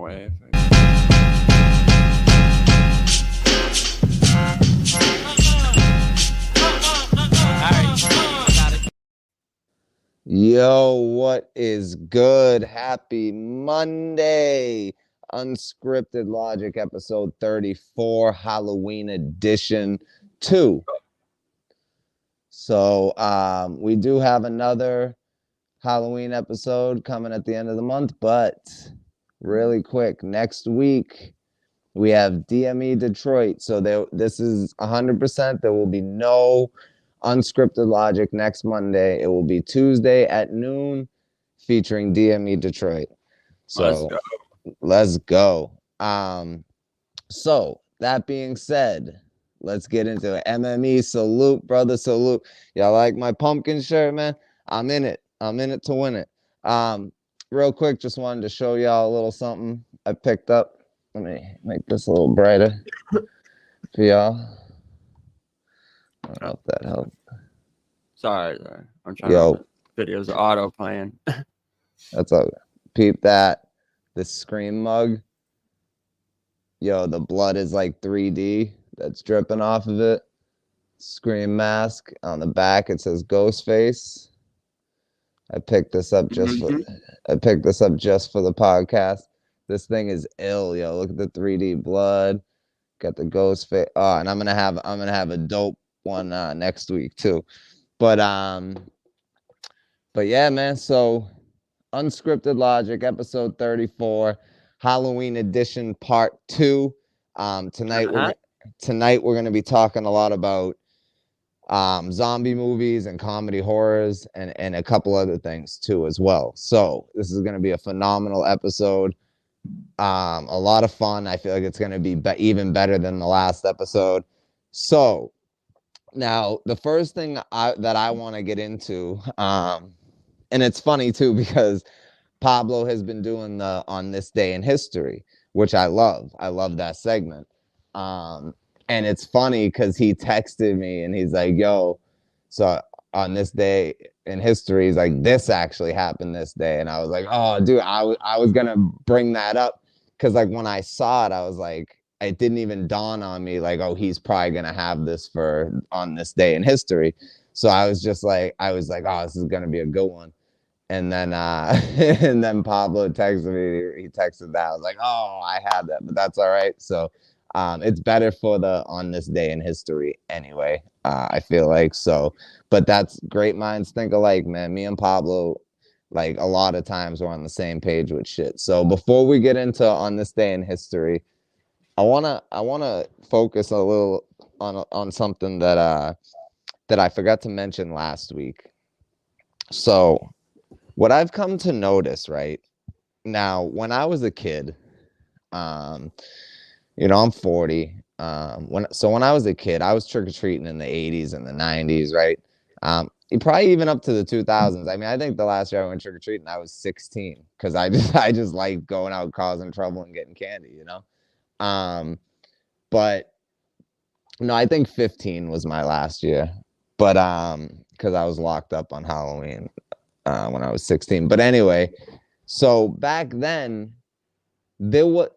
microwave. Yo, what is good? Happy Monday. Unscripted Logic, episode 34, Halloween edition 2. So we do have another Halloween episode coming at the end of the month, but really quick, next week we have DME Detroit. So this is 100%. There will be no Unscripted Logic next Monday. It will be Tuesday at noon featuring DME Detroit. So let's go. So that being said, let's get into it. MME, salute, brother, salute. Y'all like my pumpkin shirt, man? I'm in it. I'm in it to win it. Real quick, just wanted to show y'all a little something I picked up. Let me make this a little brighter for y'all. I don't know if that helped. Sorry. I'm trying to videos auto playing. That's all. Peep that. This Scream mug. Yo, the blood is like 3D that's dripping off of it. Scream mask. On the back it says Ghostface. I picked this up just for the podcast. This thing is ill, yo. Look at the 3D blood. Got the Ghostface. Oh, and I'm gonna have a dope one next week too. But yeah, man. So Unscripted Logic, episode 34, Halloween edition, part 2. Tonight we're gonna be talking a lot about zombie movies and comedy horrors and a couple other things too as well. So this is gonna be a phenomenal episode. A lot of fun. I feel like it's gonna be even better than the last episode. So now the first thing that I want to get into, and it's funny too because Pablo has been doing the On This Day in History, which I love. I love that segment. And it's funny because he texted me and he's like, yo, so on this day in history, he's like, this actually happened this day. And I was like, oh, dude, I was going to bring that up because like when I saw it, I was like, it didn't even dawn on me like, oh, he's probably going to have this for on this day in history. So I was like, oh, this is going to be a good one. And then and then Pablo texted me. He texted that. I was like, oh, I had that, but that's all right. So it's better for the On This Day in History anyway. I feel like so. But that's great minds think alike, man. Me and Pablo, like a lot of times we're on the same page with shit. So before we get into On This Day in History, I wanna focus a little on something that I forgot to mention last week. So what I've come to notice, right now, when I was a kid, I'm 40. When I was a kid, I was trick-or-treating in the 80s and the 90s, right? Probably even up to the 2000s. I mean, I think the last year I went trick-or-treating, I was 16 because I just like going out causing trouble and getting candy, But no, I think 15 was my last year. But because I was locked up on Halloween when I was 16. But anyway, so back then there was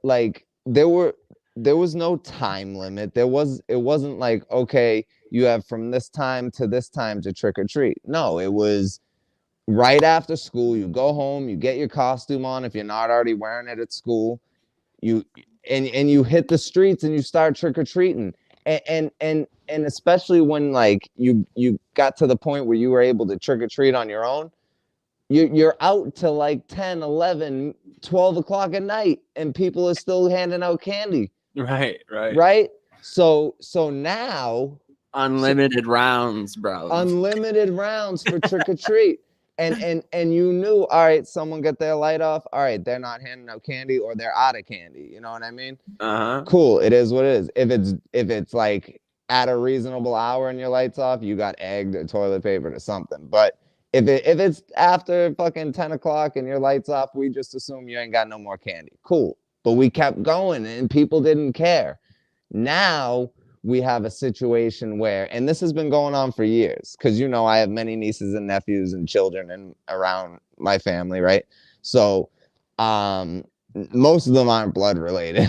no time limit. It wasn't like, okay, you have from this time to this time to trick or treat. No, it was right after school. You go home, you get your costume on if you're not already wearing it at school. You hit the streets and you start trick or treating. And especially when like you got to the point where you were able to trick or treat on your own, you're out till like 10, 11, 12 o'clock at night and people are still handing out candy. Right. So now unlimited rounds, bro. Unlimited rounds for trick or treat. And you knew, all right, someone got their light off. All right, they're not handing out candy or they're out of candy. You know what I mean? Cool. It is what it is. If it's like at a reasonable hour and your light's off, you got egged or toilet papered or something. But if it's after fucking 10 o'clock and your light's off, we just assume you ain't got no more candy. Cool. But we kept going and people didn't care. Now we have a situation where, and this has been going on for years, because I have many nieces and nephews and children and around my family, right? So most of them aren't blood related,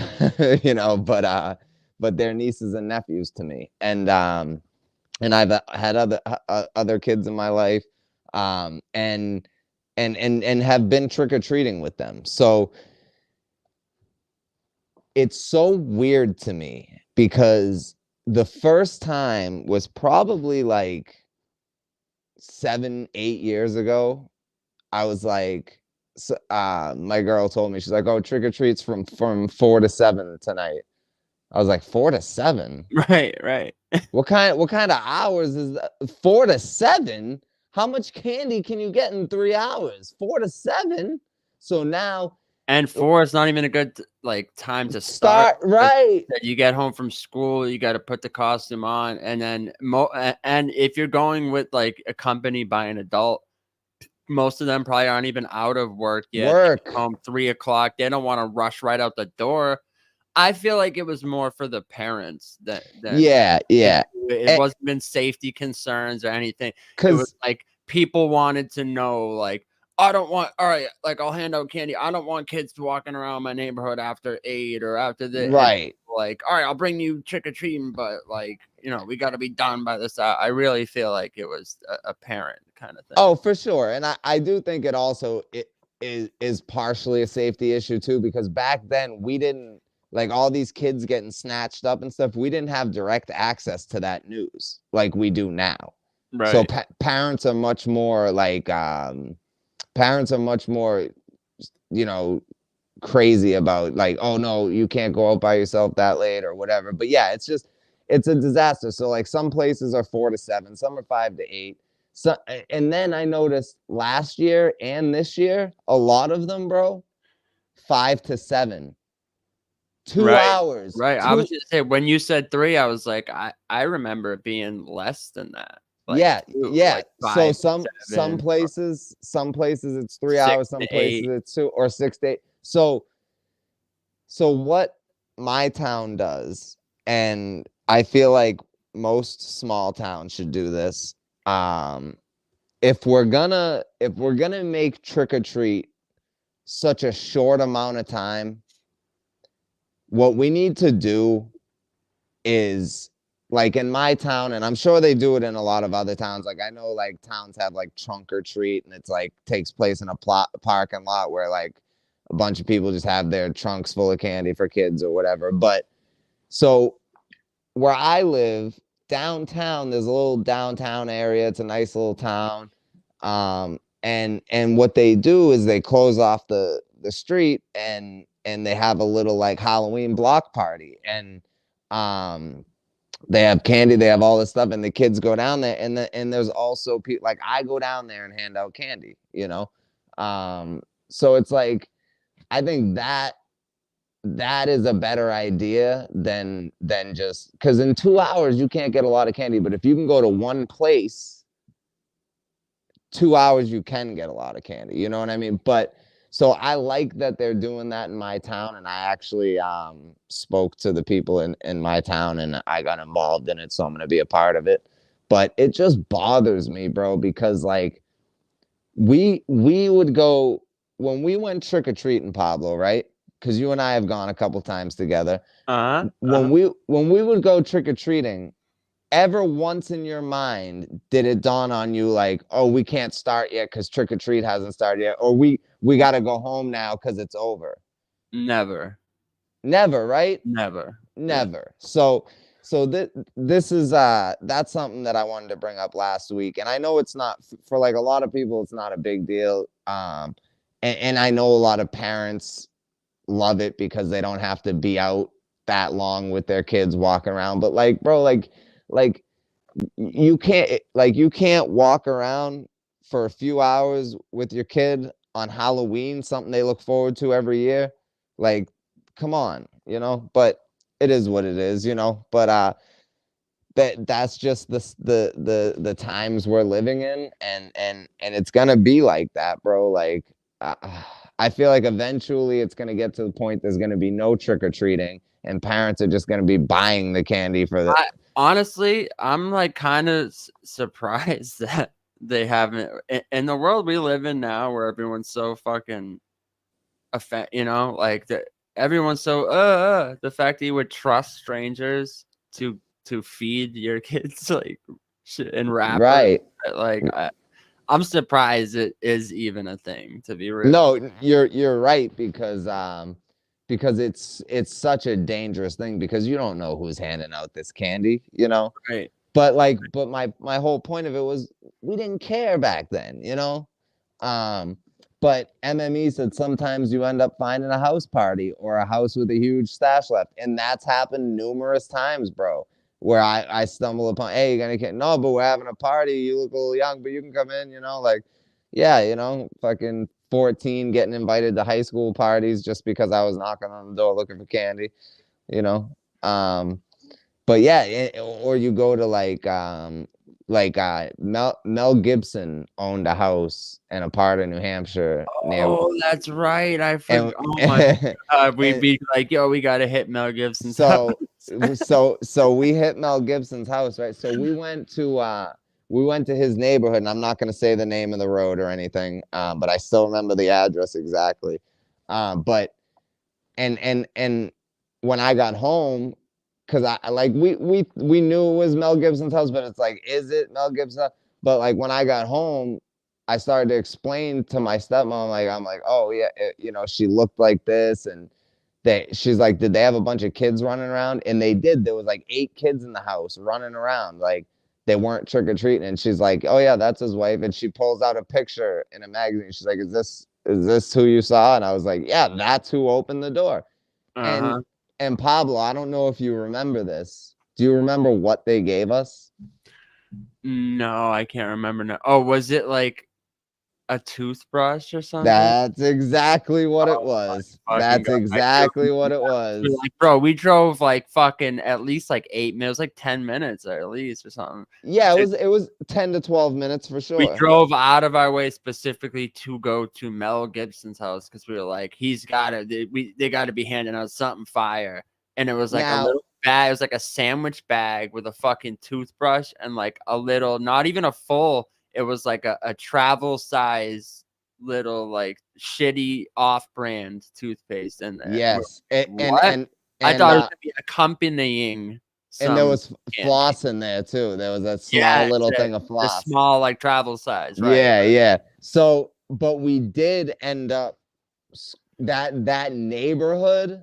but they're nieces and nephews to me. And I've had other kids in my life, and have been trick-or-treating with them. So it's so weird to me because the first time was probably like 7-8 years ago. I was like, my girl told me, she's like, oh, trick-or-treats from 4 to 7 tonight. I was like, 4 to 7? Right. What kind of hours is that? 4 to 7? How much candy can you get in 3 hours? 4 to 7? So now, and 4 is not even a good time to start, right? You get home from school, you got to put the costume on, and then and if you're going with like accompanied by an adult, most of them probably aren't even out of work yet. Home 3 o'clock. They don't want to rush right out the door. I feel like it was more for the parents that yeah. It wasn't even safety concerns or anything. It was like people wanted to know, like, I don't want, all right, like I'll hand out candy. I don't want kids walking around my neighborhood after 8 or after the right. Like, all right, I'll bring you trick or treating, but like, we got to be done by this. I really feel like it was a parent kind of thing. Oh, for sure. And I do think it also is partially a safety issue too, because back then we didn't, like, all these kids getting snatched up and stuff, we didn't have direct access to that news like we do now. Right. So parents are much more like, crazy about like, oh no, you can't go out by yourself that late or whatever. But yeah, it's a disaster. So like some places are 4 to 7, some are 5 to 8. So, and then I noticed last year and this year, a lot of them, bro, 5 to 7. 2 hours. Right. I was just saying, when you said 3, I was like, I remember it being less than that. Like, yeah. 2, like 5, so some places it's 3 hours, some places it's 2 or 6 to 8. So what my town does, and I feel like most small towns should do this. If we're gonna make trick or treat such a short amount of time, what we need to do is, like in my town, and I'm sure they do it in a lot of other towns. Like I know like towns have like trunk or treat, and it's like takes place in a parking lot where like a bunch of people just have their trunks full of candy for kids or whatever. But so where I live, downtown, there's a little downtown area. It's a nice little town. And what they do is they close off the street and they have a little like Halloween block party, and they have candy, they have all this stuff, and the kids go down there, and there's also people, like I go down there and hand out candy, so it's like, I think that is a better idea than just, because in 2 hours you can't get a lot of candy, but if you can go to one place 2 hours, you can get a lot of candy, you know what I mean? But so I like that they're doing that in my town, and I actually spoke to the people in my town, and I got involved in it, so I'm going to be a part of it. But it just bothers me, bro, because like we would go, when we went trick-or-treating, Pablo, right? Because you and I have gone a couple times together. When we would go trick-or-treating, ever once in your mind did it dawn on you like, oh, we can't start yet because trick-or-treat hasn't started yet, or we got to go home now because it's over? Never, right? Never. Yeah. So this is that's something that I wanted to bring up last week, and I know it's not, for like a lot of people, it's not a big deal, and I know a lot of parents love it because they don't have to be out that long with their kids walking around. But like, bro, like you can't walk around for a few hours with your kid on Halloween, something they look forward to every year. Like, come on, but it is what it is, but that's just the times we're living in, and it's gonna be like that, bro. Like, I feel like eventually it's gonna get to the point there's gonna be no trick-or-treating, and parents are just gonna be buying the candy for the. Honestly, I'm like kind of surprised that they haven't, in the world we live in now, where everyone's so fucking you know, like everyone's so the fact that you would trust strangers to feed your kids like shit and wrappers, right? Like I'm surprised it is even a thing, to be real. No, you're right, because it's such a dangerous thing, because you don't know who's handing out this candy, you know. Right. But my whole point of it was, we didn't care back then, you know. But MME said sometimes you end up finding a house party or a house with a huge stash left, and that's happened numerous times, bro. Where I stumble upon, hey, you're gonna get no, but we're having a party. You look a little young, but you can come in, you know, like, yeah, you know, fucking 14 getting invited to high school parties just because I was knocking on the door looking for candy, you know. But yeah, or you go to Mel Gibson owned a house in a part of New Hampshire. Oh, that's right. I forgot. Oh my God. We'd be like, yo, we gotta hit Mel Gibson's house. So we hit Mel Gibson's house, right? So we went to his neighborhood, and I'm not gonna say the name of the road or anything, but I still remember the address exactly. But when I got home, because I like we knew it was Mel Gibson's house, but it's like, is it Mel Gibson? But like when I got home, I started to explain to my stepmom, like, I'm like, oh yeah, you know, she looked like this, and she's like, did they have a bunch of kids running around? And they did. There was like 8 kids in the house running around, like they weren't trick-or-treating. And she's like, oh yeah, that's his wife. And she pulls out a picture in a magazine. She's like, is this who you saw? And I was like, yeah, that's who opened the door. And Pablo, I don't know if you remember this. Do you remember what they gave us? No, I can't remember now. Oh, was it like a toothbrush or something? That's exactly what it was. That's exactly what it was. Like, bro, we drove like fucking at least like 8 minutes, like 10 minutes at least or something. Yeah, it was 10 to 12 minutes for sure. We drove out of our way specifically to go to Mel Gibson's house because we were like, they gotta be handing out something fire. And it was like a little bag, it was like a sandwich bag with a fucking toothbrush and like a little, not even a full, it was like a travel size little like shitty off-brand toothpaste in there. Yes. And I thought it was gonna be accompanying. And there was floss in there too. There was a small little thing of floss. The small like travel size, right? Yeah. So, but we did end up that neighborhood,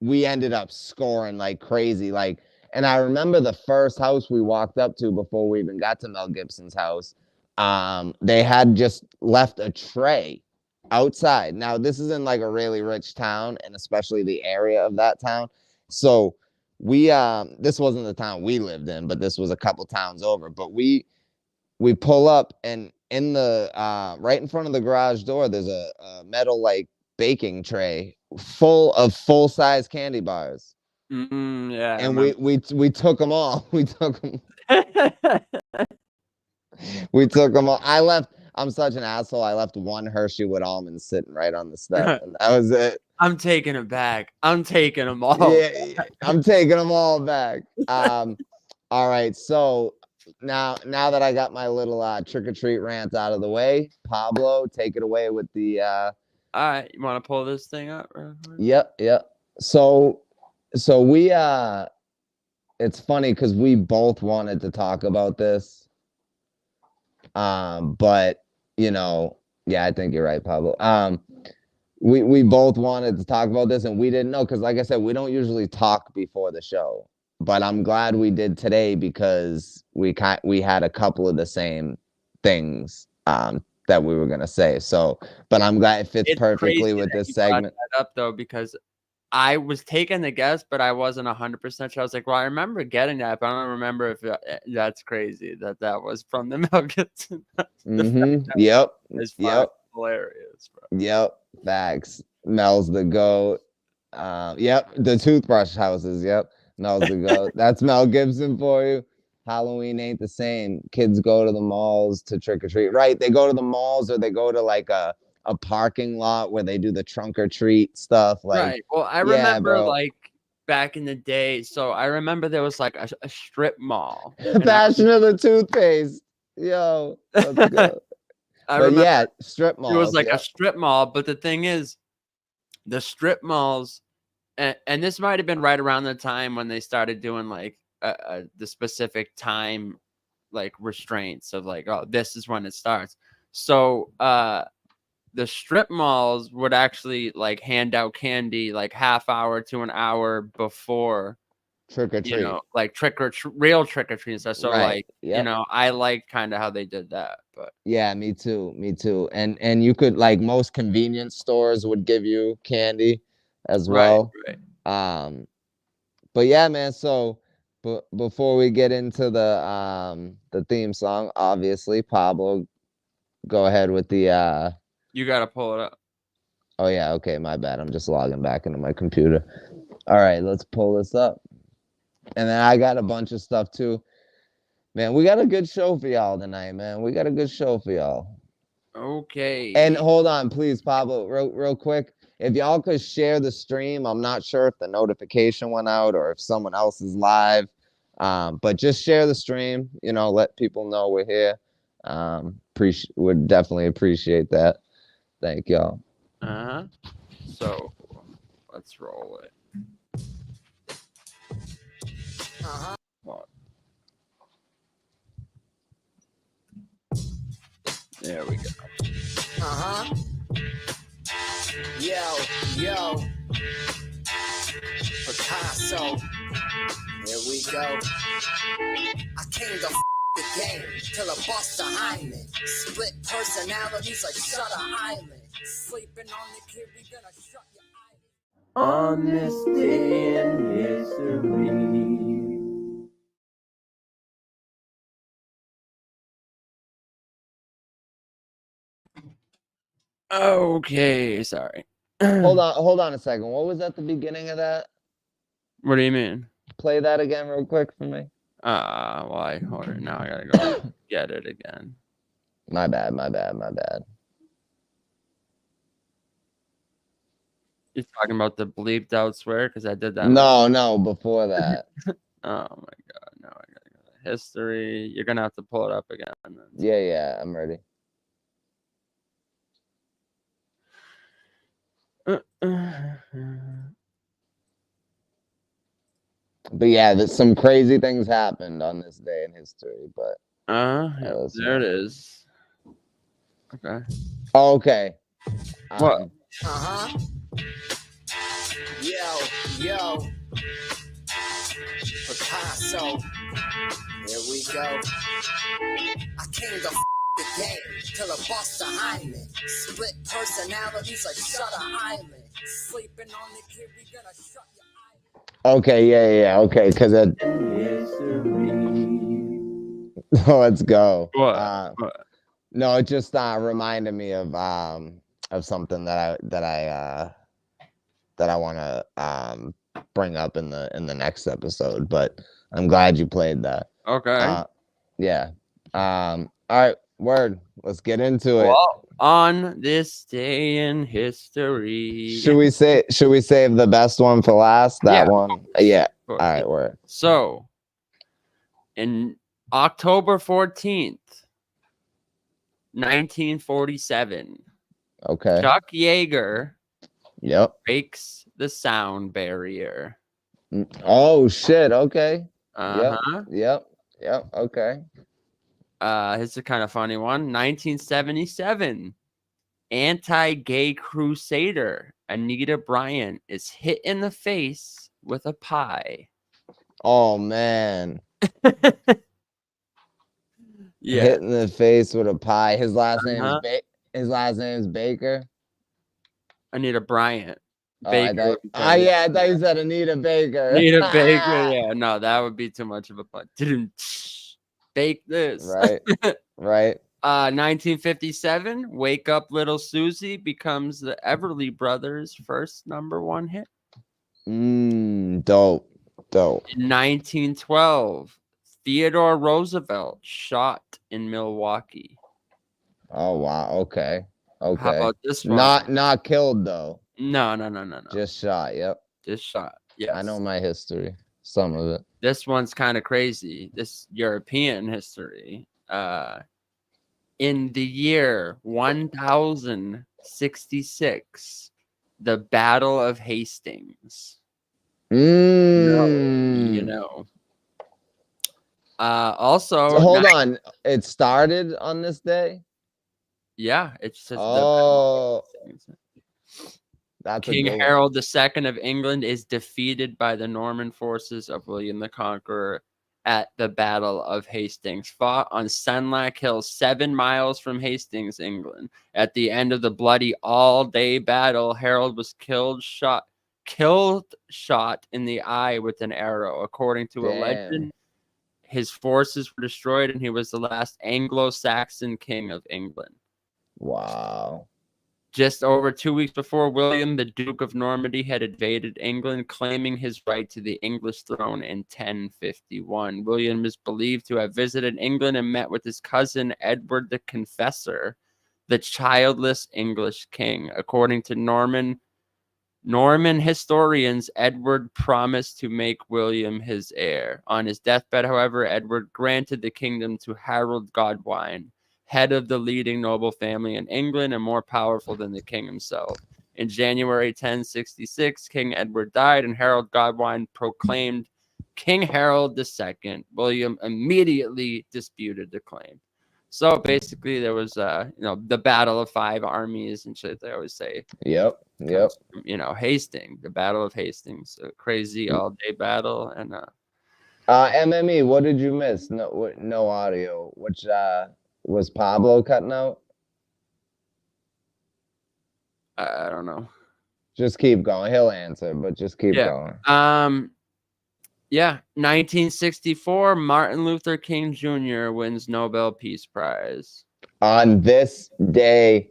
we ended up scoring like crazy. Like, and I remember the first house we walked up to before we even got to Mel Gibson's house. They had just left a tray outside. Now, this is in like a really rich town, and especially the area of that town. So we this wasn't the town we lived in, but this was a couple towns over. But we pull up, and in the right in front of the garage door, there's a metal like baking tray full of full-size candy bars. Yeah. And we took them all. We took them. We took them all. I'm such an asshole. I left one Hershey with almonds sitting right on the step, and that was it. I'm taking it back. I'm taking them all. Yeah, I'm taking them all back. All right. So now that I got my little trick or treat rant out of the way, Pablo, take it away with the. All right, you want to pull this thing up? Yep. So we it's funny because we both wanted to talk about this. But you know, yeah, I think you're right, Pablo. We both wanted to talk about this, and we didn't know because, like I said, we don't usually talk before the show. But I'm glad we did today because we had a couple of the same things that we were gonna say. So, but I'm glad it fits perfectly with this segment. That up though, because I was taking the guess, but I wasn't 100% sure. I was like, well, I remember getting that, but I don't remember if that's crazy that was from the Mel Gibson. Yep. Hilarious, bro. Yep. Facts. Mel's the GOAT. Yep. The toothbrush houses. Yep. Mel's the GOAT. That's Mel Gibson for you. Halloween ain't the same. Kids go to the malls to trick or treat. Right. They go to the malls, or they go to like a parking lot where they do the trunk or treat stuff. Like, right. Well, I remember like back in the day. So I remember there was like a strip mall. Passion of the toothpaste. Yo. Let's go. But yeah, strip mall. It was like a strip mall. But the thing is, the strip malls, and this might have been right around the time when they started doing like the specific time like restraints of like, oh, this is when it starts. So the strip malls would actually like hand out candy like half hour to an hour before trick or treat, like real trick or treat stuff. So right. Like, I like kind of how they did that. But yeah, me too. And you could, like, most convenience stores would give you candy as well. Right. But yeah, man, so before we get into the theme song, obviously, Pablo, go ahead with the you gotta pull it up. Oh yeah, okay, my bad. I'm just logging back into my computer. All right, let's pull this up. And then I got a bunch of stuff too. Man, we got a good show for y'all tonight, man. We got a good show for y'all. Okay. And hold on, please, Pablo, real quick. If y'all could share the stream, I'm not sure if the notification went out or if someone else is live. But just share the stream, let people know we're here. Would definitely appreciate that. Thank y'all. So let's roll it. What? There we go. Yo. Picasso. Here we go. I came to the game till I bust behind me. Split personalities like Shutter Island. Sleeping on the kid, we gonna shut your eyes. On this day in history. Okay, sorry. Hold on a second. What was at the beginning of that? What do you mean? Play that again real quick for me. Why? Hold on. Now I gotta go get it again. My bad. You're talking about the bleeped out swear? Because I did that. No, before that. Oh my god, now I gotta go to history. You're gonna have to pull it up again. Yeah, I'm ready. But yeah, there's some crazy things happened on this day in history, but yeah, there it is. Okay. Okay. What? Yo. Picasso. Here we go. I came to the game till I bust behind me. Split personalities like Shutter Island. Sleeping on the kid, we gonna shut your eyes. Okay, yeah. Okay, because let's go. What? No, it just reminded me of something that I want to bring up in the next episode. But I'm glad you played that. Okay. Yeah. All right. Word. Let's get into it. On this day in history. Should we save the best one for last? That one? Yeah. All right, word. So, in October 14th, 1947. Okay. Chuck Yeager. Yep. Breaks the sound barrier. Oh shit. Okay. Yep. Okay. Here's a kind of funny one. 1977. Anti-gay crusader Anita Bryant is hit in the face with a pie. Oh man. Yeah. Hit in the face with a pie. His last name is Baker. Anita Bryant. Baker. I thought you said Anita Baker. Anita Baker. Yeah, no, that would be too much of a pun. Bake this. Right. 1957, Wake Up Little Susie becomes the Everly Brothers' first #1 hit. Dope. In 1912, Theodore Roosevelt shot in Milwaukee. Oh wow. Okay. How about this one? Not killed though. No. Just shot. Yep. Just shot. Yes. I know my history. Some of it. This one's kind of crazy. This European history. In the year 1066, the Battle of Hastings. Mm. Also, so hold on. It started on this day? Yeah, it's just that's King Harold II of England is defeated by the Norman forces of William the Conqueror at the Battle of Hastings, fought on Senlac Hill, 7 miles from Hastings, England. At the end of the bloody all-day battle, Harold was killed shot in the eye with an arrow. According to a legend, his forces were destroyed, and he was the last Anglo-Saxon king of England. Wow. Just over 2 weeks before, William, the Duke of Normandy, had invaded England, claiming his right to the English throne in 1051. William is believed to have visited England and met with his cousin Edward the Confessor, the childless English king. According to Norman historians, Edward promised to make William his heir. On his deathbed, however, Edward granted the kingdom to Harold Godwine, head of the leading noble family in England and more powerful than the king himself. In January 1066, King Edward died, and Harold Godwine proclaimed King Harold II. William immediately disputed the claim. So basically, there was, the Battle of 5 Armies and shit. They always say. Yep. Hastings, the Battle of Hastings, a crazy all-day battle, and MME. What did you miss? No audio. Which was Pablo cutting out? I don't know. Just keep going. He'll answer, but just keep going. 1964, Martin Luther King Jr. wins Nobel Peace Prize. On this day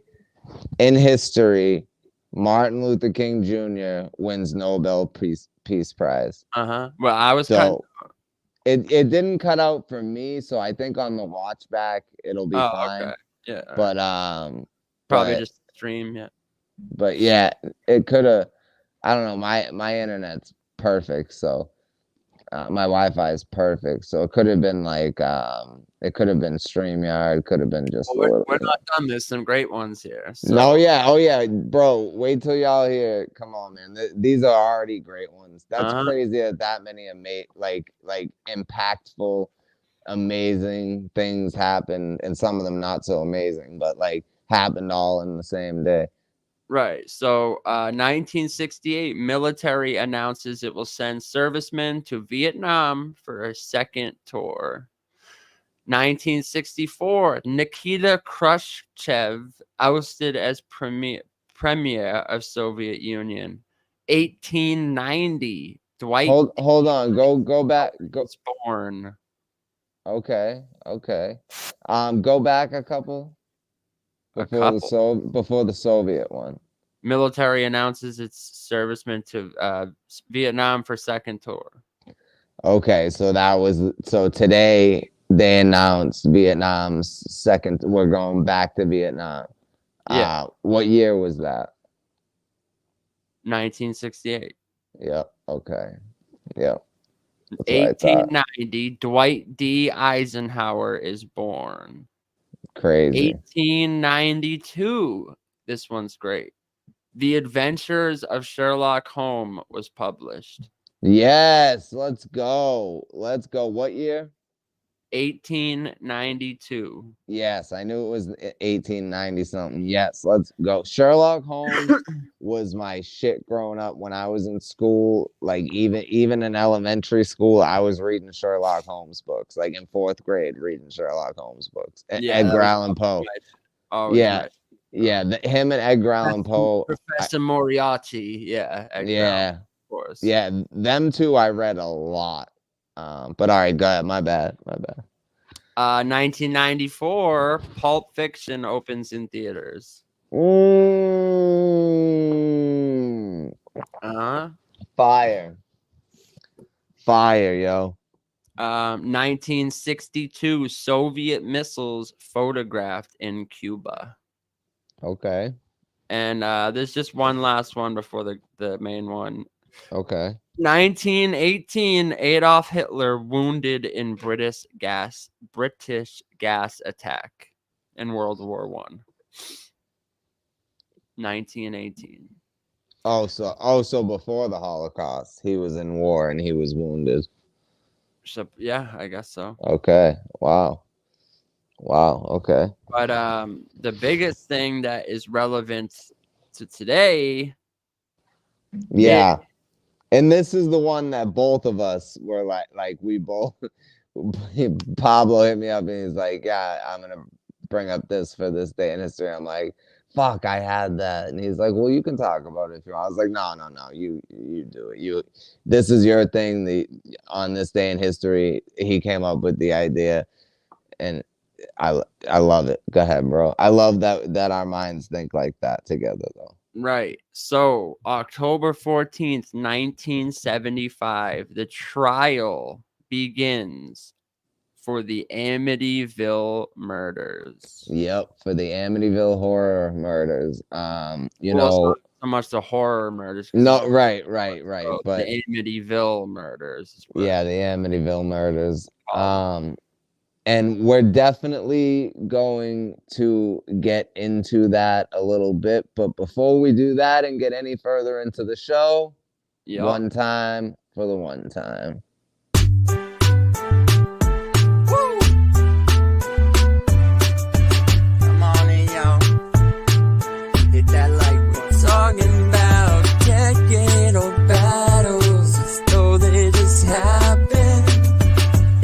in history, Martin Luther King Jr. wins Nobel Peace Prize. Well, I was it didn't cut out for me, so I think on the watch back it'll be fine. Okay. Yeah. But probably just stream, yeah. But yeah, it could have. I don't know. My internet's perfect, so my Wi-Fi is perfect. So it could have been like it could have been StreamYard. Could have been just. We're not done. There's some great ones here. So. No, yeah, oh yeah, bro. Wait till y'all hear it. Come on, man. These are already great ones. That's crazy that many like impactful, amazing things happen, and some of them not so amazing, but like happened all in the same day. Right. So 1968, military announces it will send servicemen to Vietnam for a second tour. 1964, Nikita Khrushchev ousted as premier of Soviet Union. 1890, Dwight. Hold on. Go back. Was born. Okay. Go back a couple. Before the Soviet one. Military announces its servicemen to Vietnam for second tour. Okay, so today they announced Vietnam's second. We're going back to Vietnam. Yeah. What year was that? 1968. Yep. Okay. Yep. 1890, Dwight D. Eisenhower is born. Crazy. 1892. This one's great. The Adventures of Sherlock Holmes was published. Yes, let's go. What year? 1892. Yes, I knew it was 1890 something. Yes, let's go. Sherlock Holmes was my shit growing up when I was in school. Like even in elementary school, I was reading Sherlock Holmes books. Like in 4th grade, reading Sherlock Holmes books. Edgar Allan Poe. Yeah. Him and Edgar Allan Poe. Professor Moriarty. Yeah. Edgar, of course. Yeah, them two I read a lot. But all right, go ahead. My bad. 1994, Pulp Fiction opens in theaters. Fire, yo. 1962, Soviet missiles photographed in Cuba. Okay. And there's just one last one before the main one. Okay. 1918, Adolf Hitler wounded in British gas attack in World War I. 1918. So before the Holocaust, he was in war and he was wounded. So yeah, I guess so. Okay. Wow. Okay. But the biggest thing that is relevant to today. Yeah. And this is the one that both of us were like we both. Pablo hit me up and he's like, "Yeah, I'm gonna bring up this for this day in history." I'm like, "Fuck, I had that." And he's like, "Well, you can talk about it if you want." I was like, "No, you do it. This is your thing." On this day in history, he came up with the idea, and I love it. Go ahead, bro. I love that our minds think like that together, though. Right. So October 14th, 1975, the trial begins for the Amityville murders. Yep, for the Amityville horror murders. You well, know, not so much the horror murders. No, right. But the Amityville murders. Yeah, the Amityville murders. And we're definitely going to get into that a little bit. But before we do that and get any further into the show, one time for the one time. Woo! Come on in, y'all. Hit that like we're talking about decade-old battles as though they just happened.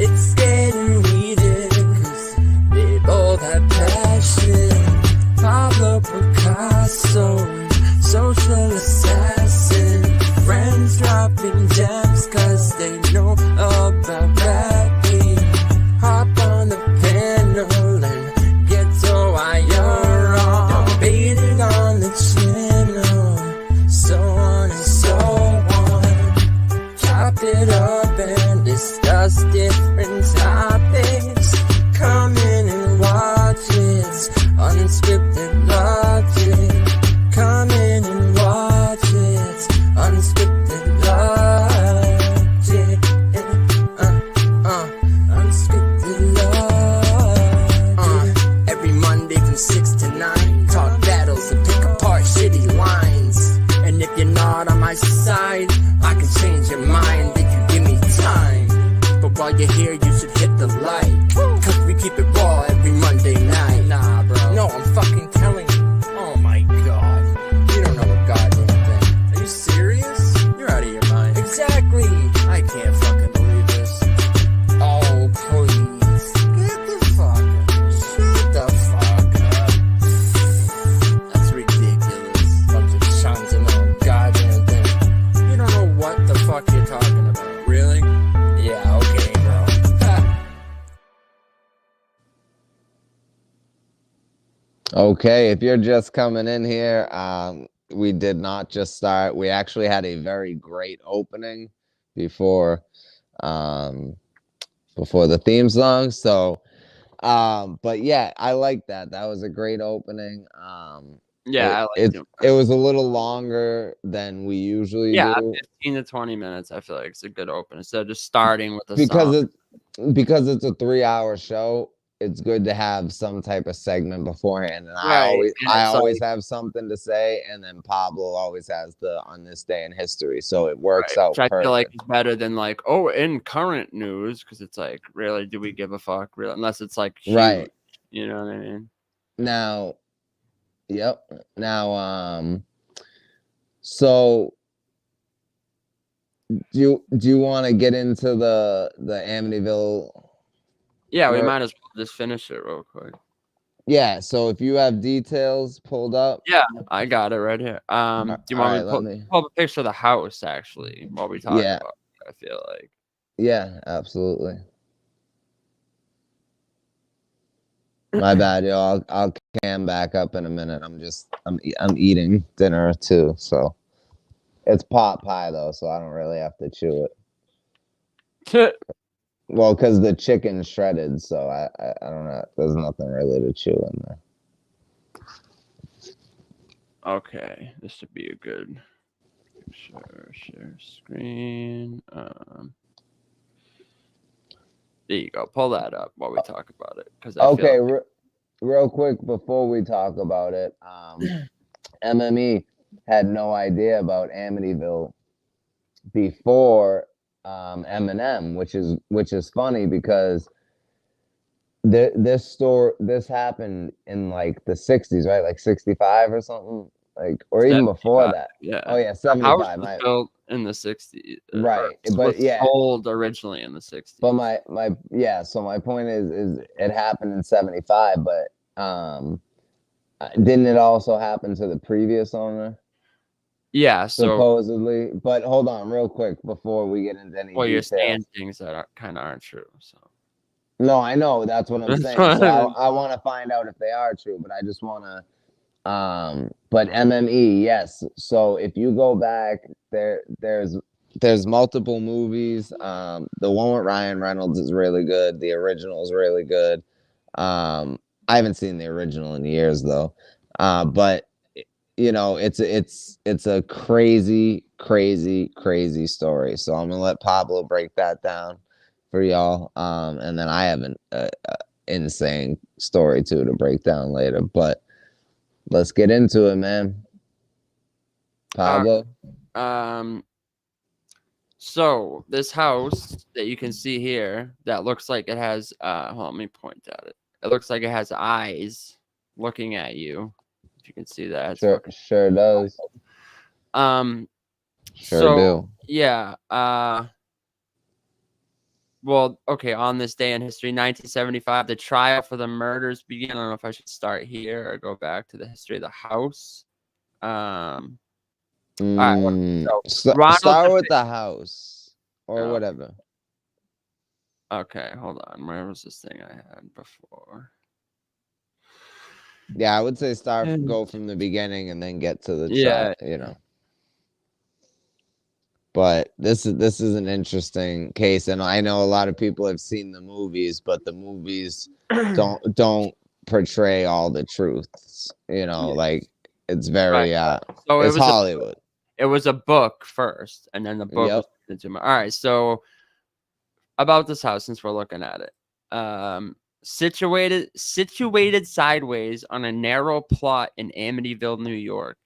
It's getting heated, cause they both have passion. Pablo Picasso, social assassin. Friends dropping gems cause they know about rapping. Hop on the panel and get to why you're wrong. Debated on the channel, so on and so on. Chop it up and discuss different topics. Come in and watch it. Unscripted Logic. Come in and watch it. Unscripted Logic. Unscripted Logic. Every Monday from 6 to 9. Talk battles and pick apart shitty lines. And if you're not on my side, I can change your mind if you give me time. But while you're here, you should hit the like. Cause we keep it raw every Monday night. Nah, bro. No, I'm fucking telling you. Oh my god. You don't know a goddamn thing. Are you serious? You're out of your mind. Exactly. I can't fucking believe this. Oh, please. Get the fuck up. Shut the fuck up. That's ridiculous. Bunch of chums and no goddamn thing. You don't know what the fuck you're talking about. Really? Yeah, okay, bro. Okay, if you're just coming in here, we did not just start. We actually had a very great opening before the theme song. So, but yeah, I like that. That was a great opening. Yeah, it was a little longer than we usually do. 15 to 20 minutes. I feel like it's a good open instead of just starting with the song. Because it's a 3-hour show. It's good to have some type of segment beforehand, and I always have something to say, and then Pablo always has the on this day in history, so it works out. Which I feel like it's better than like, oh, in current news, because it's like, really, do we give a fuck? Really, unless it's like huge, right. You know what I mean? Now, yep. Now, so do you want to get into the Amityville? Yeah, we might as well just finish it real quick. Yeah, so if you have details pulled up. Yeah, I got it right here. Do you want me to pull up a picture of the house actually while we talk about it, I feel like. Yeah, absolutely. My bad, yo. I'll cam back up in a minute. I'm eating dinner too, so it's pot pie though, so I don't really have to chew it. Well, because the chicken's shredded, so I don't know. There's nothing really to chew in there. Okay, this should be a good share screen. There you go. Pull that up while we talk about it. Real quick before we talk about it, MME, had no idea about Amityville before Eminem, which is funny because this happened in like the 60s, right? Like 65 or something, like, or even before that. Yeah. Oh yeah, The house 75. was built in the 60s. Right, but but yeah, sold originally in the 60s. But so my point is it happened in 75, but didn't it also happen to the previous owner? Yeah, so supposedly. But hold on, real quick, before we get into any you're details. saying things that kind of aren't true. So no, I know that's what I'm saying. So I want to find out if they are true, but I just want to. But MME, yes. So if you go back, there's multiple movies. The one with Ryan Reynolds is really good. The original is really good. I haven't seen the original in years though. But you know, it's a crazy story. So I'm gonna let Pablo break that down for y'all. And then I have an insane story too to break down later. But let's get into it, man. Pablo. So this house that you can see here that looks like it has hold on, let me point at it. It looks like it has eyes looking at you. If you can see that. Sure does. Sure do. Yeah. Well, okay, on this day in history, 1975, the trial for the murders began. I don't know if I should start here or go back to the history of the house. All right, so start with the house or whatever. Okay, hold on. Where was this thing I had before? Yeah, I would say go from the beginning and then get to the trial, you know. But this is an interesting case, and I know a lot of people have seen the movies, but the movies don't portray all the truths. You know, like it's very so it's Hollywood. It was a book first, and then the book was into all right. So about this house, since we're looking at it, situated sideways on a narrow plot in Amityville, New York,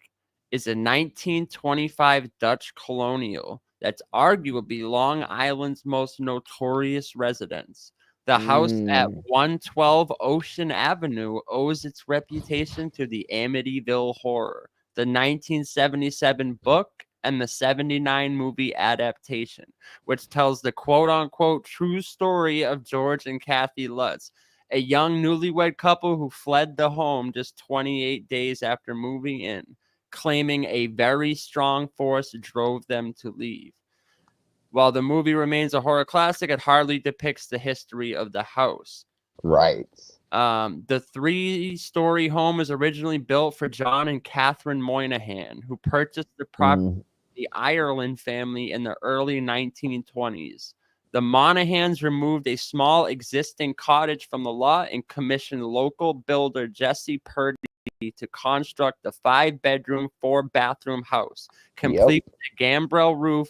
is a 1925 Dutch colonial that's arguably Long Island's most notorious residence. The house at 112 Ocean Avenue owes its reputation to the Amityville Horror, the 1977 book, and the 79 movie adaptation, which tells the quote-unquote true story of George and Kathy Lutz, a young newlywed couple who fled the home just 28 days after moving in, claiming a very strong force drove them to leave. While the movie remains a horror classic, it hardly depicts the history of the house. Right. The 3-story home is originally built for John and Catherine Moynihan, who purchased the property from the Ireland family in the early 1920s. The Monahans removed a small existing cottage from the lot and commissioned local builder Jesse Purdy to construct the 5-bedroom, 4-bathroom house, complete with a gambrel roof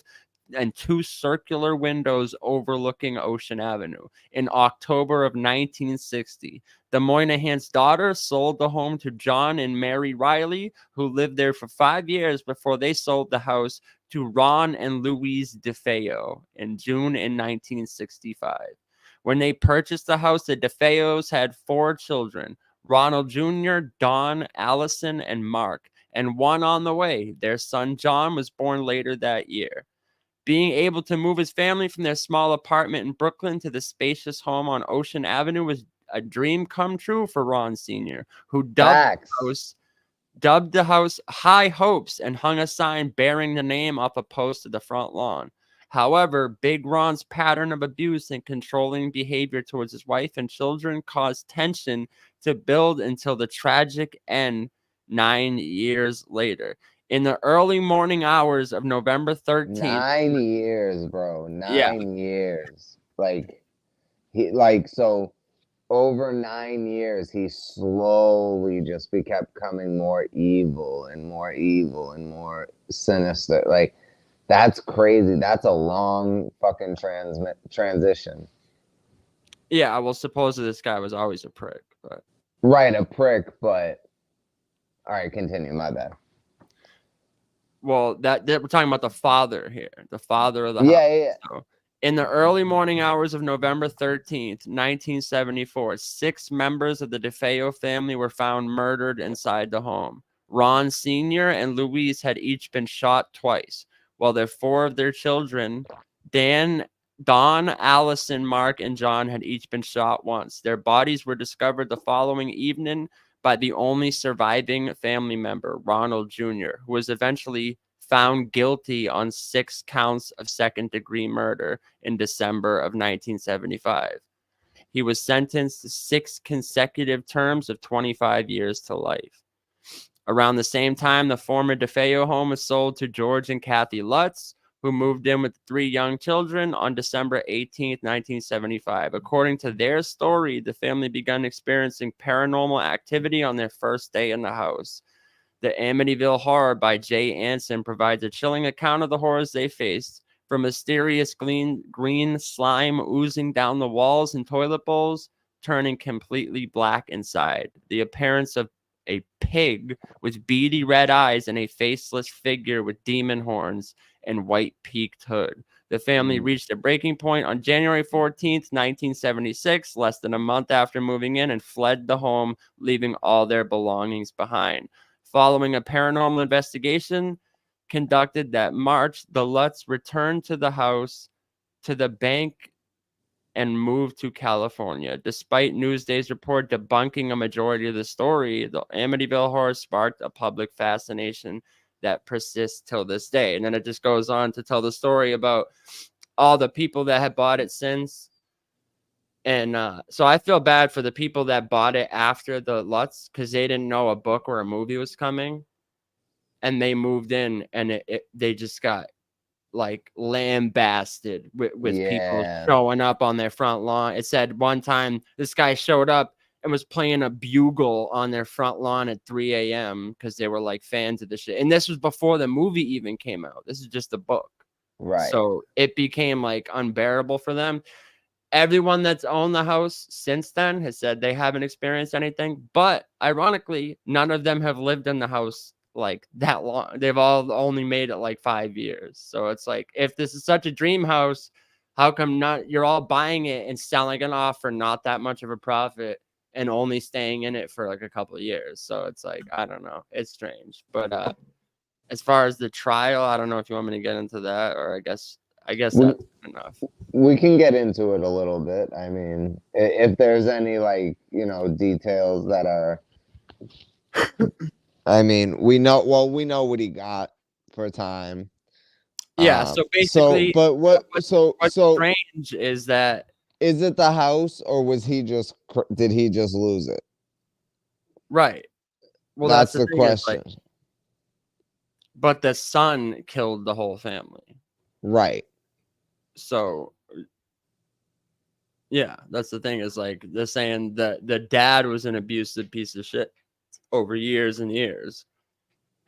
and 2 circular windows overlooking Ocean Avenue. In October of 1960, the Moynihan's daughter sold the home to John and Mary Riley, who lived there for 5 years before they sold the house to Ron and Louise DeFeo in June in 1965. When they purchased the house, the DeFeos had 4 children, Ronald Jr., Don, Allison, and Mark, and one on the way. Their son John was born later that year. Being able to move his family from their small apartment in Brooklyn to the spacious home on Ocean Avenue was a dream come true for Ron Sr., who dubbed the house High Hopes and hung a sign bearing the name off a post to the front lawn. However, Big Ron's pattern of abuse and controlling behavior towards his wife and children caused tension to build until the tragic end 9 years later. In the early morning hours of November 13th. 9 years, bro. 9 years. So over 9 years, he slowly just kept becoming more evil and more evil and more sinister. Like, that's crazy. That's a long fucking transition. Yeah, well, supposedly this guy was always a prick, but right, a prick. But all right, continue. My bad. Well, that we're talking about the father here, the father of the house. Yeah. So, in the early morning hours of November 13th, 1974, 6 members of the DeFeo family were found murdered inside the home. Ron Sr. and Louise had each been shot twice, while 4 of their children, Don, Allison, Mark, and John, had each been shot once. Their bodies were discovered the following evening by the only surviving family member, Ronald Jr., who was eventually found guilty on 6 counts of second-degree murder in December of 1975. He was sentenced to 6 consecutive terms of 25 years to life. Around the same time, the former DeFeo home was sold to George and Kathy Lutz, who moved in with 3 young children on December 18th, 1975. According to their story, the family began experiencing paranormal activity on their first day in the house. The Amityville Horror by Jay Anson provides a chilling account of the horrors they faced, from mysterious green slime oozing down the walls and toilet bowls, turning completely black inside. The appearance of a pig with beady red eyes and a faceless figure with demon horns and white peaked hood. The family reached a breaking point on January 14th, 1976, less than a month after moving in, and fled the home, leaving all their belongings behind. Following a paranormal investigation conducted that March, the Lutz returned to the house, to the bank, and moved to California. Despite Newsday's report debunking a majority of the story, the Amityville Horror sparked a public fascination that persists till this day. And then it just goes on to tell the story about all the people that had bought it since. And so I feel bad for the people that bought it after the Lutz, because they didn't know a book or a movie was coming. And they moved in, and they just got like lambasted with people showing up on their front lawn. It said one time this guy showed up and was playing a bugle on their front lawn at 3 a.m. because they were like fans of the shit. And this was before the movie even came out. This is just a book. Right. So it became like unbearable for them. Everyone that's owned the house since then has said they haven't experienced anything. But ironically, none of them have lived in the house like that long. They've all only made it like 5 years. So it's like, if this is such a dream house, how come not you're all buying it and selling it off for not that much of a profit and only staying in it for like a couple of years? So it's like, I don't know, it's strange. But as far as the trial, I don't know if you want me to get into that, or I guess that's enough. We can get into it a little bit. I mean, if there's any details that are I mean, we know what he got for time. Yeah, so basically, what's strange is that, is it the house, or did he just lose it? Right. Well, that's the question. But the son killed the whole family. Right. So yeah, that's the thing, is like they're saying that the dad was an abusive piece of shit over years and years,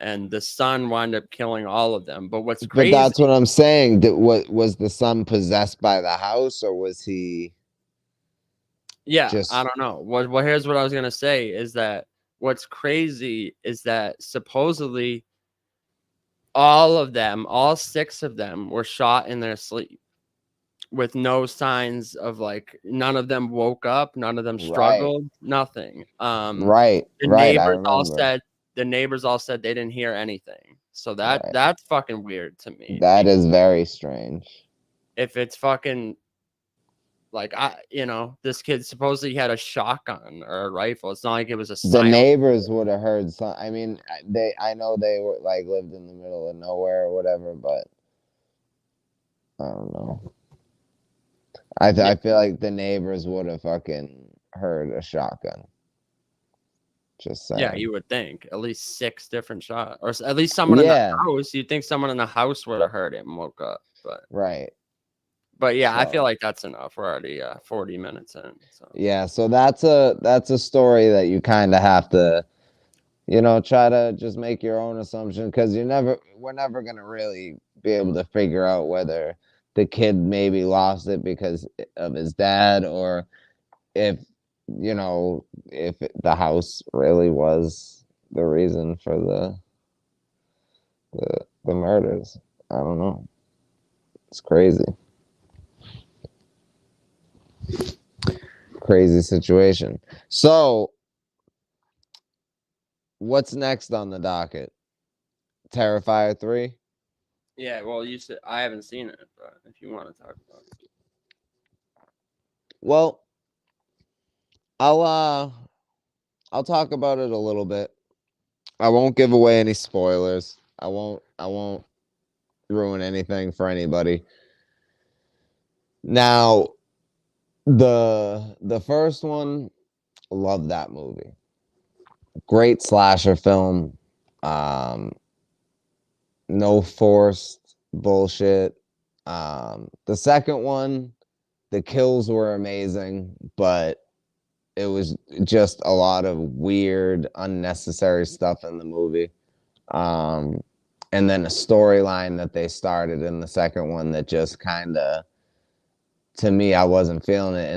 and the son wound up killing all of them. But what's crazy, but that's what I'm saying, that was the son possessed by the house, or was he I don't know. Well, here's what I was gonna say, is that what's crazy is that supposedly all 6 of them were shot in their sleep with no signs of, like, none of them woke up, none of them struggled, nothing. The neighbors all said they didn't hear anything. So that's fucking weird to me. That is very strange. If it's fucking like, this kid supposedly had a shotgun or a rifle. It's not like it was a The neighbors would have heard some. I mean, I know they were like lived in the middle of nowhere or whatever, but I don't know. I feel like the neighbors would have fucking heard a shotgun. Just saying. Yeah, you would think at least 6 different shots, or at least someone in the house. You'd think someone in the house would have heard it and woke up, but right. But yeah, so I feel like that's enough. We're already 40 minutes in. So. Yeah, so that's a story that you kind of have to, try to just make your own assumption, because we're never gonna really be able to figure out whether the kid maybe lost it because of his dad, or if the house really was the reason for the murders. I don't know. It's crazy. Crazy situation. So, what's next on the docket? Terrifier 3? Yeah, well, you said I haven't seen it, but if you want to talk about it. Well, I'll talk about it a little bit. I won't give away any spoilers. I won't ruin anything for anybody. Now, the first one, love that movie. Great slasher film. No forced bullshit. The second one, the kills were amazing, but it was just a lot of weird, unnecessary stuff in the movie. And then a storyline that they started in the second one that just kind of, to me, I wasn't feeling it.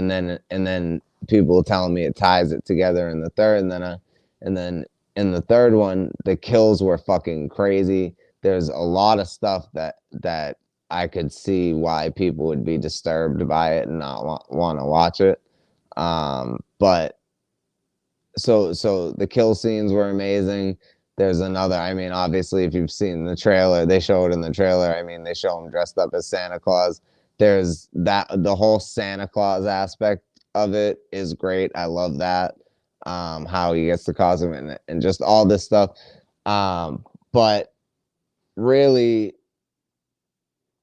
And then people telling me it ties it together in the third, and then in the third one, the kills were fucking crazy. There's a lot of stuff that I could see why people would be disturbed by it and not want to watch it. But so the kill scenes were amazing. There's another, I mean, obviously, if you've seen the trailer, they show it in the trailer. I mean, they show him dressed up as Santa Claus. There's that, the whole Santa Claus aspect of it is great. I love that. How he gets the costume and just all this stuff. But really,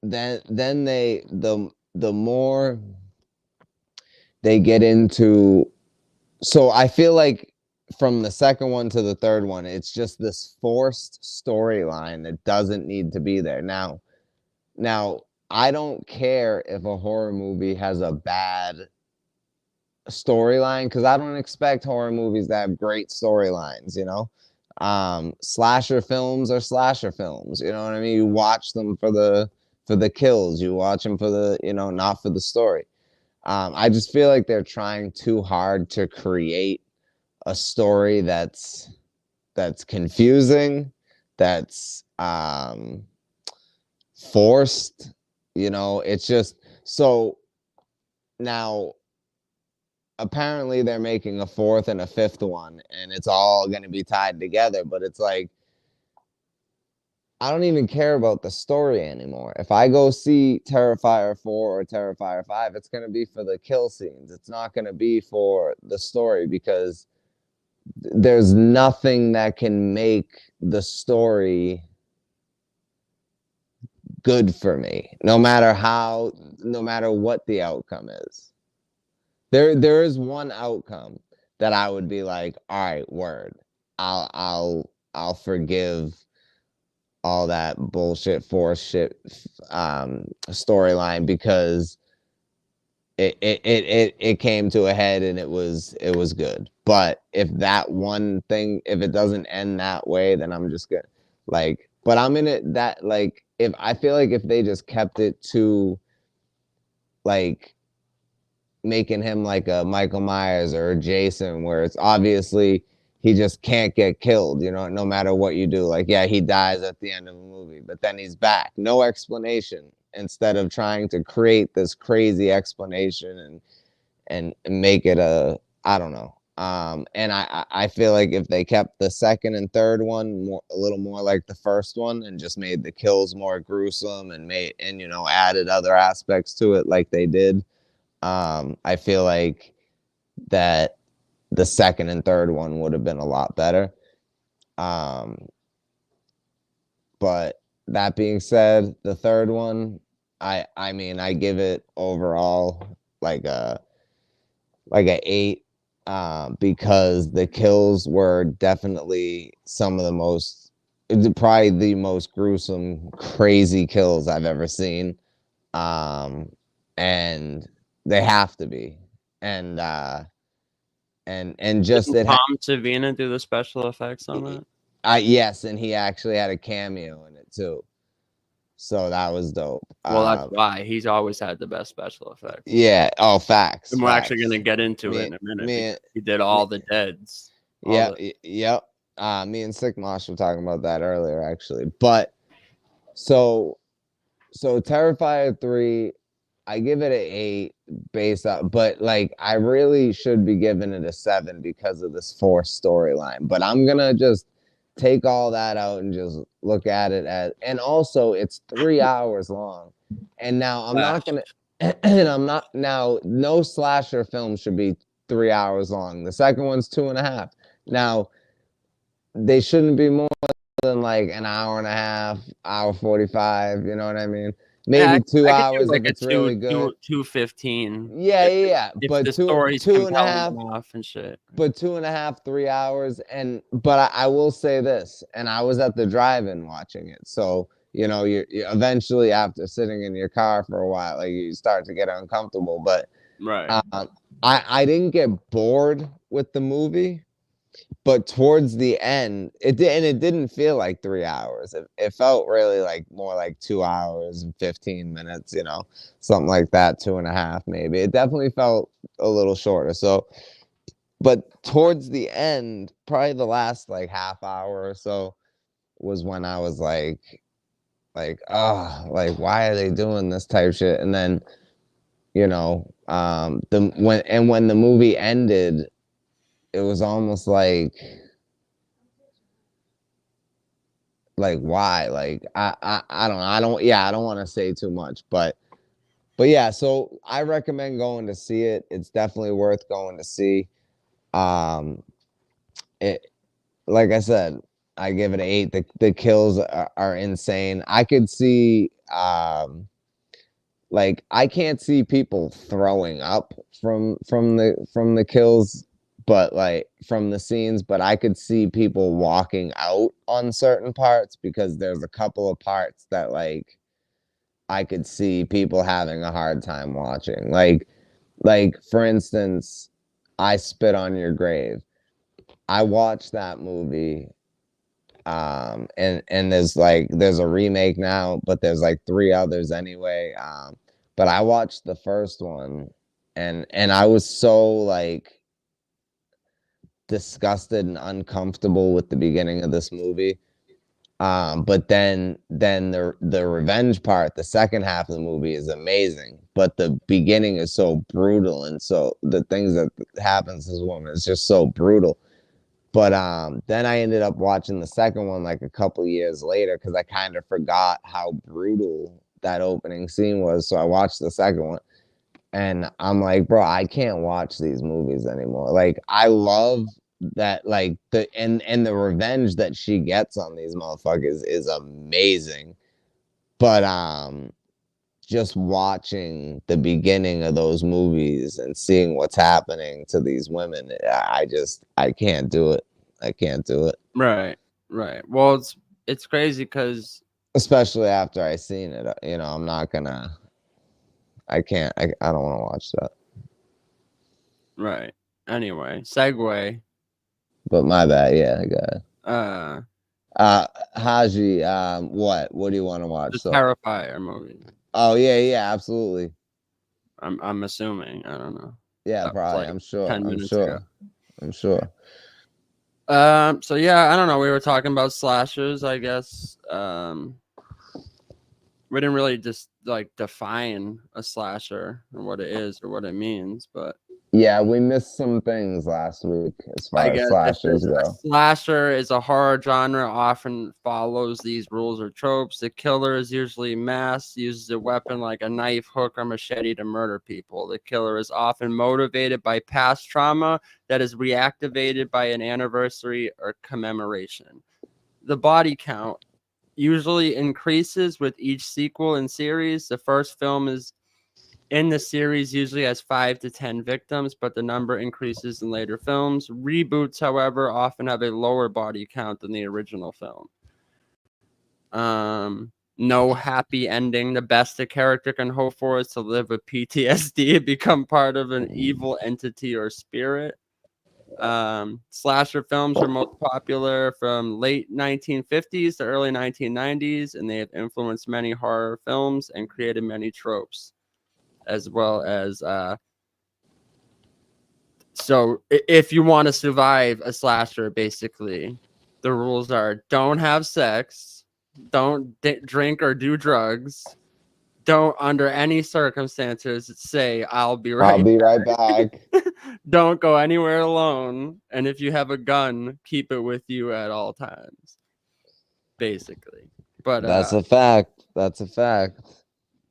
then the more they get into, so I feel like from the second one to the third one, it's just this forced storyline that doesn't need to be there. Now, I don't care if a horror movie has a bad storyline, because I don't expect horror movies to have great storylines, you know. Slasher films are slasher films, you know what I mean? You watch them for the kills, you watch them for the, you know, not for the story. I just feel like they're trying too hard to create a story that's confusing, that's forced, you know. It's just, so now apparently they're making a fourth and a fifth one, and it's all going to be tied together, but it's like, I don't even care about the story anymore. If I go see Terrifier 4 or Terrifier 5, it's going to be for the kill scenes. It's not going to be for the story, because there's nothing that can make the story good for me, no matter what the outcome is. There is one outcome that I would be like, all right, word. I'll forgive all that bullshit force shit storyline, because it came to a head and it was good. But if that one thing, if it doesn't end that way, then I'm just gonna, like, but I'm in it that, like, if I feel like if they just kept it to, like, making him like a Michael Myers or a Jason, where it's obviously he just can't get killed, you know, no matter what you do. Like, yeah, he dies at the end of a movie, but then he's back. No explanation, instead of trying to create this crazy explanation and make it a, I don't know. And I feel like if they kept the second and third one a little more like the first one, and just made the kills more gruesome, and you know, added other aspects to it like they did, I feel like that the second and third one would have been a lot better. But that being said, the third one, I mean, I give it overall like a 8, because the kills were definitely some of the most, probably the most gruesome, crazy kills I've ever seen. And they have to be. And just Didn't Tom Savini do the special effects on that? Yes, and he actually had a cameo in it too. So that was dope. Well, that's why he's always had the best special effects. Yeah. Oh, facts. And we're actually going to get into it in a minute. He did all the deads. Yep. Me and Sick Mosh were talking about that earlier, actually. But So Terrifier 3, I give it an 8 based up, but like I really should be giving it a 7 because of this forced storyline. But I'm gonna just take all that out and just look at it as, and also it's 3 hours long. And now I'm not gonna, and I'm not now. No slasher film should be 3 hours long. The second one's 2.5. Now they shouldn't be more than like an hour and a half, hour 45. You know what I mean? Maybe 2 hours like if it's really good. 2:15. Yeah. If But the story's two and a half enough and shit. But 2.5, 3 hours. But I will say this, and I was at the drive-in watching it. So, you know, you eventually after sitting in your car for a while, like you start to get uncomfortable. But right. I didn't get bored with the movie. But towards the end, it didn't feel like 3 hours. It felt really like more like 2 hours and 15 minutes, you know, something like that, 2.5 maybe. It definitely felt a little shorter. So, but towards the end, probably the last like half hour or so was when I was like, oh, like why are they doing this type shit? And then, you know, when the movie ended, it was almost like why? Like I don't want to say too much, but yeah, so I recommend going to see it. It's definitely worth going to see. It, like I said, I give it an 8. The kills are insane. I could see like I can't see people throwing up from the kills, but like from the scenes, but I could see people walking out on certain parts because there's a couple of parts that like I could see people having a hard time watching. Like for instance, I Spit on Your Grave. I watched that movie and there's a remake now, but there's like 3 others anyway. But I watched the first one and I was so like disgusted and uncomfortable with the beginning of this movie. But then the revenge part, the second half of the movie is amazing, but the beginning is so brutal, and so the things that happens to this woman is just so brutal. But then I ended up watching the second one like a couple years later because I kind of forgot how brutal that opening scene was. So I watched the second one and I'm like, bro, I can't watch these movies anymore. Like I love that, like the revenge that she gets on these motherfuckers is amazing. But just watching the beginning of those movies and seeing what's happening to these women, I can't do it. I can't do it. Right. Well, it's crazy because especially after I seen it, you know, I'm not gonna. I can't. I don't want to watch that. Right. Anyway, segue. But my bad. Yeah, I got it. Haji, what do you want to watch? The Terrifier movie. Oh yeah, absolutely. I'm assuming. I don't know. Yeah, probably. Like I'm sure. I'm sure. So yeah, I don't know. We were talking about slashers, I guess. We didn't really just like define a slasher and what it is or what it means, but yeah, we missed some things last week as far as slashers go. A slasher is a horror genre, often follows these rules or tropes. The killer is usually masked, uses a weapon like a knife, hook, or machete to murder people. The killer is often motivated by past trauma that is reactivated by an anniversary or commemoration. The body count usually increases with each sequel in series. The first film is in the series usually has 5 to 10 victims, but the number increases in later films. Reboots, however, often have a lower body count than the original film. No happy ending. The best a character can hope for is to live with PTSD and become part of an evil entity or spirit. Slasher films are most popular from late 1950s to early 1990s, and they have influenced many horror films and created many tropes, as well as so if you want to survive a slasher, basically the rules are don't have sex, Don't drink or do drugs. Don't, under any circumstances, say I'll be right back. Don't go anywhere alone. And if you have a gun, keep it with you at all times. Basically. But that's a fact. That's a fact.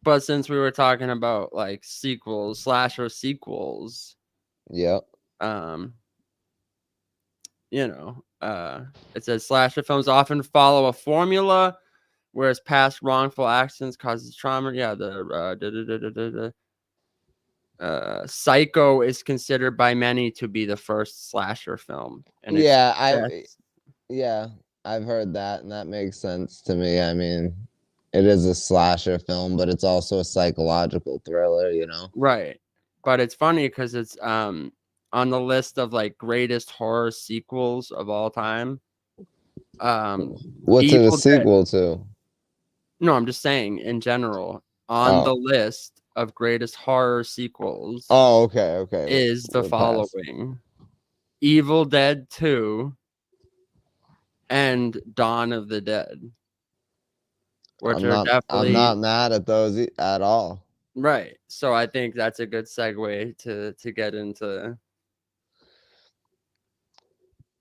But since we were talking about like sequels, slasher sequels, yep. You know, it says slasher films often follow a formula, whereas past wrongful actions causes trauma. Yeah, Psycho is considered by many to be the first slasher film. And I've heard that, and that makes sense to me. I mean, it is a slasher film, but it's also a psychological thriller, you know? Right. But it's funny because it's on the list of like greatest horror sequels of all time. What's it a sequel to? No, I'm just saying in general on the list of greatest horror sequels. Oh, okay. Is the following: Evil Dead 2 and Dawn of the Dead. Which I'm not mad at those at all. Right. So I think that's a good segue to get into,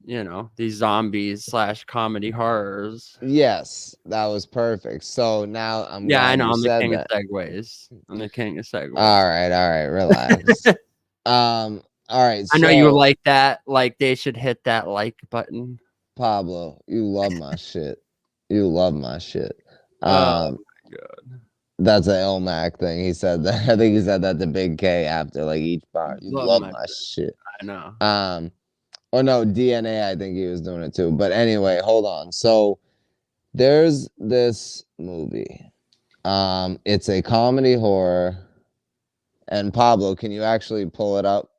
you know, these zombies / comedy horrors. Yes, that was perfect. So now I'm I know I'm the king of segues. I'm the king of segues. All right, relax. All right. I know you like that. Like they should hit that like button. Pablo, you love my shit. You love my shit. Oh my god. That's an Ilmac thing. He said that. I think he said that to Big K after like each bar. You love my shit. I know. Or no, DNA, I think he was doing it too. But anyway, hold on. So there's this movie. It's a comedy horror. And Pablo, can you actually pull it up?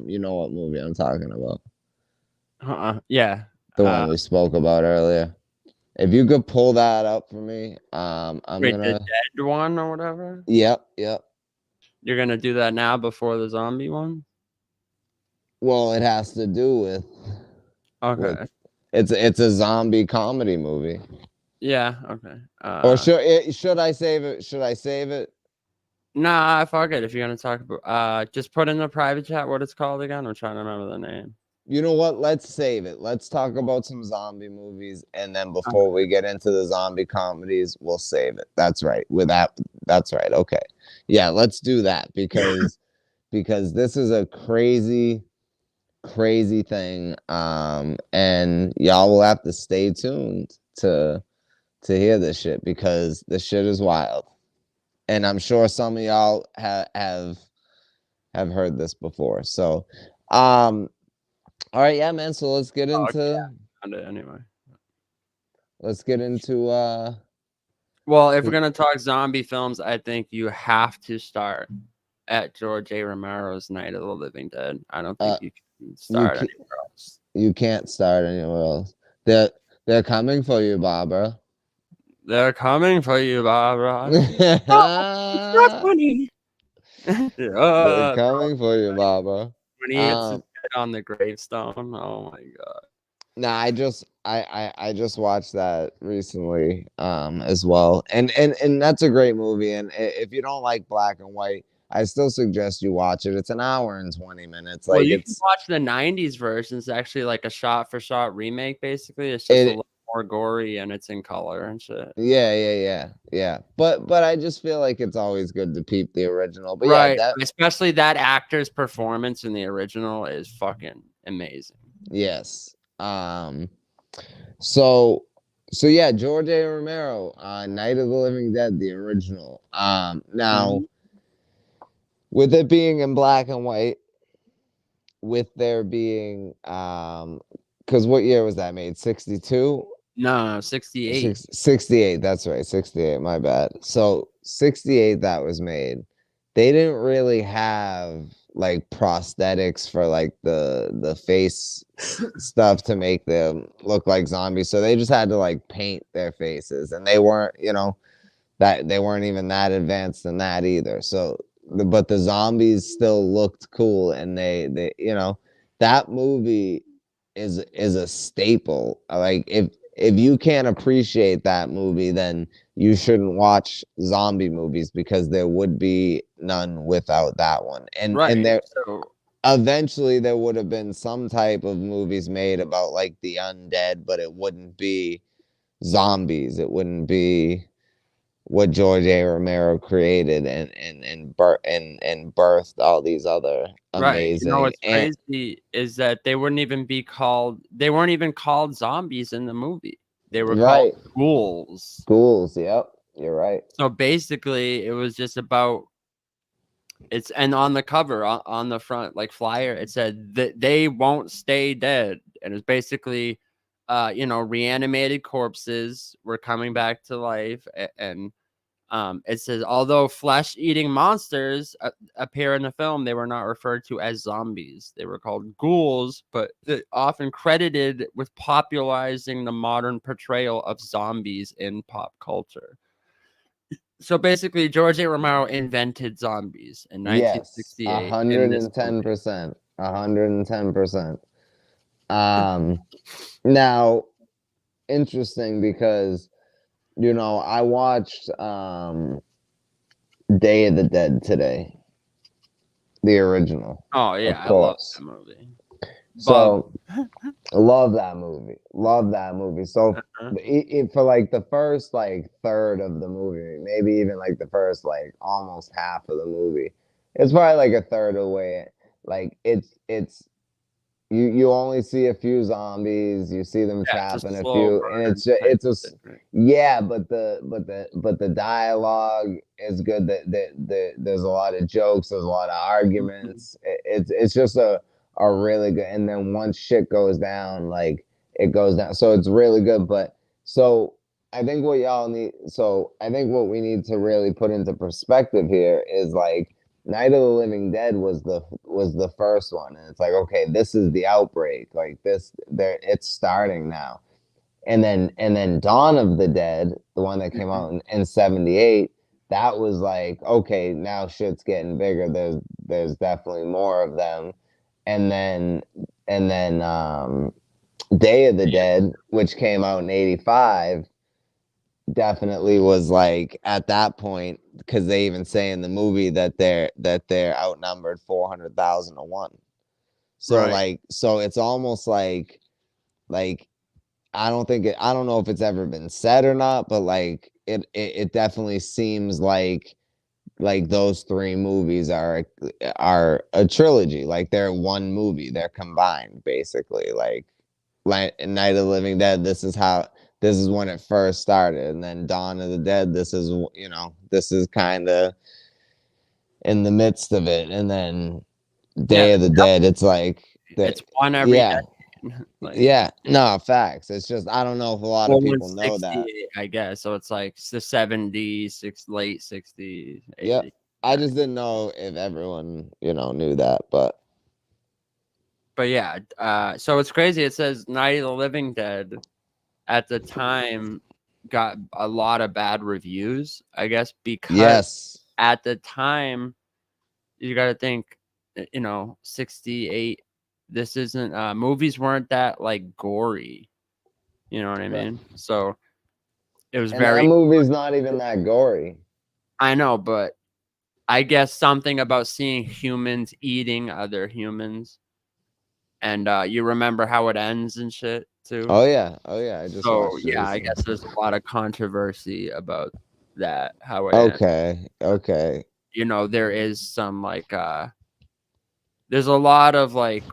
You know what movie I'm talking about. Yeah. The one we spoke about earlier. If you could pull that up for me, I'm the dead one or whatever. Yep. You're gonna do that now before the zombie one. Well, it has to do with. Okay. It's a zombie comedy movie. Yeah. Okay. Or should I save it? Should I save it? Nah, fuck it. If you're gonna talk about, just put in the private chat what it's called again. I'm trying to remember the name. You know what? Let's save it. Let's talk about some zombie movies, and then before we get into the zombie comedies, we'll save it. That's right. That's right. Okay. Yeah, let's do that because this is a crazy thing. And y'all will have to stay tuned to hear this shit because this shit is wild. And I'm sure some of y'all have heard this before. So, all right, yeah, man. So let's get into. Anyway. Let's get into. Well, if we're gonna talk zombie films, I think you have to start at George A. Romero's Night of the Living Dead. I don't think you can start anywhere else. You can't start anywhere else. They're coming for you, Barbara. They're coming for you, Barbara. It's not funny. They're coming for you, Barbara. When he hits on the gravestone, oh my god. Nah, I just watched that recently as well. And that's a great movie. And if you don't like black and white, I still suggest you watch it. It's an hour and 20 minutes. Like, you can watch the 90s version. It's actually like a shot-for-shot remake, basically. It's just a little more gory and it's in color and shit. Yeah. But I just feel like it's always good to peep the original. But right. Yeah, especially that actor's performance in the original is fucking amazing. Yes. So yeah, George A. Romero, Night of the Living Dead, the original. Now, with it being in black and white, with there being, because what year was that made? 62? No, 68. 68, that's right, 68, my bad. So 68 that was made. They didn't really have like prosthetics for like the face stuff to make them look like zombies, so they just had to like paint their faces, and they weren't, that they weren't even that advanced in that either. So but the zombies still looked cool, and they that movie is a staple. Like if if you can't appreciate that movie, then you shouldn't watch zombie movies, because there would be none without that one. And there eventually there would have been some type of movies made about like the undead, but it wouldn't be zombies. It wouldn't be what George A. Romero created and birthed all these other amazing. You know what's crazy is that they weren't even called zombies in the movie. They were called ghouls. Ghouls, yep. You're right. So basically it was just about and on the cover, on the front like flyer, it said that they won't stay dead. And it's basically reanimated corpses were coming back to life. And it says, although flesh-eating monsters appear in the film, they were not referred to as zombies. They were called ghouls, but often credited with popularizing the modern portrayal of zombies in pop culture. So basically, George A. Romero invented zombies in 1968. Yes, 110%. 110%. Now, interesting, because I watched Day of the Dead today, the original. Oh yeah, I love that movie. So love that movie. So for like the first like third of the movie, maybe even like the first like almost half of the movie, it's probably like a third of the way. Like it's you only see a few zombies, you see them trapping a few, and but the dialogue is good. There's a lot of jokes, there's a lot of arguments. It's just a really good. And then once shit goes down, like it goes down. So it's really good. But so I think what we need to really put into perspective here is like Night of the Living Dead was the first one, and it's like, okay, this is the outbreak. Like it's starting now. And then Dawn of the Dead, the one that came out in 78, that was like, okay, now shit's getting bigger. There's definitely more of them. And then Day of the Dead, which came out in 85, definitely was like at that point, because they even say in the movie that they're outnumbered 400,000 to 1. So so it's almost like I don't know if it's ever been said or not, but like it definitely seems like those three movies are a trilogy. Like they're one movie, they're combined basically. Like Night of the Living Dead, this is when it first started, and then Dawn of the Dead, this is kind of in the midst of it, and then Day of the Dead, it's like it's one every decade. No, facts. It's just I don't know if a lot of people know that. I guess so. It's like the 70s, late 60s. 80s. Yeah, I just didn't know if everyone knew that, but yeah. So it's crazy. It says Night of the Living Dead at the time got a lot of bad reviews, I guess, because at the time you got to think, 68. This isn't movies weren't that like gory, you know what I mean? So it was that movie's not even that gory. I know, but I guess something about seeing humans eating other humans, and you remember how it ends and shit too. Oh yeah. I guess there's a lot of controversy about that. How it ends. Okay. There is some like there's a lot of like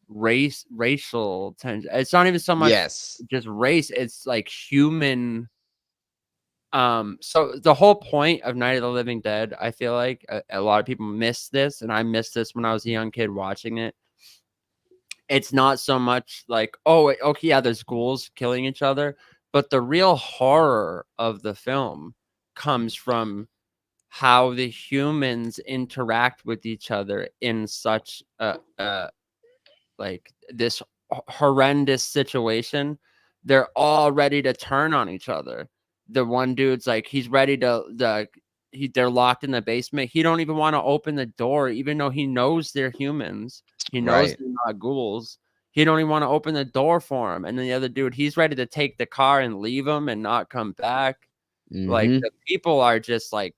racial tension. It's not even so much just race, it's like human. So the whole point of Night of the Living Dead, I feel like a lot of people miss this, and I missed this when I was a young kid watching it. It's not so much like, there's ghouls killing each other, but the real horror of the film comes from how the humans interact with each other in such like this horrendous situation. They're all ready to turn on each other. The one dude's like, he's ready to they're locked in the basement. He don't even want to open the door, even though he knows they're humans. He knows they're not ghouls. he don't even want to open the door for him. And then the other dude, he's ready to take the car and leave him and not come back. Like the people are just like,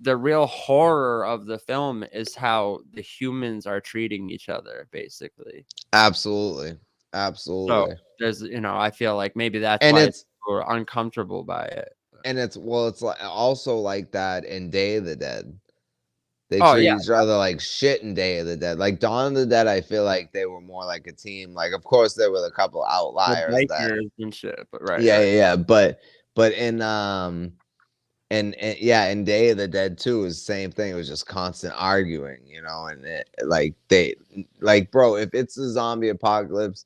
the real horror of the film is how the humans are treating each other, basically. Absolutely. So there's, I feel like maybe that's and why we're uncomfortable by it. And it's like also like that in Day of the Dead. They treat each other like shit in Day of the Dead. Like Dawn of the Dead, I feel like they were more like a team. Like, of course, there were a couple outliers and shit, but yeah. But in and in Day of the Dead too is the same thing. It was just constant arguing, and bro, if it's a zombie apocalypse,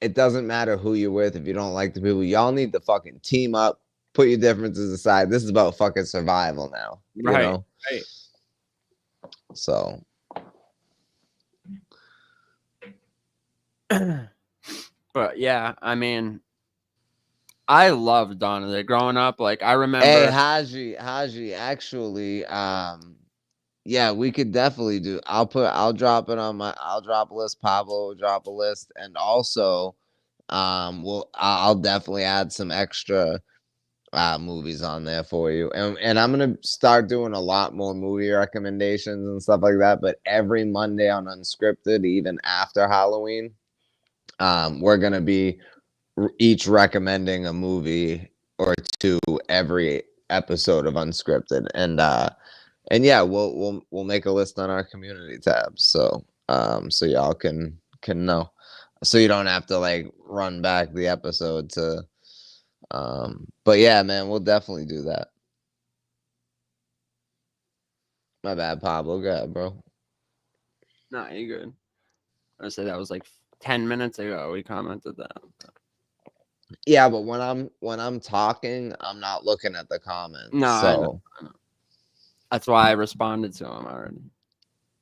it doesn't matter who you're with. If you don't like the people, y'all need to fucking team up, put your differences aside. This is about fucking survival now, right? So, but yeah, I mean, I loved Dawn of the Dead growing up. Like I remember. Hey, Haji, actually, yeah, we could definitely do. I'll drop a list. Pablo will drop a list, and also, I'll definitely add some extra movies on there for you, and I'm gonna start doing a lot more movie recommendations and stuff like that. But every Monday on Unscripted, even after Halloween, we're gonna be each recommending a movie or two every episode of Unscripted, and yeah, we'll make a list on our community tab, so y'all can know, so you don't have to like run back the episode to. But yeah, man, we'll definitely do that. My bad, Pablo. Go ahead, bro. Nah, you good. I say that was like 10 minutes ago. We commented that. Yeah, but when I'm talking, I'm not looking at the comments. No, so I know. That's why I responded to him already.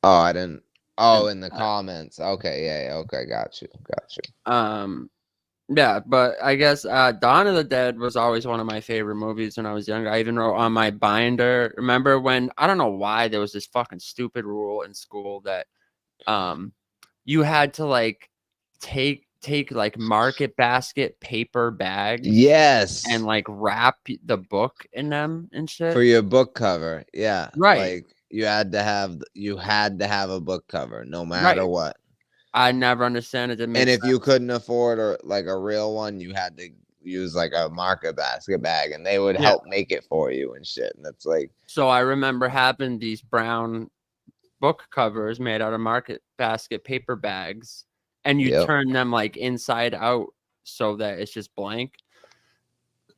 Oh, I didn't. Oh, in the comments. Okay, yeah. Okay, got you. Yeah, but I guess Dawn of the Dead was always one of my favorite movies when I was younger. I even wrote on my binder. Remember when, I don't know why, there was this fucking stupid rule in school that you had to like take like Market Basket paper bags. Yes. And like wrap the book in them and shit. For your book cover. Yeah. Right. Like you had to have a book cover no matter what. I never understand it. And if you couldn't afford a real one, you had to use like a Market Basket bag, and they would help make it for you and shit. And it's like, so I remember having these brown book covers made out of Market Basket paper bags, and you turn them like inside out so that it's just blank,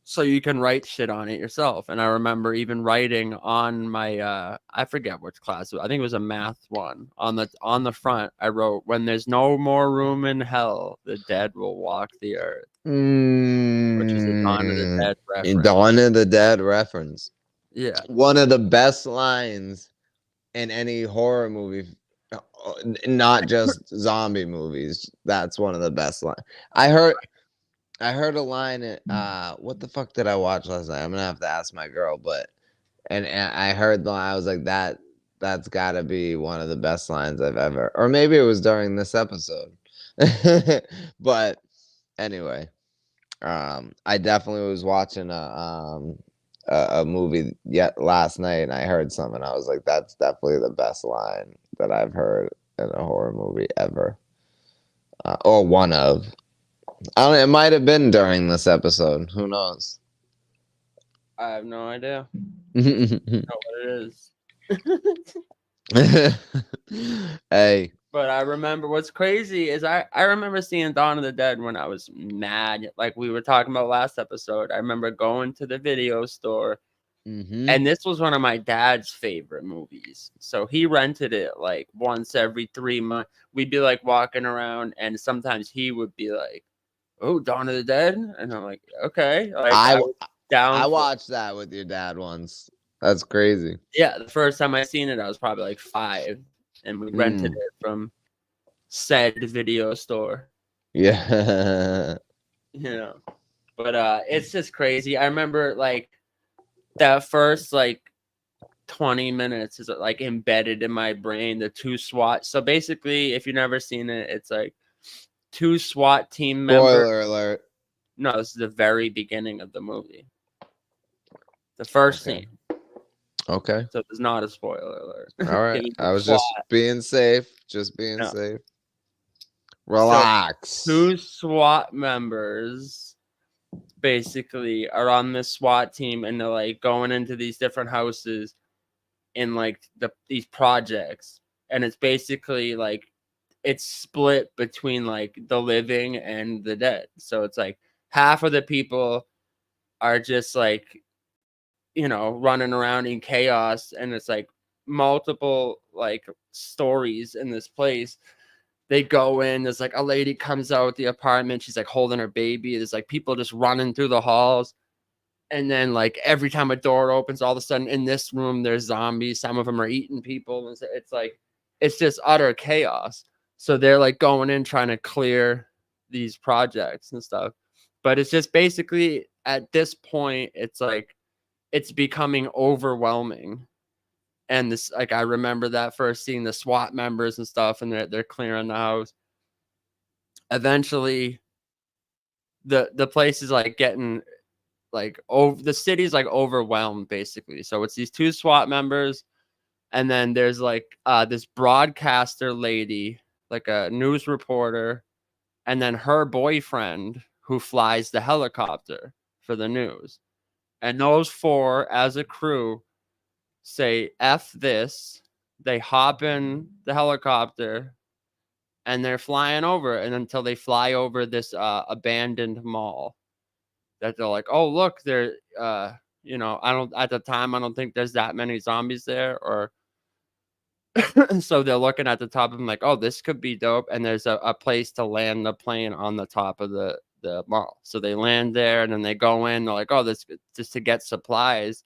so you can write shit on it yourself. And I remember even writing on my I forget which class, I think it was a math one, on the front I wrote, "When there's no more room in hell, the dead will walk the earth." Which is a Dawn of the Dead reference. Dawn of the Dead reference. Yeah. One of the best lines in any horror movie, not just zombie movies. That's one of the best lines. I heard a line at what the fuck did I watch last night? I'm gonna have to ask my girl, but and I heard the line, I was like, that's gotta be one of the best lines I've ever, or maybe it was during this episode. But anyway, I definitely was watching a movie last night, and I heard something. I was like, that's definitely the best line that I've heard in a horror movie ever, or one of. I don't know, it might have been during this episode. Who knows? I have no idea. I don't know what it is. Hey. But I remember what's crazy is I remember seeing Dawn of the Dead when I was mad. Like we were talking about last episode. I remember going to the video store. And this was one of my dad's favorite movies. So he rented it like once every 3 months. We'd be like walking around, and sometimes he would be like, "Oh, Dawn of the Dead," and I'm like, "Okay." Like, I watched that with your dad once. That's crazy. Yeah, the first time I seen it, I was probably like 5, and we rented it from said video store. Yeah, but it's just crazy. I remember like that first like 20 minutes is like embedded in my brain. The two SWAT. So basically, if you've never seen it, it's like 2 SWAT team members. Spoiler alert. No, this is the very beginning of the movie. The first scene. Okay. So it's not a spoiler alert. All right. I was just being safe. Just being safe. Relax. So 2 SWAT members basically are on this SWAT team, and they're like going into these different houses in like these projects, and it's basically like it's split between like the living and the dead. So it's like half of the people are just like, you know, running around in chaos, and it's like multiple like stories in this place. They go in, there's like a lady comes out of the apartment, she's like holding her baby, there's like people just running through the halls, and then like every time a door opens, all of a sudden in this room there's zombies, some of them are eating people, and it's like it's just utter chaos. So they're like going in trying to clear these projects and stuff, but it's just basically at this point it's like it's becoming overwhelming. And this, like, I remember that first seeing the SWAT members and stuff, and they're clearing the house. Eventually, the place is like getting like the city's like overwhelmed basically. So it's these 2 SWAT members, and then there's like this broadcaster lady, like a news reporter, and then her boyfriend who flies the helicopter for the news. And those 4 as a crew say F this, they hop in the helicopter, and they're flying over, and until they fly over this abandoned mall that they're like, oh look, they're you know, at the time I don't think there's that many zombies there, or so they're looking at the top of them like, oh, this could be dope, and there's a place to land the plane on the top of the mall. So they land there, and then they go in, they're like, oh, this just to get supplies.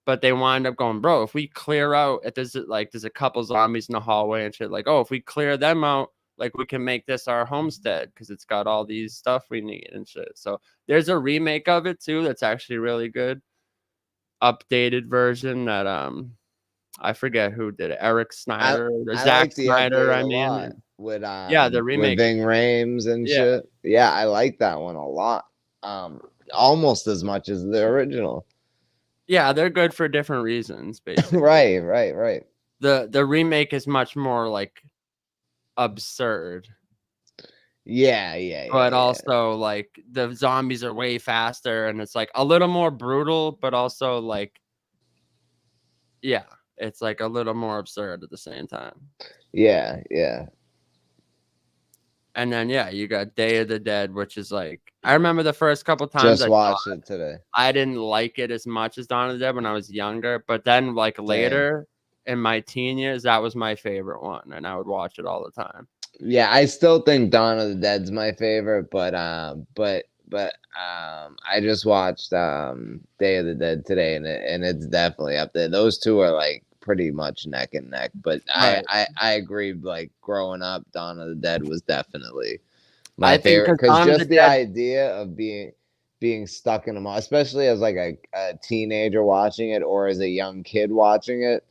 But they wind up going, bro, if we clear out, if there's a couple zombies in the hallway and shit, like, oh, if we clear them out, like we can make this our homestead because it's got all these stuff we need and shit. So there's a remake of it too that's actually really good. Updated version that I forget who did it. Eric Snyder or Zack Snyder, I mean. With the remake. With Ving Rhames and shit. Yeah, I like that one a lot. Almost as much as the original. Yeah, they're good for different reasons, basically. Right. The remake is much more like absurd. Yeah. But also like the zombies are way faster, and it's like a little more brutal, but also like it's like a little more absurd at the same time. Yeah. And then you got Day of the Dead, which is like I remember the first couple times I watched it today. I didn't like it as much as Dawn of the Dead when I was younger, but then like later in my teen years, that was my favorite one, and I would watch it all the time. Yeah, I still think Dawn of the Dead's my favorite, but I just watched Day of the Dead today, and it's definitely up there. Those 2 are like pretty much neck and neck, but right. I agree. Like growing up, Dawn of the Dead was definitely my favorite because just the idea of being stuck in a mall, especially as like a teenager watching it or as a young kid watching it,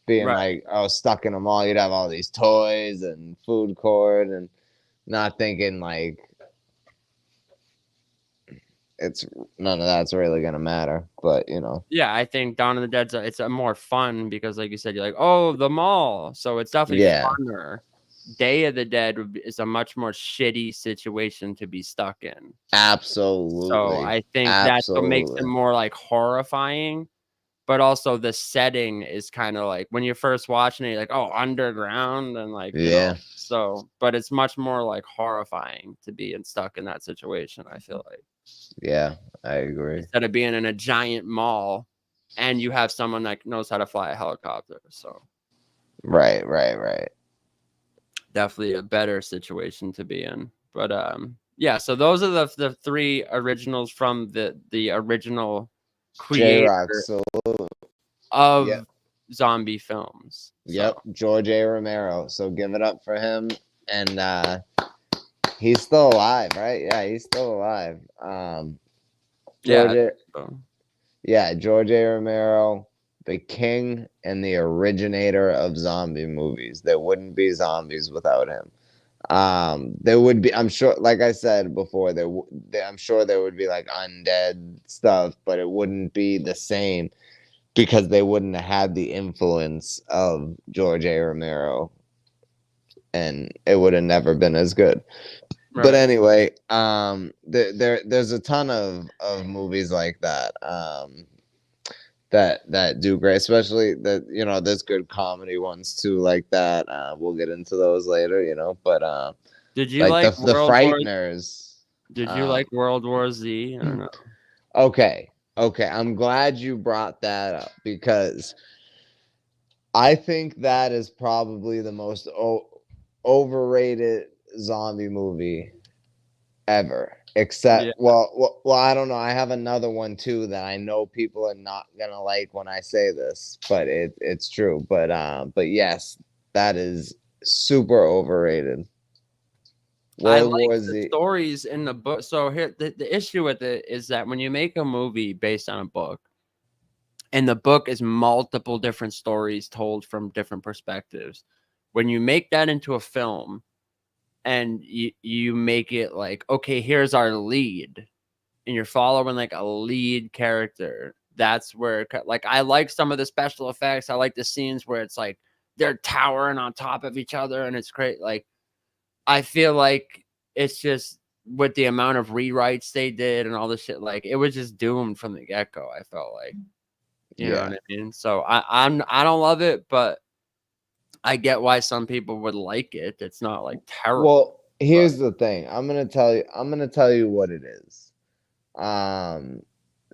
being like, oh, stuck in a mall, you'd have all these toys and food court and not thinking like it's none of that's really gonna matter, but you know. Yeah, I think Dawn of the Dead's it's a more fun because, like you said, you're like, oh, the mall, so it's definitely funner. Day of the Dead is a much more shitty situation to be stuck in. Absolutely. So I think that's what makes it more like horrifying, but also the setting is kind of like when you're first watching it, you're like, oh, underground and like you know, so, but it's much more like horrifying to be stuck in that situation. I feel like. Yeah, I agree. Instead of being in a giant mall, and you have someone that knows how to fly a helicopter, so. Right. Definitely a better situation to be in, but so those are the 3 originals from the original creator of zombie films. Yep, George A. Romero. So give it up for him, and he's still alive, right? Yeah, he's still alive. George A. Romero, the king and the originator of zombie movies. There wouldn't be zombies without him. There would be, I'm sure, like I said before, I'm sure there would be like undead stuff, but it wouldn't be the same because they wouldn't have had the influence of George A. Romero, and it would have never been as good. Right. But anyway, there's a ton of movies like that. That do great, especially that, you know, there's good comedy ones too like that. We'll get into those later, you know. But did you like the Frighteners? Did you like World War Z? I don't know. Okay, I'm glad you brought that up because I think that is probably the most overrated zombie movie ever. Except, well, I don't know. I have another one too that I know people are not gonna like when I say this, but it's true. But yes, that is super overrated. I like the stories in the book. So here, the issue with it is that when you make a movie based on a book, and the book is multiple different stories told from different perspectives, when you make that into a film, and you make it like, okay, here's our lead, and you're following like a lead character. That's where, like, I like some of the special effects. I like the scenes where it's like they're towering on top of each other, and it's great. Like, I feel like it's just with the amount of rewrites they did and all this shit, like it was just doomed from the get go. I felt like, you know what I mean. So I don't love it, but I get why some people would like it. It's not like terrible. Well, here's the thing. I'm gonna tell you what it is.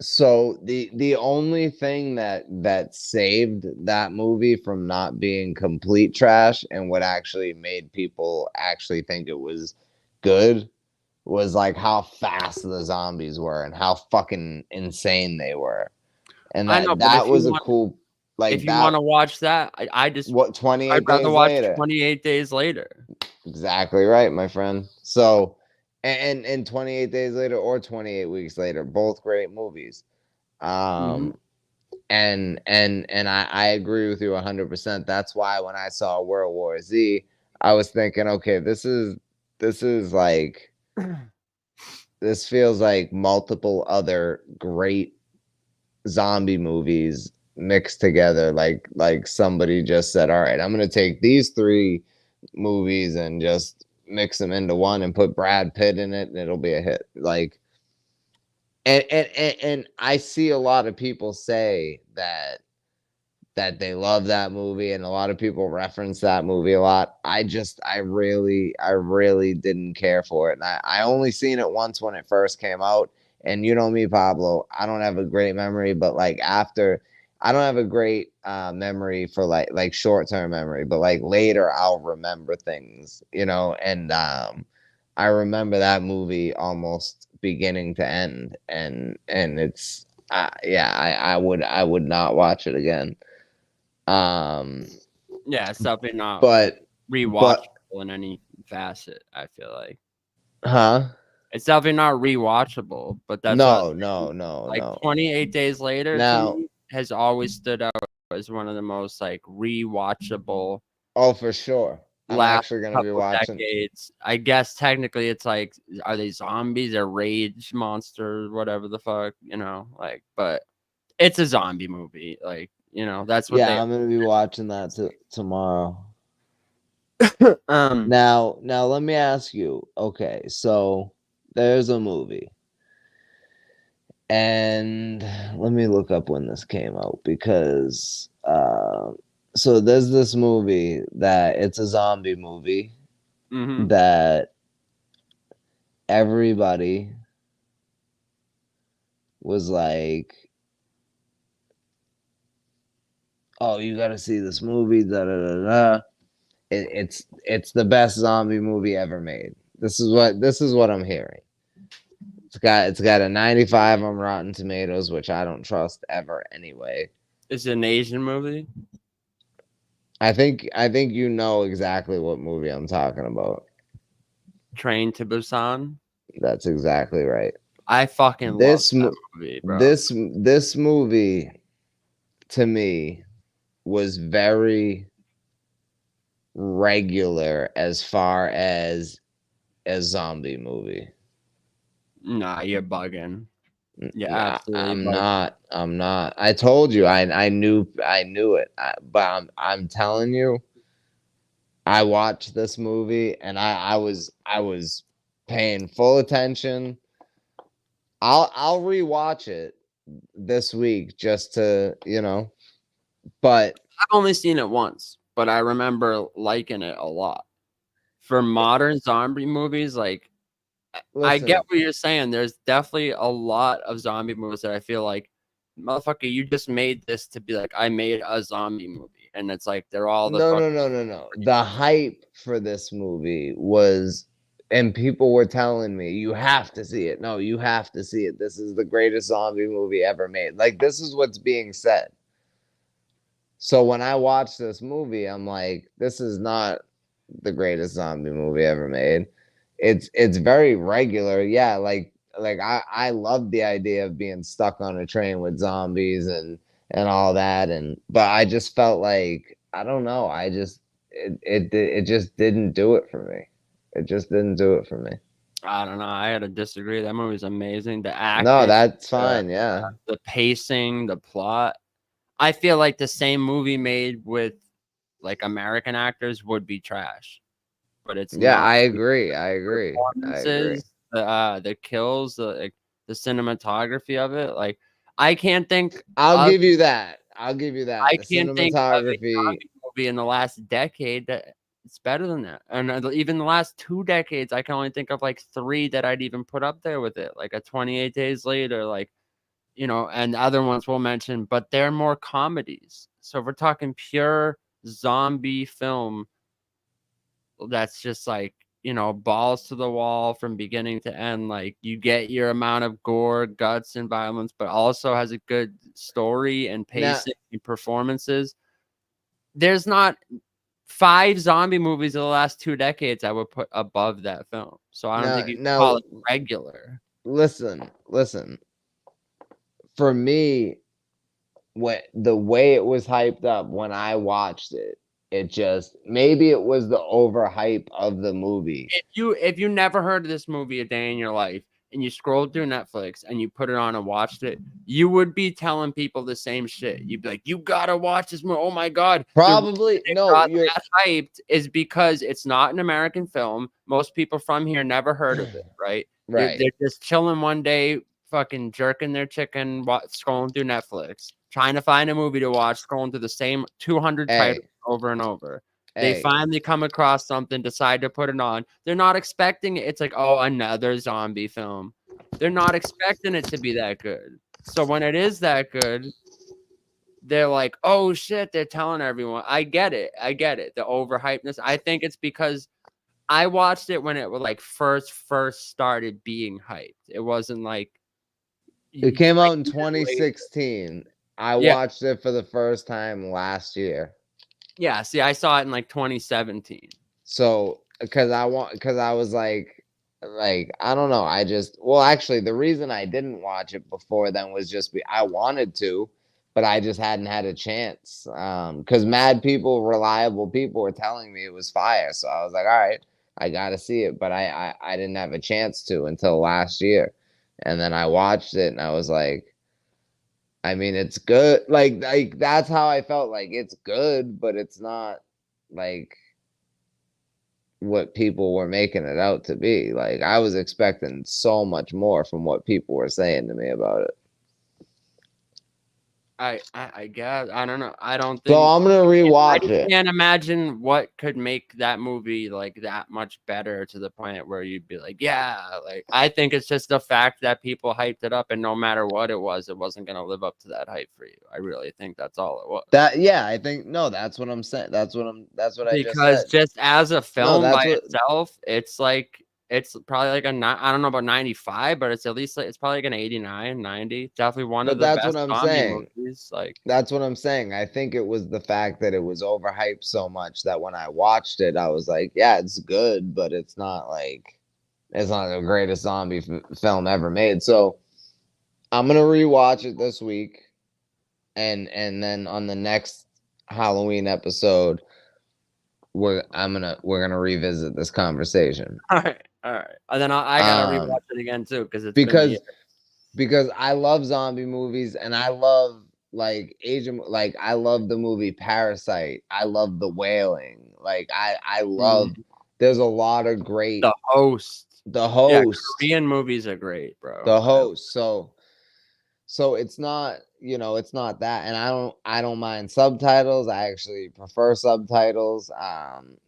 So the only thing that saved that movie from not being complete trash and what actually made people actually think it was good was like how fast the zombies were and how fucking insane they were. And that was a cool. Like, if you want to watch that, I just 28 I'd rather days watch later. 28 days later. Exactly right, my friend. So, and 28 days later or 28 weeks later, both great movies. And I agree with you 100%. That's why when I saw World War Z, I was thinking, okay, this is like, this feels like multiple other great zombie movies mixed together, like somebody just said, all right, I'm gonna take these three movies and just mix them into one and put Brad Pitt in it and it'll be a hit. Like, and I see a lot of people say that they love that movie, and a lot of people reference that movie a lot. I really didn't care for it, and I only seen it once when it first came out. And you know me, Pablo, I don't have a great memory, but like after, I don't have a great memory for like short-term memory, but like later I'll remember things, you know. And I remember that movie almost beginning to end, and it's I would not watch it again. Yeah, it's definitely not rewatchable in any facet, I feel like. It's definitely not rewatchable, but that's no. 28 Days Later now, to me has always stood out as one of the most like rewatchable. Oh, for sure. I'm actually gonna be watching. Decades. I guess technically it's like, are they zombies or rage monsters, whatever the fuck, you know? Like, but it's a zombie movie, like, you know. That's what. I'm gonna be watching that tomorrow. Now let me ask you. Okay, so there's a movie, and let me look up when this came out, because so there's this movie that it's a zombie movie that everybody was like, oh, you gotta see this movie, da da da da. It's the best zombie movie ever made. This is what I'm hearing. It's got a 95 on Rotten Tomatoes, which I don't trust ever anyway. It's an Asian movie. I think you know exactly what movie I'm talking about. Train to Busan. That's exactly right. I fucking love that movie, bro. This movie to me was very regular as far as a zombie movie. Nah, you're bugging. Yeah, Nah, absolutely. I'm not. I told you. I knew it. But I'm telling you, I watched this movie and I was paying full attention. I'll rewatch it this week just to, but I've only seen it once, but I remember liking it a lot. For modern zombie movies, like I get listen, what you're saying. There's definitely a lot of zombie movies that I feel like, motherfucker, you just made this to be like, I made a zombie movie, and it's like they're all the no. The hype for this movie was, and people were telling me, you have to see it. No, you have to see it. This is the greatest zombie movie ever made. Like, this is what's being said. So when I watch this movie, I'm like, this is not the greatest zombie movie ever made. It's very regular. Yeah, like I love the idea of being stuck on a train with zombies and all that, but I just felt like, I don't know, it just didn't do it for me. It just didn't do it for me. I don't know. I had to disagree. That movie's amazing. The acting, No, that's fine. Yeah, the pacing, the plot. I feel like the same movie made with like American actors would be trash, but it's yeah. not. I agree. The kills, the cinematography of it. Like I can't think. I'll give you that. I The can't think of a cinematography zombie movie in the last decade that it's better than that. And even the last 2 decades, I can only think of like 3 that I'd even put up there with it, like a 28 Days Later, like, and other ones we'll mention, but they're more comedies. So if we're talking pure zombie film, that's just like, balls to the wall from beginning to end. Like you get your amount of gore, guts, and violence, but also has a good story and pacing and performances. There's not 5 zombie movies in the last 2 decades I would put above that film. So I don't think you can call it regular. Listen. For me, the way it was hyped up when I watched it, it just, maybe it was the overhype of the movie. If you never heard of this movie a day in your life and you scrolled through Netflix and you put it on and watched it, you would be telling people the same shit. You'd be like, you gotta watch this movie. Oh my god. Probably no. You're that hyped is because it's not an American film. Most people from here never heard of it, right? Right. They're just chilling one day, fucking jerking their chicken, scrolling through Netflix, trying to find a movie to watch, scrolling through the same 200 titles over and over. They finally come across something, decide to put it on. They're not expecting it. It's like, oh, another zombie film. They're not expecting it to be that good. So when it is that good, they're like, oh shit, they're telling everyone. I get it. The overhypeness. I think it's because I watched it when it was like first started being hyped. It wasn't like it came out in 2016. I watched it for the first time last year. Yeah, see, I saw it in like 2017. So, because I was like, I don't know. Actually, the reason I didn't watch it before then was just I wanted to, but I just hadn't had a chance. Because reliable people were telling me it was fire. So I was like, all right, I got to see it. But I didn't have a chance to until last year. And then I watched it and I was like, I mean, it's good. Like that's how I felt. Like it's good, but it's not like what people were making it out to be. Like I was expecting so much more from what people were saying to me about it. I guess I don't know. I don't think. So I'm gonna rewatch it. I can't imagine what could make that movie like that much better to the point where you'd be like, yeah. Like I think it's just the fact that people hyped it up, and no matter what it wasn't gonna live up to that hype for you. I really think that's all it was. I think that's what I'm saying. That's what I just said. Because just as a film by itself, it's like. It's probably like I don't know about 95, but it's at least like it's probably like an 89, 90. Definitely one of the best zombie movies. Like that's what I'm saying. I think it was the fact that it was overhyped so much that when I watched it, I was like, yeah, it's good, but it's not the greatest zombie film ever made. So I'm gonna rewatch it this week, and then on the next Halloween episode, we're gonna revisit this conversation. All right. And then I gotta rewatch it again too because it's because I love zombie movies and I love like I love the movie Parasite. I love The Wailing. Like I love. There's a lot of great. The Host. Yeah, Korean movies are great, bro. The Host. So it's not, it's not that, and I don't mind subtitles. I actually prefer subtitles.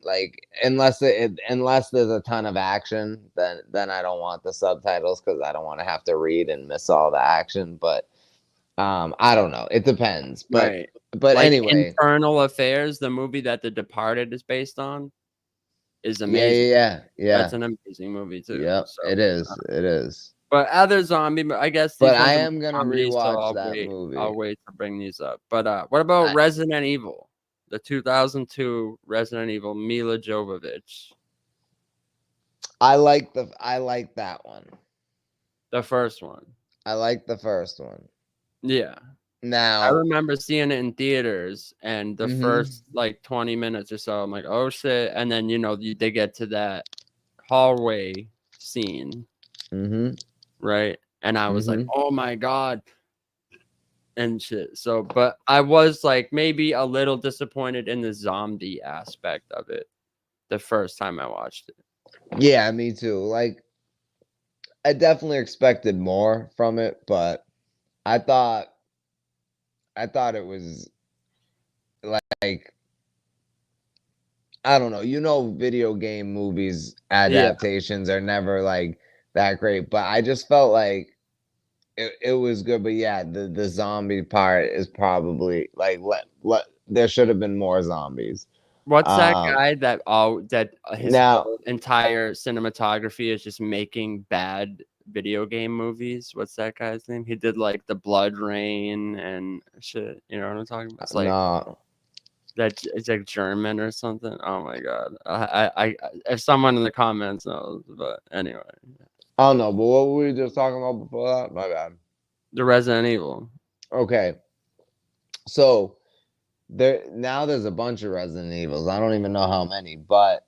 Like unless there's a ton of action, then I don't want the subtitles because I don't want to have to read and miss all the action. But I don't know. It depends. But right. But like anyway, Infernal Affairs, the movie that The Departed is based on, is amazing. Yeah. That's an amazing movie too. Yep, so, it is. But other zombie, I guess. But I am gonna rewatch that movie. I'll wait to bring these up. But what about Resident Evil, the 2002 Resident Evil, Mila Jovovich? I like that one. The first one. I like the first one. Yeah. Now I remember seeing it in theaters, and the first like 20 minutes or so, I'm like, oh shit! And then they get to that hallway scene. Right, and I was like, "Oh my god," and shit. So, but I was like, maybe a little disappointed in the zombie aspect of it the first time I watched it. Yeah, me too. Like, I definitely expected more from it, but I thought it was like, I don't know. Video game movies adaptations are never like that great, but I just felt like it was good. But yeah, the zombie part is probably like there should have been more zombies. What's that guy that his entire cinematography is just making bad video game movies? What's that guy's name? He did like the Blood Rain and shit. You know what I'm talking about? It's like that it's like German or something. Oh my god! I if someone in the comments knows, but anyway. I don't know, but what were we just talking about before that? My bad. The Resident Evil. Okay. So there's a bunch of Resident Evils. I don't even know how many, but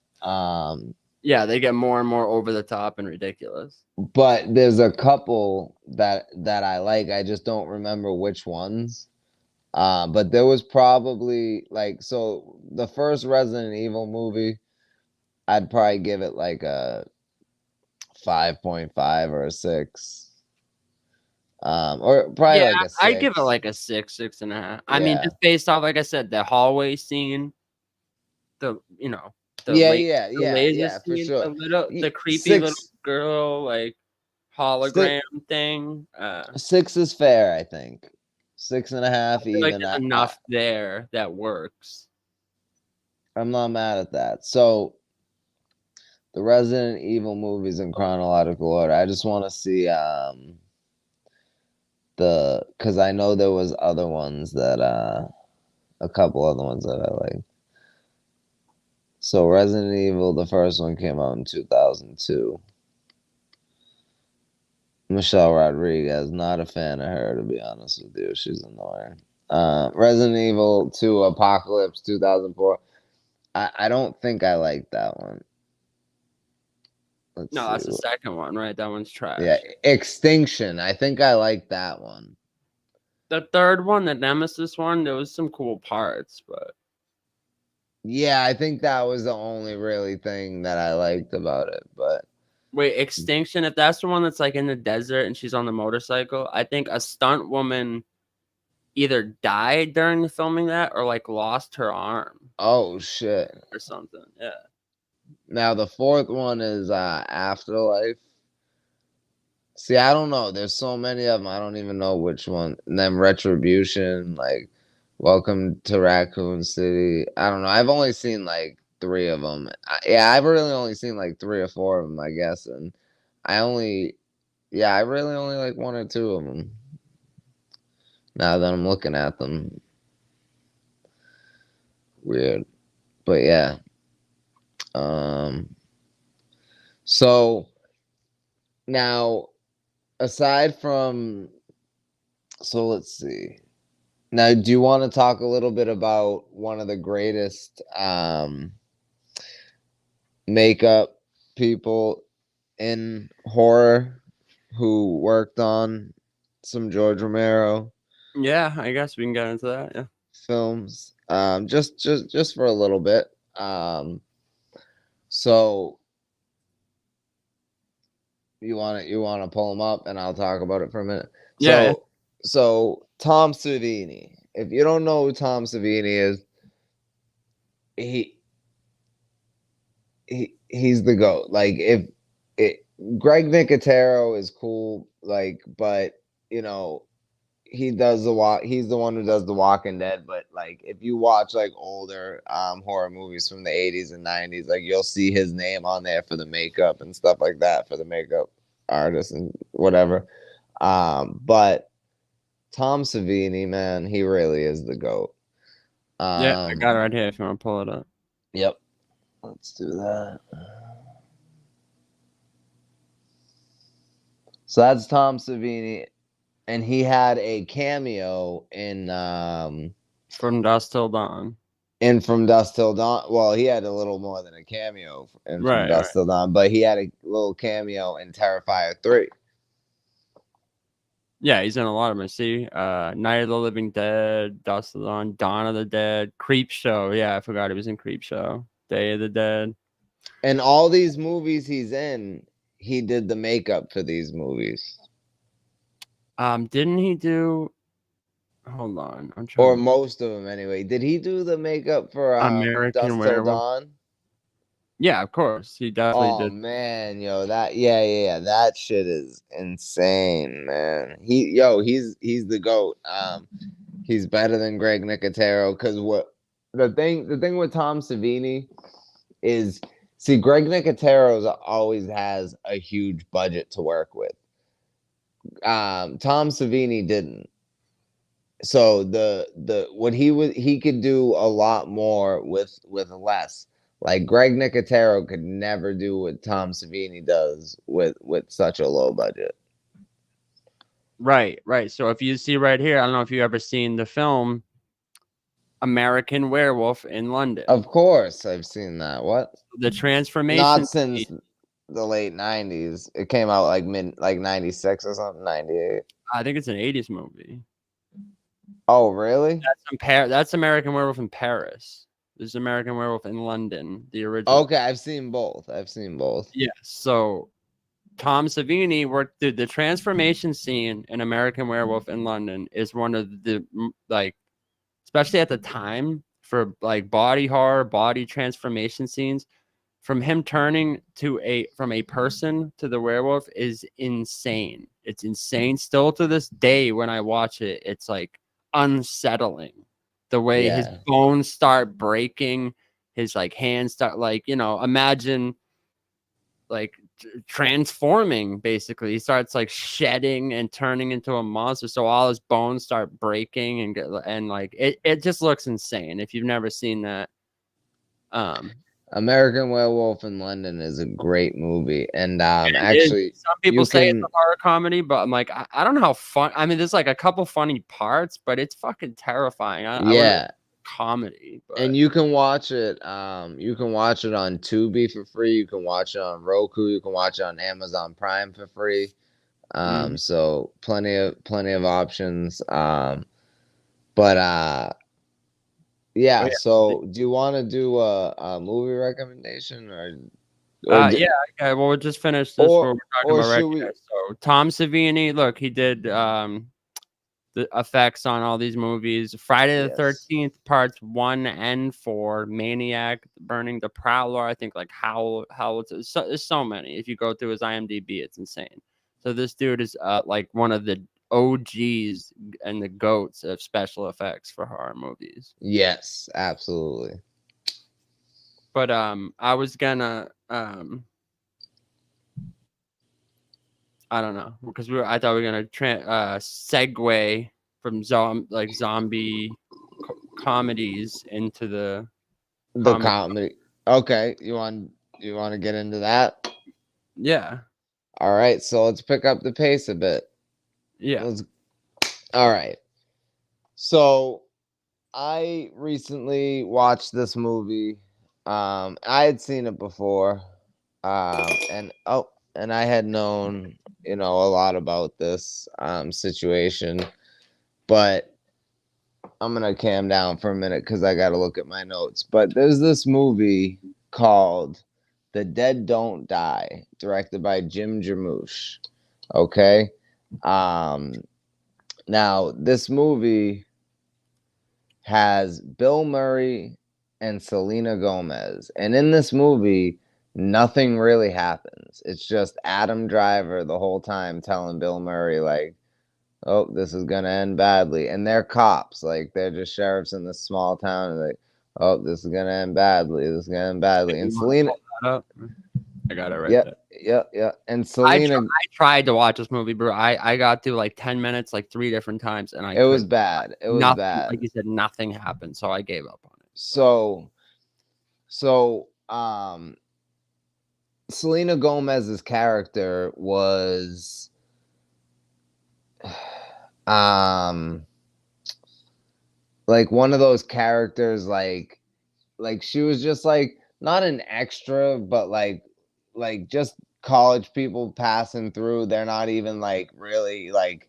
yeah, they get more and more over the top and ridiculous. But there's a couple that I like. I just don't remember which ones. But there was probably so the first Resident Evil movie, I'd probably give it like a 5.5 or a 6. Or probably like a 6. I'd give it like a 6, 6.5. I mean, just based off, like I said, the hallway scene, the laser for scene, sure. The creepy little girl, like hologram thing. 6 is fair, I think. 6.5 even. Like there's enough there that works. I'm not mad at that. So the Resident Evil movies in chronological order. I just want to see because I know there was other ones that a couple other ones that I like. So Resident Evil, the first one came out in 2002. Michelle Rodriguez, not a fan of her, to be honest with you. She's annoying. Resident Evil 2 Apocalypse 2004. I don't think I like that one. That's the second one, right? That one's trash. Yeah, Extinction. I think I like that one. The third one, the Nemesis one, there was some cool parts, but yeah, I think that was the only really thing that I liked about it. But wait, Extinction, if that's the one that's like in the desert and she's on the motorcycle, I think a stunt woman either died during the filming that or like lost her arm. Oh shit. Or something. Yeah. Now the fourth one is Afterlife. See, I don't know. There's so many of them. I don't even know which one. And then Retribution, like Welcome to Raccoon City. I don't know. I've only seen like 3 of them. I've really only seen like 3 or 4 of them, I guess. And I really only like 1 or 2 of them. Now that I'm looking at them. Weird. But yeah. So now aside from, so let's see. Now, do you want to talk a little bit about one of the greatest makeup people in horror who worked on some George Romero. Yeah, I guess we can get into that. Yeah. Films. Just for a little bit. So you want to pull them up, and I'll talk about it for a minute. Yeah. So Tom Savini. If you don't know who Tom Savini is, he's the GOAT. Like Greg Nicotero is cool, like, but you know, he's the one who does The Walking Dead. But like, if you watch like older horror movies from the 80s and 90s, like you'll see his name on there for the makeup and stuff like that, for the makeup artist and whatever. But Tom Savini, man, he really is the GOAT. Yeah, I got it right here if you want to pull it up. Yep. Let's do that. So that's Tom Savini, and he had a cameo in From Dusk Till Dawn. From Dusk Till Dawn. Well, he had a little more than a cameo in From Dusk Till Dawn, but he had a little cameo in Terrifier 3. Yeah, he's in a lot of them. See, Night of the Living Dead, Dusk Till Dawn, Dawn of the Dead, Creep Show. Yeah, I forgot he was in Creep Show, Day of the Dead. And all these movies he's in, he did the makeup for these movies. Didn't he do? Hold on, I'm trying. Or most of them, anyway. Did he do the makeup for American Dusk Till Werewolf? Dawn? Yeah, of course, he definitely did. Oh man, yo, that shit is insane, man. He's the GOAT. He's better than Greg Nicotero, because what the thing with Tom Savini is, see, Greg Nicotero always has a huge budget to work with. Tom Savini didn't. So he could do a lot more with less. Like Greg Nicotero could never do what Tom Savini does with such a low budget. Right. So if you see right here, I don't know if you've ever seen the film American Werewolf in London. Of course, I've seen that. What? The transformation. Not since the late 90s. It came out like 96 or something, 98. I think it's an 80s movie. Oh, really? That's American Werewolf in Paris. There's American Werewolf in London, the original. Okay, I've seen both. Yeah, so Tom Savini worked through the transformation scene in American Werewolf in London is one of the, like, especially at the time, for like body horror, body transformation scenes, from him turning from a person to the werewolf is insane. It's insane. Still to this day, when I watch it, it's like unsettling. The way his bones start breaking, his like hands start, like, you know, imagine like transforming. Basically, he starts like shedding and turning into a monster. So all his bones start breaking and like it just looks insane. If you've never seen that, American Werewolf in London is a great movie, and actually, some people say it's a horror comedy, but I'm like, I don't know how fun. I mean, there's like a couple funny parts, but it's fucking terrifying. I comedy, but. And you can watch it. You can watch it on Tubi for free. You can watch it on Roku. You can watch it on Amazon Prime for free. So plenty of options. Yeah. So, do you want to do a movie recommendation or yeah? Okay. Well, we'll just finish this. We're talking about So, Tom Savini, look, he did the effects on all these movies. Friday the 13th, parts 1 and 4, Maniac, Burning, The Prowler. I think like Howl. There's so many. If you go through his IMDb, it's insane. So this dude is like one of the OGs and the GOATs of special effects for horror movies. Yes, absolutely. But I was gonna I don't know, because I thought we were gonna segue from zombie comedies into the comedy. Okay, you want to get into that? Yeah. All right, so let's pick up the pace a bit. Yeah. All right. So I recently watched this movie. I had seen it before, and I had known, a lot about this situation, but I'm gonna calm down for a minute because I got to look at my notes. But there's this movie called The Dead Don't Die, directed by Jim Jarmusch. Okay, now this movie has Bill Murray and Selena Gomez. And in this movie, nothing really happens. It's just Adam Driver the whole time telling Bill Murray, like, oh, this is going to end badly. And they're cops. Like, they're just sheriffs in this small town. And like, oh, this is going to end badly. This is going to end badly. And Selena... I got it right there. Yeah. And Selena... I tried to watch this movie, bro. I got through like 10 minutes, like 3 different times. And it was bad. It was bad. Like you said, nothing happened. So I gave up on it. So Selena Gomez's character was like one of those characters, like she was just like not an extra, but like just college people passing through. They're not even like really like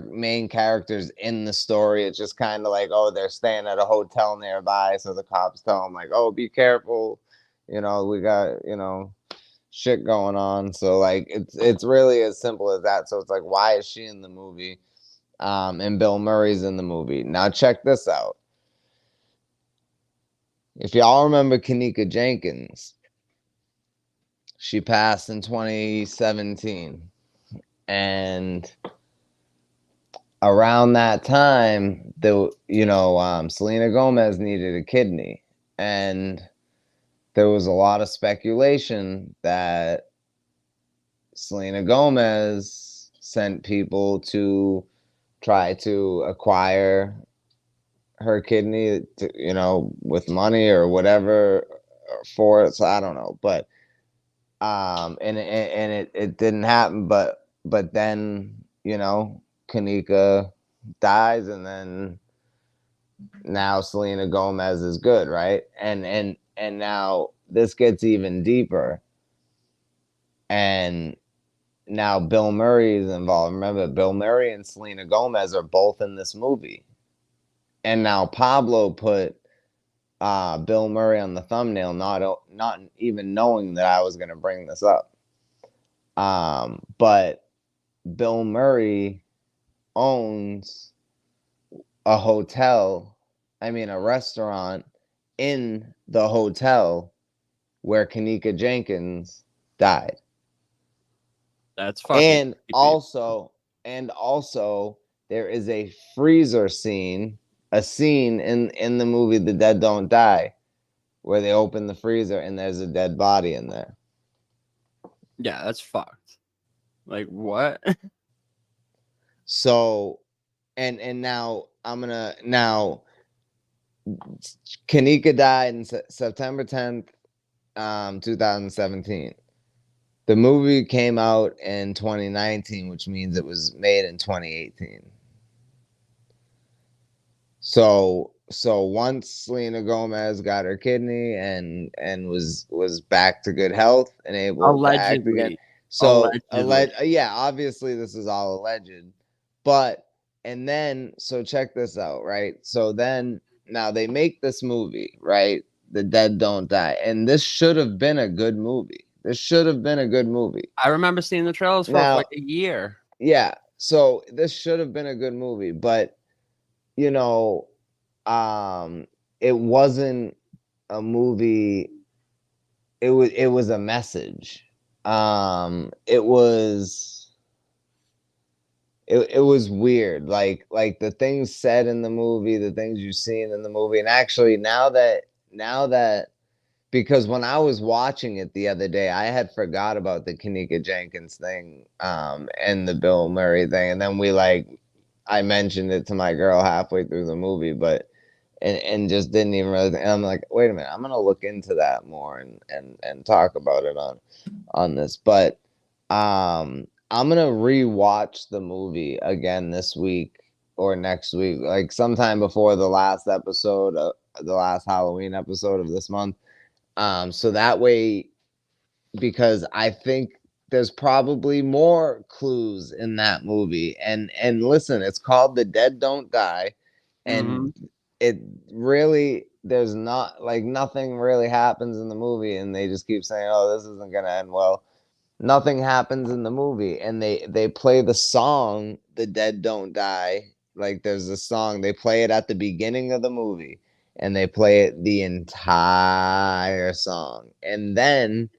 main characters in the story. It's just kind of like, oh, they're staying at a hotel nearby, so the cops tell them like, oh, be careful, we got shit going on. So like it's really as simple as that. So it's like, why is she in the movie? And Bill Murray's in the movie. Now check this out. If y'all remember Kenneka Jenkins, she passed in 2017, and around that time, Selena Gomez needed a kidney, and there was a lot of speculation that Selena Gomez sent people to try to acquire her kidney, with money or whatever for it. So I don't know, but and it didn't happen. But then Kenneka dies, and then now Selena Gomez is good, right? And now this gets even deeper, and now Bill Murray is involved. Remember, Bill Murray and Selena Gomez are both in this movie, and now Pablo put Bill Murray on the thumbnail, not even knowing that I was going to bring this up. But Bill Murray owns a restaurant in the hotel where Kenneka Jenkins died. That's fucking and also there is a freezer scene, a scene in the movie The Dead Don't Die, where they open the freezer and there's a dead body in there. Yeah, that's fucked. Like, what? So, and now Kenneka died on September 10th, 2017. The movie came out in 2019, which means it was made in 2018. So once Selena Gomez got her kidney and was back to good health and able to act again. So yeah, obviously this is all alleged. But so check this out, right? So then now they make this movie, right? The Dead Don't Die, and this should have been a good movie. I remember seeing the trailers for like a year. Yeah, so this should have been a good movie, but it wasn't a movie. It was a message. It was weird, like the things said in the movie, the things you've seen in the movie, and actually now that because when I was watching it the other day, I had forgot about the Kenneka Jenkins thing, and the Bill Murray thing, and then I mentioned it to my girl halfway through the movie, but and just didn't even really think. And I'm like, wait a minute, I'm gonna look into that more and talk about it on this, but I'm gonna rewatch the movie again this week or next week, like sometime before the last episode last Halloween episode of this month. So that way, because I think there's probably more clues in that movie. And listen, it's called The Dead Don't Die, and it really, there's not like nothing really happens in the movie, and they just keep saying, oh, this isn't gonna end well. Nothing happens in the movie, and they play the song The Dead Don't Die. Like, there's a song, they play it at the beginning of the movie, and they play it the entire song. And then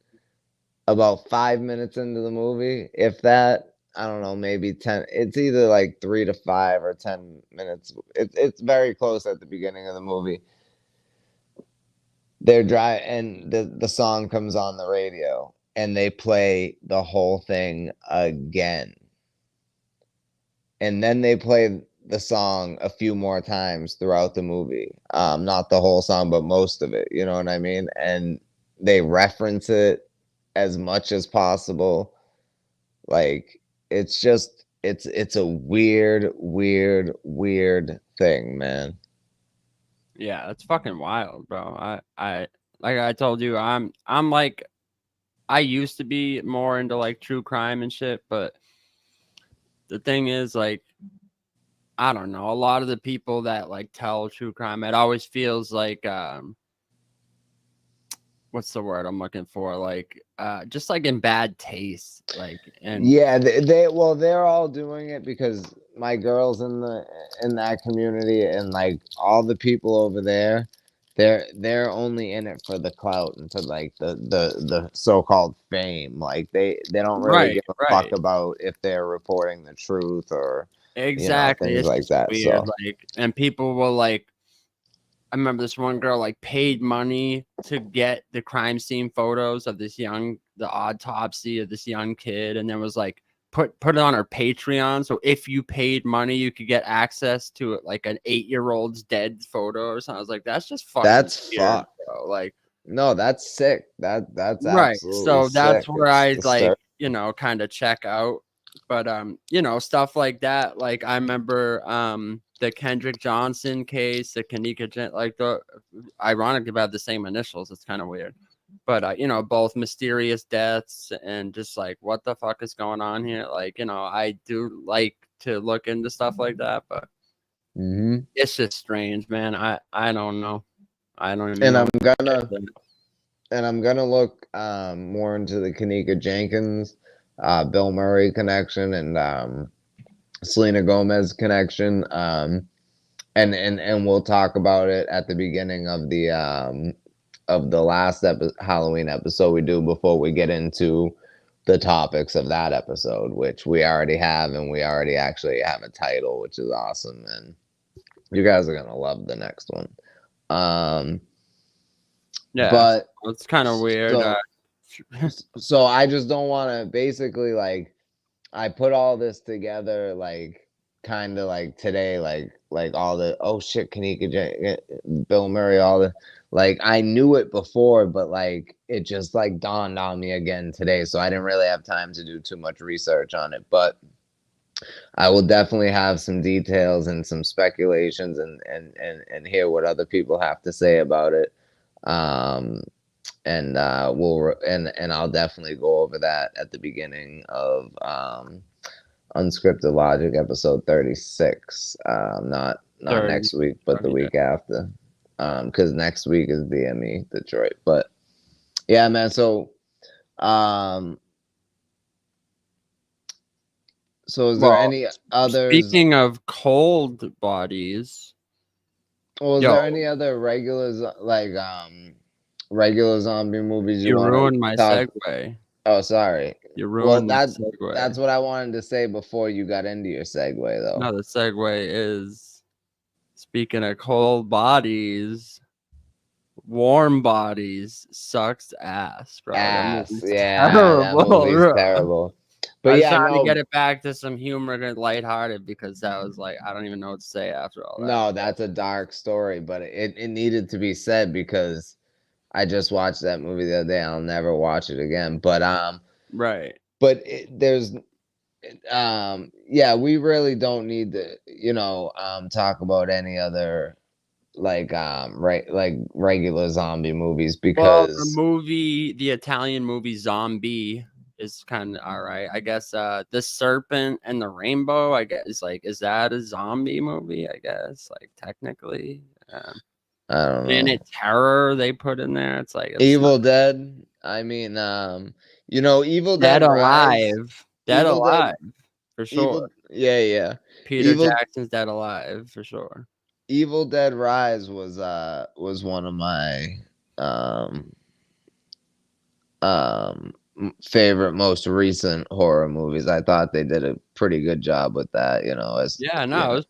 about 5 minutes into the movie, if that, I don't know, maybe 10, it's either like 3 to 5 or 10 minutes. It's very close at the beginning of the movie. They're dry, and the song comes on the radio, and they play the whole thing again. And then they play the song a few more times throughout the movie. Not the whole song, but most of it, you know what I mean? And they reference it as much as possible. Like, it's just, it's a weird thing, man. Yeah, that's fucking wild, bro. I like I told you, I'm like, I used to be more into like true crime and shit, but the thing is, like, I don't know, a lot of the people that like tell true crime, it always feels like what's the word I'm looking for? Like, just like in bad taste. Like, and yeah, they're all doing it because my girls in that community, and like all the people over there, they're only in it for the clout and for like the so-called fame. Like, they don't really give a fuck about if they're reporting the truth or exactly, things like that. Weird, so like, and people will like, I remember this one girl like paid money to get the crime scene photos of the autopsy of this young kid, and then was like put it on her Patreon. So if you paid money, you could get access to it, like an 8-year-old's dead photo or something. I was like, that's just fucking weird, bro. Like, no, that's sick. That's right. So that's sick. where I like, kind of check out. But stuff like that. Like, I remember the Kendrick Johnson case, the Kenneka, like, the ironically about the same initials. It's kind of weird. But both mysterious deaths and just like, what the fuck is going on here? Like, I do like to look into stuff like that, but it's just strange, man. I don't know. I don't even know. I'm gonna look more into the Kenneka Jenkins, Bill Murray connection, and Selena Gomez connection. And we'll talk about it at the beginning of the last Halloween episode we do before we get into the topics of that episode, which we already have, and we already actually have a title, which is awesome, and you guys are gonna love the next one. Yeah, but it's kind of weird. So I just don't want to, basically, like, I put all this together, like, kind of like today, like all the, oh shit, Kenneka, Bill Murray, all the, like, I knew it before, but like it just like dawned on me again today, so I didn't really have time to do too much research on it. But I will definitely have some details and some speculations, and hear what other people have to say about it. And I'll definitely go over that at the beginning of Unscripted Logic episode 36. Not next week, but the week after. Because next week is DME Detroit. But yeah, man. So is there any others? Speaking of cold bodies, is there any other regular zombie movies you ruined my segue? Oh, sorry. You ruined my segue. That's what I wanted to say before you got into your segue, though. No, the segue is, speaking of cold bodies, warm bodies sucks ass, bro. Ass, yeah, terrible, that movie's terrible. But I was trying to get it back to some humor and lighthearted, because that was like, I don't even know what to say after all that. No, that's a dark story, but it needed to be said because I just watched that movie the other day. I'll never watch it again. But right. But there's we really don't need to talk about any other regular zombie movies because the Italian movie Zombie is kind of all right. I guess The Serpent and the Rainbow, I guess, is that a zombie movie? I guess, like, technically. I don't know. Planet Terror they put in there. It's like Evil Dead. I mean, Evil Dead Dead Rise. Alive. Dead Alive for sure. Yeah. Peter Jackson's Dead Alive for sure. Evil Dead Rise was one of my favorite, most recent horror movies. I thought they did a pretty good job with that. It was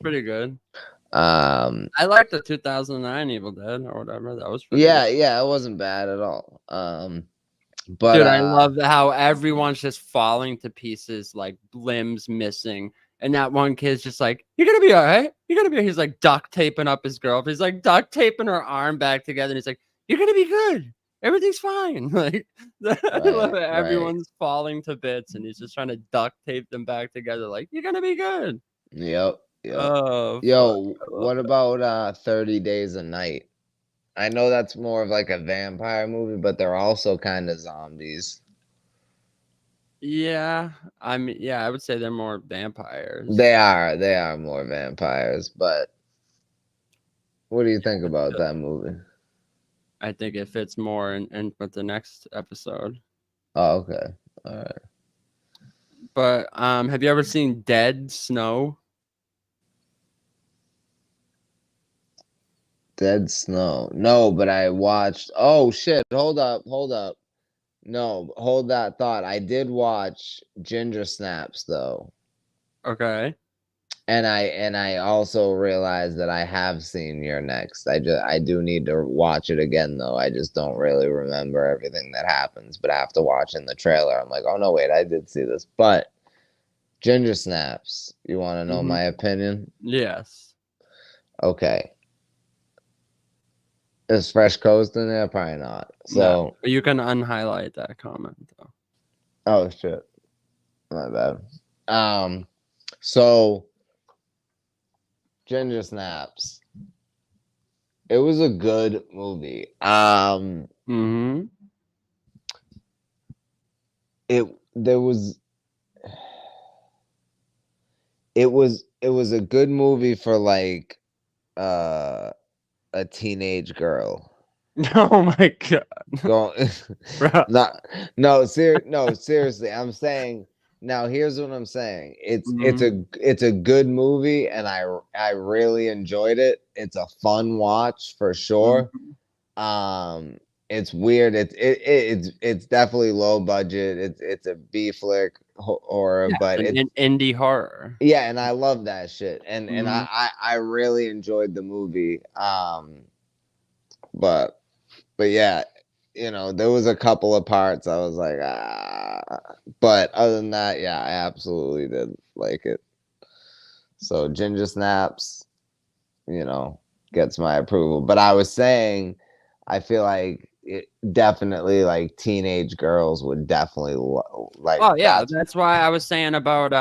pretty good. I liked the 2009 Evil Dead or whatever. That was pretty good. It wasn't bad at all. But dude, I love how everyone's just falling to pieces, like limbs missing. And that one kid's just like, "You're gonna be all right. You're gonna be." He's like duct taping up his girlfriend. He's like duct taping her arm back together. And he's like, "You're gonna be good. Everything's fine." Like, I love it. Everyone's falling to bits, and he's just trying to duct tape them back together. Like, "You're gonna be good." Yep. Oh, yo, what about 30 Days a Night? I know that's more of like a vampire movie, but they're also kind of zombies. Yeah, I mean, I would say they're more vampires. They are more vampires, but what do you think about that movie? I think it fits more in with the next episode. Oh, okay. All right. But have you ever seen Dead Snow? Dead Snow. No, but I watched. Oh shit! Hold up. No, hold that thought. I did watch Ginger Snaps though. Okay. And I also realized that I have seen You're Next. I do need to watch it again though. I just don't really remember everything that happens. But after watching the trailer, I'm like, oh no, wait, I did see this. But Ginger Snaps. You want to know my opinion? Yes. Okay. Is Fresh Coast in there? Probably not. So no, you can unhighlight that comment though. Oh shit. My bad. So Ginger Snaps. It was a good movie. It was a good movie for like a teenage girl. Oh my god. Seriously. I'm saying now here's what I'm saying. It's a good movie and I really enjoyed it. It's a fun watch for sure. It's weird. It's definitely low budget. It's a B flick horror, but it's indie horror. Yeah, and I love that shit. And I really enjoyed the movie. But yeah, there was a couple of parts I was like, but other than that, yeah, I absolutely did like it. So Ginger Snaps, gets my approval. But I was saying, I feel like it definitely, like, teenage girls would definitely like. Oh yeah, that's why I was saying about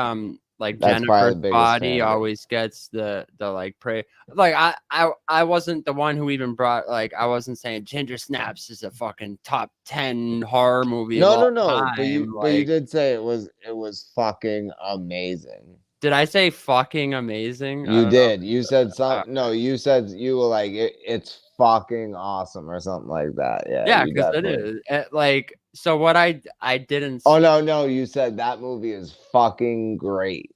like Jennifer's Body always gets the like praise. Like I wasn't the one who even brought, like, I wasn't saying Ginger Snaps is a fucking top 10 horror movie. No. But you did say it was fucking amazing. Did I say fucking amazing? You did. You said something. No, you said you were like it's fucking awesome or something like that. Yeah, because it is. Like, so what I didn't. Oh no! You said that movie is fucking great.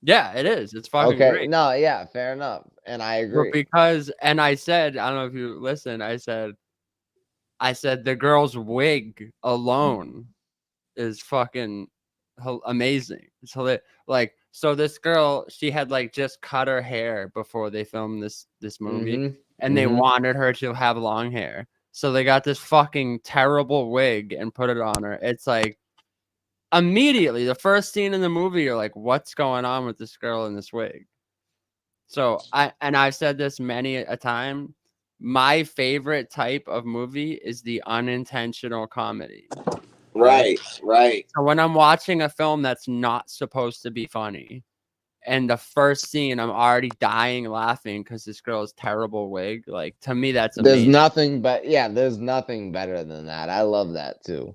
Yeah, it is. It's fucking great. No, yeah, fair enough, and I agree. But I said, I don't know if you listened. I said the girl's wig alone is fucking amazing. It's hilarious. Like, so this girl, she had like just cut her hair before they filmed this movie, and they wanted her to have long hair. So they got this fucking terrible wig and put it on her. It's like immediately the first scene in the movie, you're like, what's going on with this girl in this wig? So I've said this many a time. My favorite type of movie is the unintentional comedy. Right. So when I'm watching a film that's not supposed to be funny, and the first scene, I'm already dying laughing because this girl's terrible wig. Like, to me, that's amazing. There's nothing there's nothing better than that. I love that too.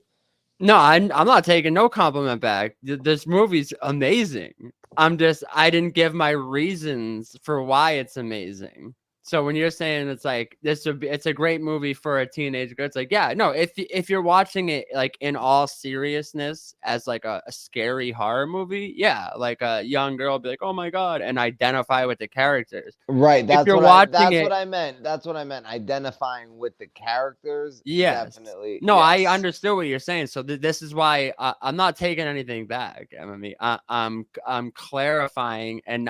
No, I'm not taking no compliment back. This movie's amazing. I didn't give my reasons for why it's amazing. So when you're saying it's like it's a great movie for a teenage girl, it's like, yeah, no, if you're watching it like in all seriousness as like a scary horror movie, yeah, like a young girl will be like, oh my god, and identify with the characters. Right. That's what I meant. That's what I meant. Identifying with the characters. Yes. Definitely. No, yes. I understood what you're saying. So this is why I'm not taking anything back. I mean, I'm clarifying and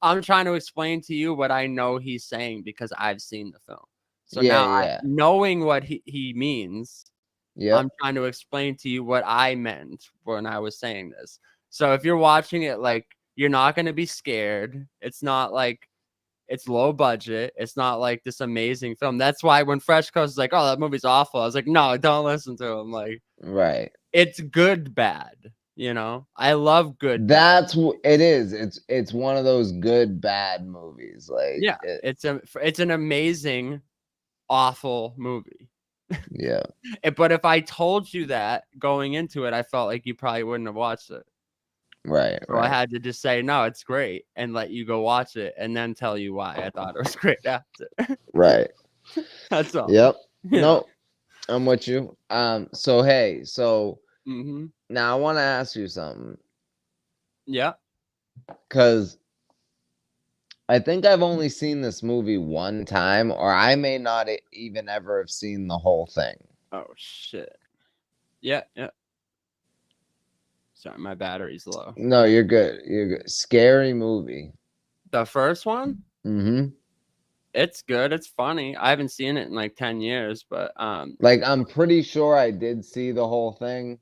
I'm trying to explain to you what I know he's saying because I've seen the film. So now knowing what he means, I'm trying to explain to you what I meant when I was saying this. So if you're watching it, like, you're not going to be scared. It's not like it's low budget. It's not like this amazing film. That's why when Fresh Coast is like, oh, that movie's awful, I was like, no, don't listen to him. Like, right. It's good, bad. You know, I love good. That's what it is. It's one of those good bad movies. Like, yeah, it's an amazing, awful movie. Yeah. But if I told you that going into it, I felt like you probably wouldn't have watched it. Right. So I had to just say, no, it's great, and let you go watch it, and then tell you why I thought it was great after. Right. That's all. Yep. No, I'm with you. So hey, now I want to ask you something. Yeah. Because I think I've only seen this movie one time, or I may not even ever have seen the whole thing. Oh shit. Yeah. Sorry, my battery's low. No, you're good. You're good. Scary movie. The first one? Mm-hmm. It's good. It's funny. I haven't seen it in like 10 years, but like, I'm pretty sure I did see the whole thing,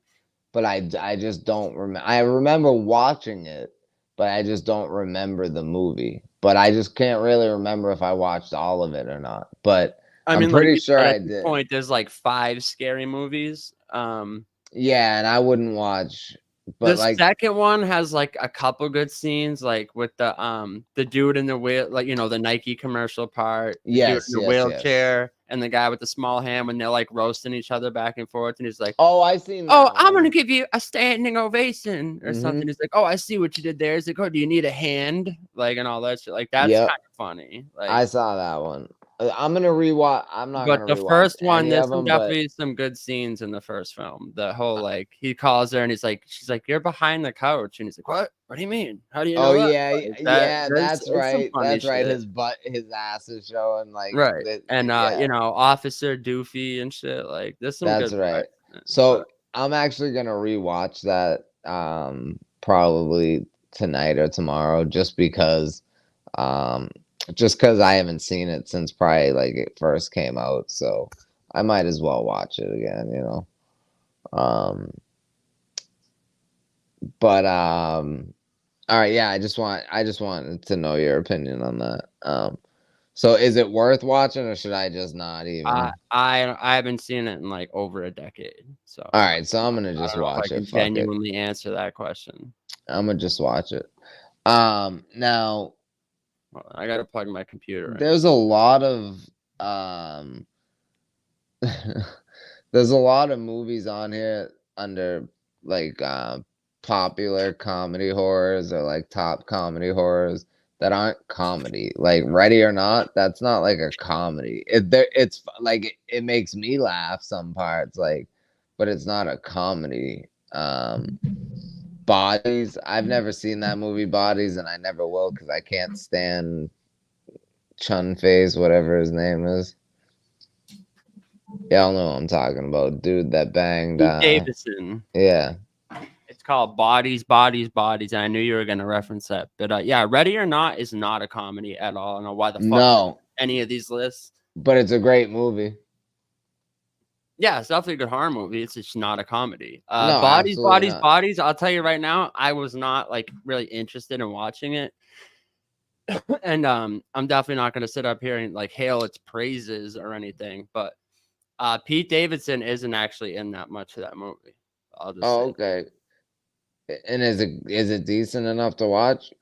but I just don't remember. I remember watching it, but I just don't remember the movie. But I just can't really remember if I watched all of it or not. But I'm pretty sure I did. At this point, there's like 5 scary movies. Yeah, and I wouldn't watch. But the second one has like a couple good scenes, like with the dude in the wheel, like, you know, the Nike commercial part. Yes, the wheelchair and the guy with the small hand when they're like roasting each other back and forth, and he's like, "Oh, I seen that. Oh, I'm gonna give you a standing ovation or something." He's like, "Oh, I see what you did there." He's like, "Oh, do you need a hand?" Like, and all that shit. Like, that's kind of funny. Like, I saw that one. I'm gonna rewatch. I'm not. But the first one, there's definitely some good scenes in the first film. The whole like he calls her and he's like, she's like, "You're behind the couch," and he's like, "What? What do you mean? How do you know?" Oh yeah, that's right. That's right. His ass is showing, like, right. And you know, Officer Doofy and shit. Like, there's some. That's good right. So I'm actually gonna rewatch that probably tonight or tomorrow, just because I haven't seen it since probably like it first came out, so I might as well watch it again, you know. But all right, yeah, I just wanted to know your opinion on that. So is it worth watching, or should I just not even? I haven't seen it in like over a decade. So all right, so I'm gonna just watch it. Genuinely answer that question. I'm gonna just watch it. Now. I gotta plug my computer in. There's a lot of there's a lot of movies on here under like popular comedy horrors or like top comedy horrors that aren't comedy. Like Ready or Not, that's not like a comedy. It's like it makes me laugh some parts, like, but it's not a comedy. Bodies, I've never seen that movie Bodies, and I never will because I can't stand Chun Face, whatever his name is. Y'all know what I'm talking about, dude that banged Davidson. Yeah, it's called Bodies, Bodies, Bodies, and I knew you were gonna reference that. But yeah, Ready or Not is not a comedy at all. I don't know why the fuck any of these lists, but it's a great movie. Yeah, it's definitely a good horror movie. It's just not a comedy. No, Bodies, Bodies. I'll tell you right now, I was not like really interested in watching it. And I'm definitely not going to sit up here and like hail its praises or anything. But Pete Davidson isn't actually in that much of that movie. I'll just say. Okay. And is it decent enough to watch?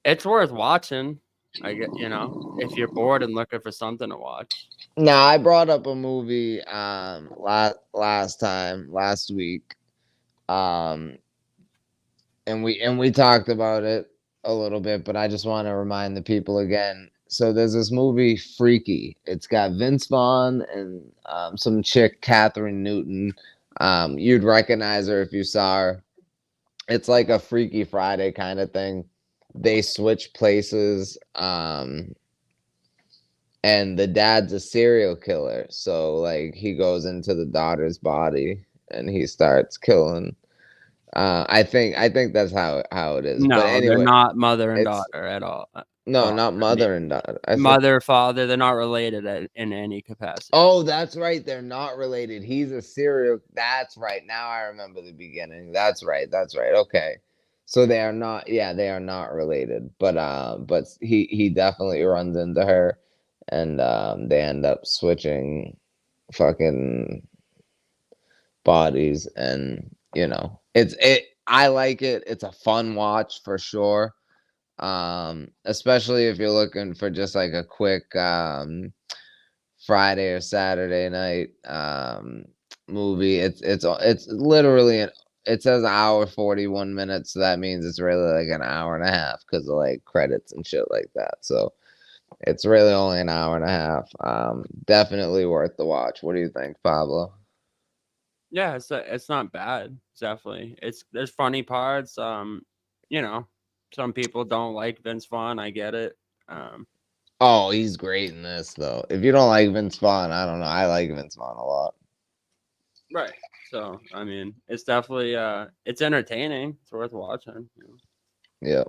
It's worth watching. I get, if you're bored and looking for something to watch. Now, I brought up a movie last week. And we talked about it a little bit, but I just want to remind the people again. So there's this movie Freaky. It's got Vince Vaughn and some chick, Catherine Newton. You'd recognize her if you saw her. It's like a Freaky Friday kind of thing. They switch places. And the dad's a serial killer. So like he goes into the daughter's body and he starts killing. I think that's how it is. No, but anyway, they're not mother and daughter at all. No, not mother and daughter. Mother, father, they're not related in any capacity. Oh, that's right. They're not related. He's a serial. That's right. Now I remember the beginning. That's right. Okay. So they are not. Yeah, they are not related. But he definitely runs into her, and they end up switching, fucking bodies, and I like it. It's a fun watch for sure. Especially if you're looking for just like a quick Friday or Saturday night movie. It's literally it says hour 41 minutes, so that means it's really like an hour and a half because of like credits and shit like that. So it's really only an hour and a half. Definitely worth the watch. What do you think, Pablo? Yeah, it's not bad. Definitely, there's funny parts. Some people don't like Vince Vaughn. I get it. Oh, he's great in this though. If you don't like Vince Vaughn, I don't know. I like Vince Vaughn a lot. Right. So I mean, it's definitely it's entertaining. It's worth watching. Yeah.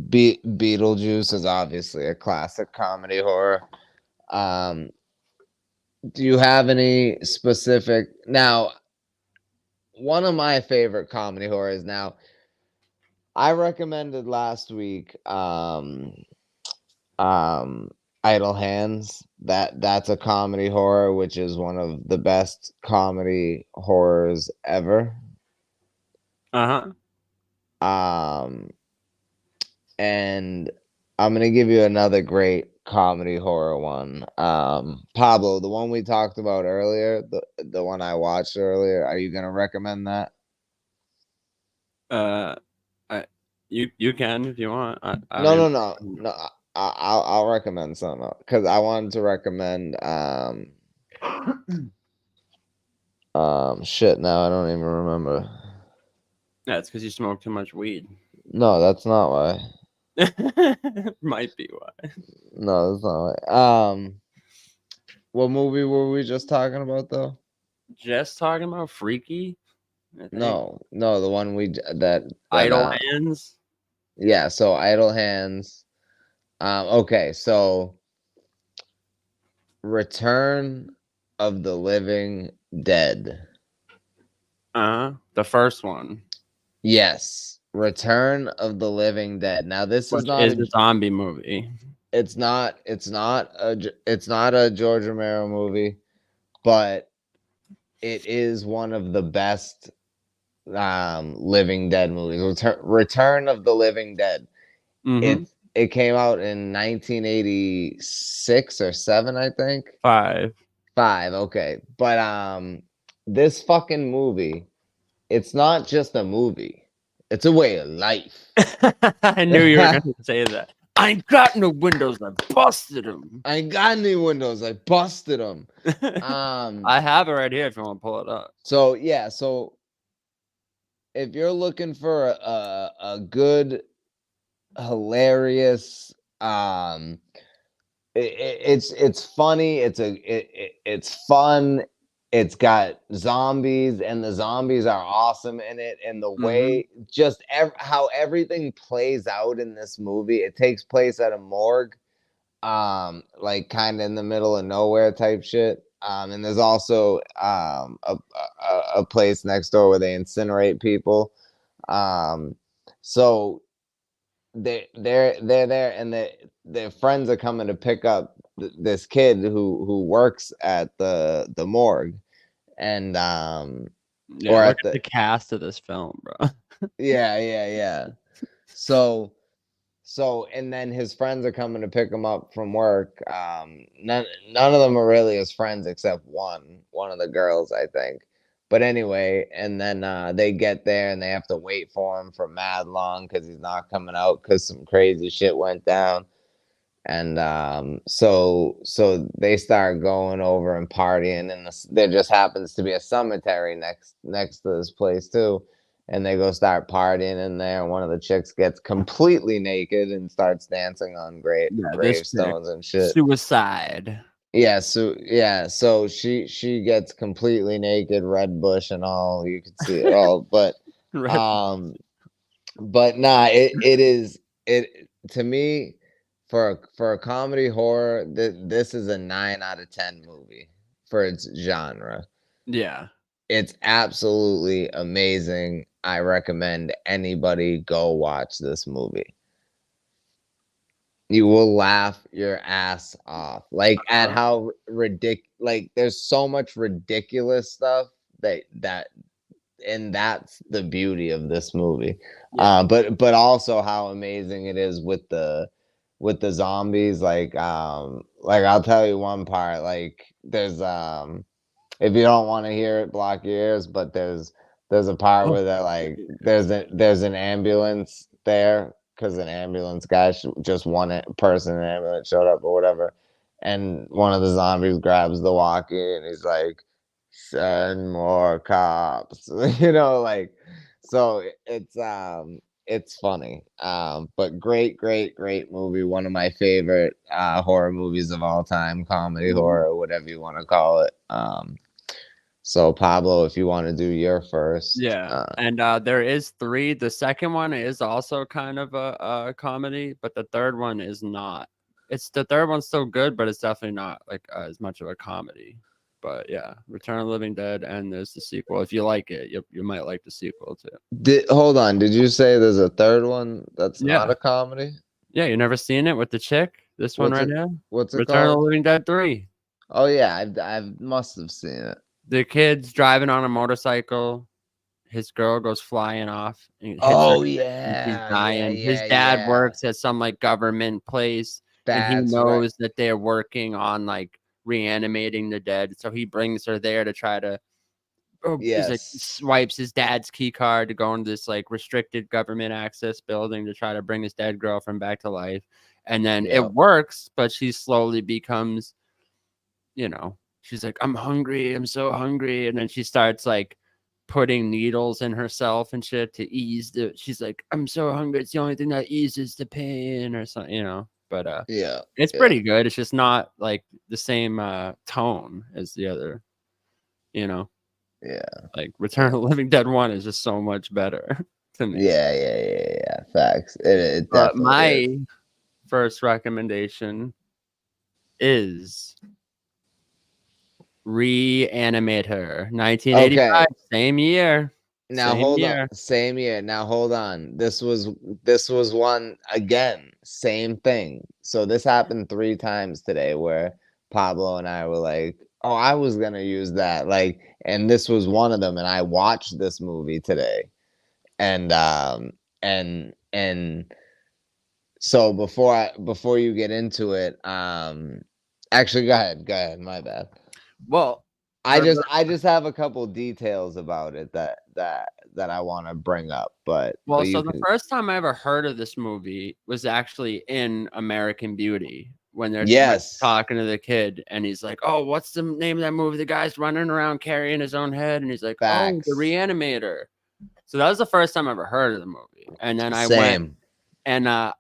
Beetlejuice is obviously a classic comedy horror. Do you have any specific now? One of my favorite comedy horrors. Now, I recommended last week Idle Hands. That's a comedy horror, which is one of the best comedy horrors ever. And I'm gonna give you another great comedy horror one. Pablo, the one we talked about earlier, the one I watched earlier, are you gonna recommend that? You can if you want. No. I'll recommend some because I wanted to recommend shit. Now I don't even remember. Yeah, it's because you smoke too much weed. No, that's not why. Might be why. No, that's not why. What movie were we just talking about though? Just talking about Freaky. No, the one that Idle Hands. Yeah, so Idle Hands. Okay, so Return of the Living Dead. The first one. Yes, Return of the Living Dead. Now this is not a zombie movie. It's not a George Romero movie, but it is one of the best Living Dead movies. Return of the Living Dead. Mm-hmm. It came out in 1986 or 7, I think. 5. Okay. But this fucking movie, it's not just a movie. It's a way of life. I knew you were going to say that. I ain't got no windows. I busted them. I ain't got any windows. I busted them. I have it right here if you want to pull it up. So, yeah. So, if you're looking for a good, hilarious, it's funny. It's fun. It's got zombies, and the zombies are awesome in it. And the way, just how everything plays out in this movie, it takes place at a morgue, like kind of in the middle of nowhere type shit. And there's also a place next door where they incinerate people. So they're there, and their friends are coming to pick up this kid who works at the morgue, and Yeah, or look at the cast of this film, bro. Yeah. So, and then his friends are coming to pick him up from work. None of them are really his friends except one of the girls, I think. But anyway, and then they get there and they have to wait for him for mad long because he's not coming out because some crazy shit went down. And so they start going over and partying, and there just happens to be a cemetery next to this place too. And they go start partying in there, and one of the chicks gets completely naked and starts dancing on gravestones and shit. Suicide. Yeah, so she gets completely naked, red bush and all. You can see it all, but nah, it is to me. For a comedy horror, this is a 9 out of 10 movie for its genre. Yeah. It's absolutely amazing. I recommend anybody go watch this movie. You will laugh your ass off. Like at how ridiculous, like there's so much ridiculous stuff and that's the beauty of this movie. Yeah. But also how amazing it is with the zombies. Like I'll tell you one part. Like there's if you don't want to hear it, block your ears. But there's a part where they're like there's an ambulance there because an ambulance guy just one person in an ambulance showed up or whatever, and one of the zombies grabs the walkie and he's like, "Send more cops," like. So it's funny, but great movie. One of my favorite horror movies of all time, comedy horror, whatever you want to call it. So Pablo, if you want to do your first. Yeah, and there is 3. The second one is also kind of a comedy, but the third one is not. The third one's still good, but it's definitely not like as much of a comedy. But yeah, Return of the Living Dead, and there's the sequel. If you like it, you might like the sequel too. Hold on, did you say there's a third one that's not a comedy? Yeah, you never seen it with the chick? This one right now? What's it Return called? of the Living Dead 3. Oh yeah, I must have seen it. The kid's driving on a motorcycle. His girl goes flying off. And he's dying. His dad works at some like government place, and he knows that they're working on like reanimating the dead. So he brings her there to try to. He's like swipes his dad's key card to go into this like restricted government access building to try to bring his dead girlfriend back to life, and then it works, but she slowly becomes, she's like, "I'm hungry, I'm so hungry," and then she starts like putting needles in herself and shit to ease she's like, "I'm so hungry, it's the only thing that eases the pain," or something, but it's pretty good. It's just not like the same tone as the other, like Return of the Living Dead 1 is just so much better to me. Yeah, facts. It but my first recommendation is Reanimator, 1985, same year. Now same year. Now hold on. This was one again, same thing. So this happened 3 times today where Pablo and I were like, "Oh, I was gonna use that." Like, and this was one of them. And I watched this movie today, and so before you get into it, actually, go ahead. My bad. Well, I just have a couple details about it that I want to bring up, but the first time I ever heard of this movie was actually in American Beauty when they're talking to the kid, and he's like, "Oh, what's the name of that movie? The guy's running around carrying his own head," and he's like, "Oh, The Reanimator." So that was the first time I ever heard of the movie, and then I went, and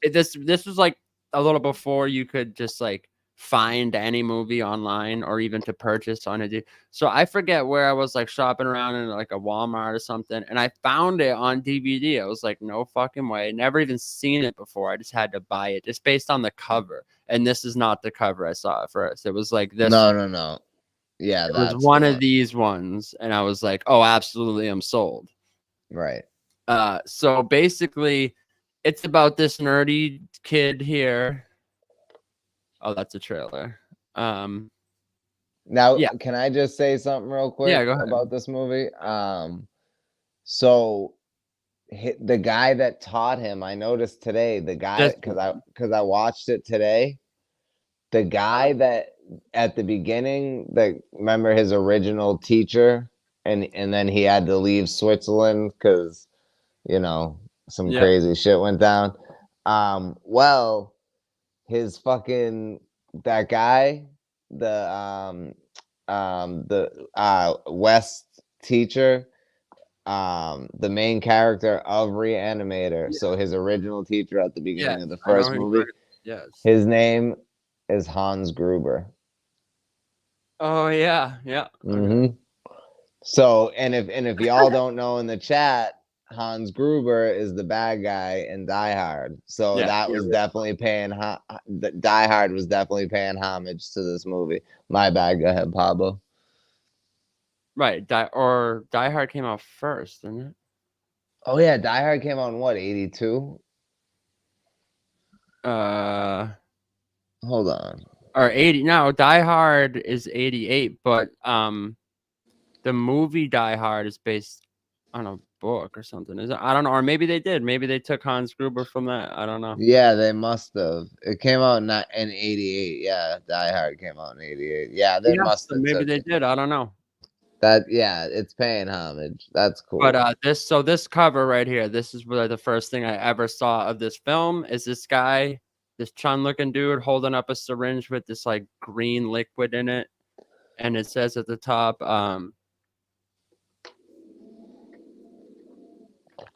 this was like a little before you could just like find any movie online or even to purchase on it. So I forget where I was like shopping around in like a Walmart or something, and I found it on DVD. I was like, no fucking way. Never even seen it before. I just had to buy it just based on the cover. And this is not the cover I saw at first. It was like this. No. Yeah, it was one of these ones, and I was like, oh, absolutely, I'm sold. Right. So basically, it's about this nerdy kid here. Oh, that's a trailer. Now, can I just say something real quick about this movie? So the guy that taught him, I noticed today, the guy, because I watched it today, the guy that at the beginning, remember his original teacher, and then he had to leave Switzerland because, you know, some crazy shit went down. Well, his fucking, that guy, the West teacher, the main character of Reanimator. So his original teacher at the beginning of the first movie. His name is Hans Gruber. Oh yeah. Mm-hmm. So and if y'all don't know in the chat, Hans Gruber is the bad guy in Die Hard. So that was definitely paying Die Hard was definitely paying homage to this movie. My bad. Go ahead, Pablo. Right. Die Hard came out first, didn't it? Oh yeah, Die Hard came out in what, 82? Hold on. Or 80. No, Die Hard is 88, but the movie Die Hard is based on a book or something. Is it? I don't know. Or maybe they did. Maybe they took Hans Gruber from that. I don't know. Yeah, they must have. It came out in 88. Yeah, Die Hard came out in 88. Yeah, they must have. Maybe they did. I don't know. It's paying homage. That's cool. But this cover right here, this is the first thing I ever saw of this film. Is this guy, this Chun looking dude, holding up a syringe with this like green liquid in it, and it says at the top,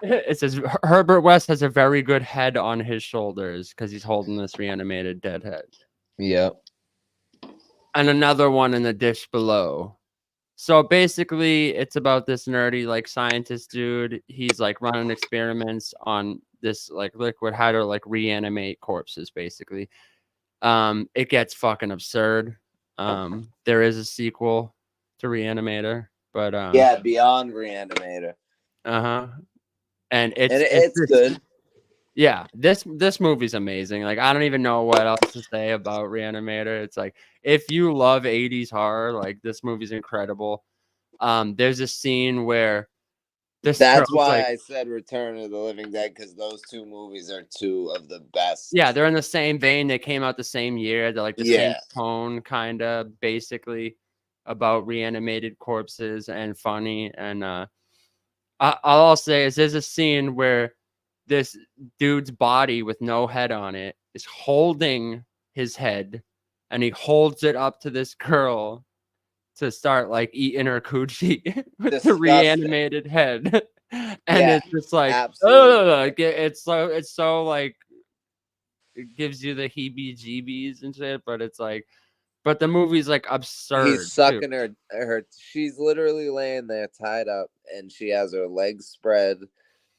it says Herbert West has a very good head on his shoulders because he's holding this reanimated dead head. Yep. And another one in the dish below. So basically, it's about this nerdy like scientist dude. He's like running experiments on this like liquid, how to like reanimate corpses. Basically, it gets fucking absurd. There is a sequel to Reanimator, but Beyond Reanimator. And it's good. Yeah, this movie's amazing. Like, I don't even know what else to say about Reanimator. It's like, if you love 80s horror, like, this movie's incredible. There's a scene where that's why I said Return of the Living Dead, because those two movies are two of the best. Yeah, they're in the same vein. They came out the same year. They're like the same tone, kind of, basically, about reanimated corpses and funny. And all I'll say is there's a scene where this dude's body with no head on it is holding his head, and he holds it up to this girl to start like eating her coochie with the reanimated head. And it's just like, it's so like, it gives you the heebie-jeebies and shit, but it's like, but the movie's like absurd. He's sucking her. She's literally laying there tied up, and she has her legs spread,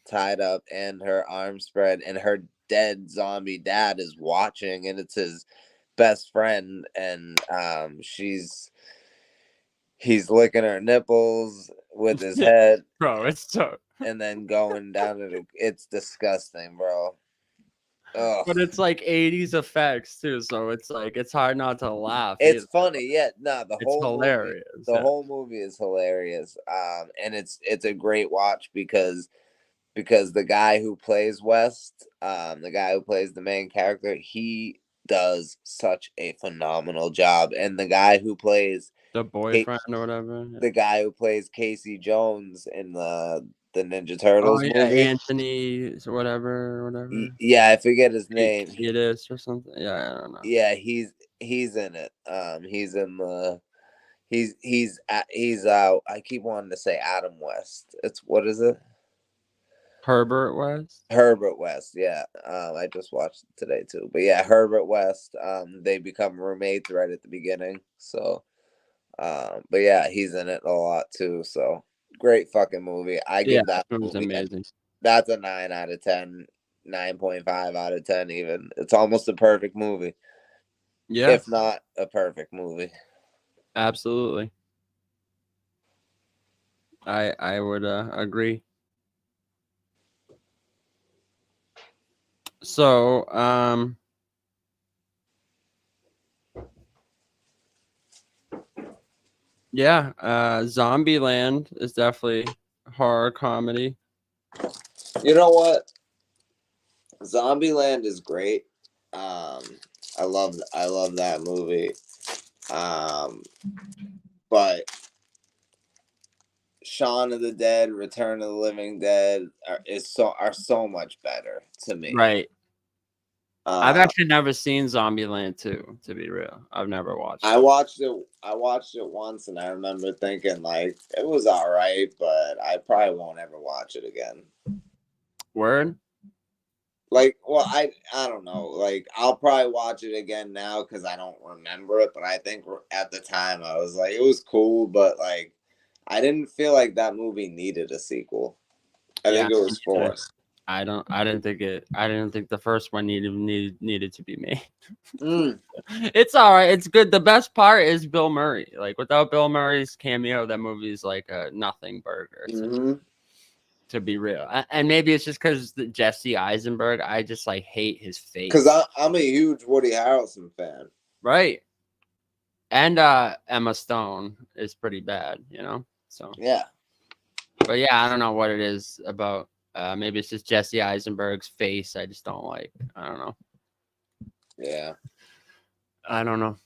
tied up, and her arms spread, and her dead zombie dad is watching, and it's his best friend, and he's licking her nipples with his head, bro. It's so, and then going down to it's disgusting, bro. Ugh. But it's like 80s effects too, so it's like it's hard not to laugh. It's funny, the whole hilarious. Whole movie is hilarious. And it's a great watch because the guy who plays West, the guy who plays the main character, he does such a phenomenal job. And the guy who plays the boyfriend or whatever, the guy who plays Casey Jones in the Ninja Turtles movie, Anthony whatever. Yeah, I forget his name. It is or something. Yeah, I don't know. Yeah, he's in it. He's in the. He's out. I keep wanting to say Adam West. What is it? Herbert West. Herbert West. Yeah. I just watched it today too. But yeah, Herbert West. They become roommates right at the beginning. So, but yeah, he's in it a lot too. So great fucking movie. I give that movie amazing. That's a 9 out of 10, 9.5 out of 10 even. It's almost a perfect movie. Yeah. If not a perfect movie. Absolutely. I would agree. So, Yeah, Zombieland is definitely horror comedy. You know what? Zombieland is great. I love that movie. But Shaun of the Dead, Return of the Living Dead are so much better to me. Right. I've actually never seen Zombieland 2, to be real. I've never watched it. I watched it once, and I remember thinking, like, it was all right, but I probably won't ever watch it again. Word? Like, well, I don't know. Like, I'll probably watch it again now because I don't remember it, but I think at the time I was like, it was cool, but, like, I didn't feel like that movie needed a sequel. I think it was forced. I didn't think the first one needed to be made. It's all right. It's good. The best part is Bill Murray. Like, without Bill Murray's cameo, that movie is like a nothing burger. To be real, and maybe it's just because Jesse Eisenberg. I just like hate his face. Because I'm a huge Woody Harrelson fan. Right. And Emma Stone is pretty bad, you know. So yeah. But yeah, I don't know what it is about. Maybe it's just Jesse Eisenberg's face. I just don't like. I don't know. Yeah. I don't know.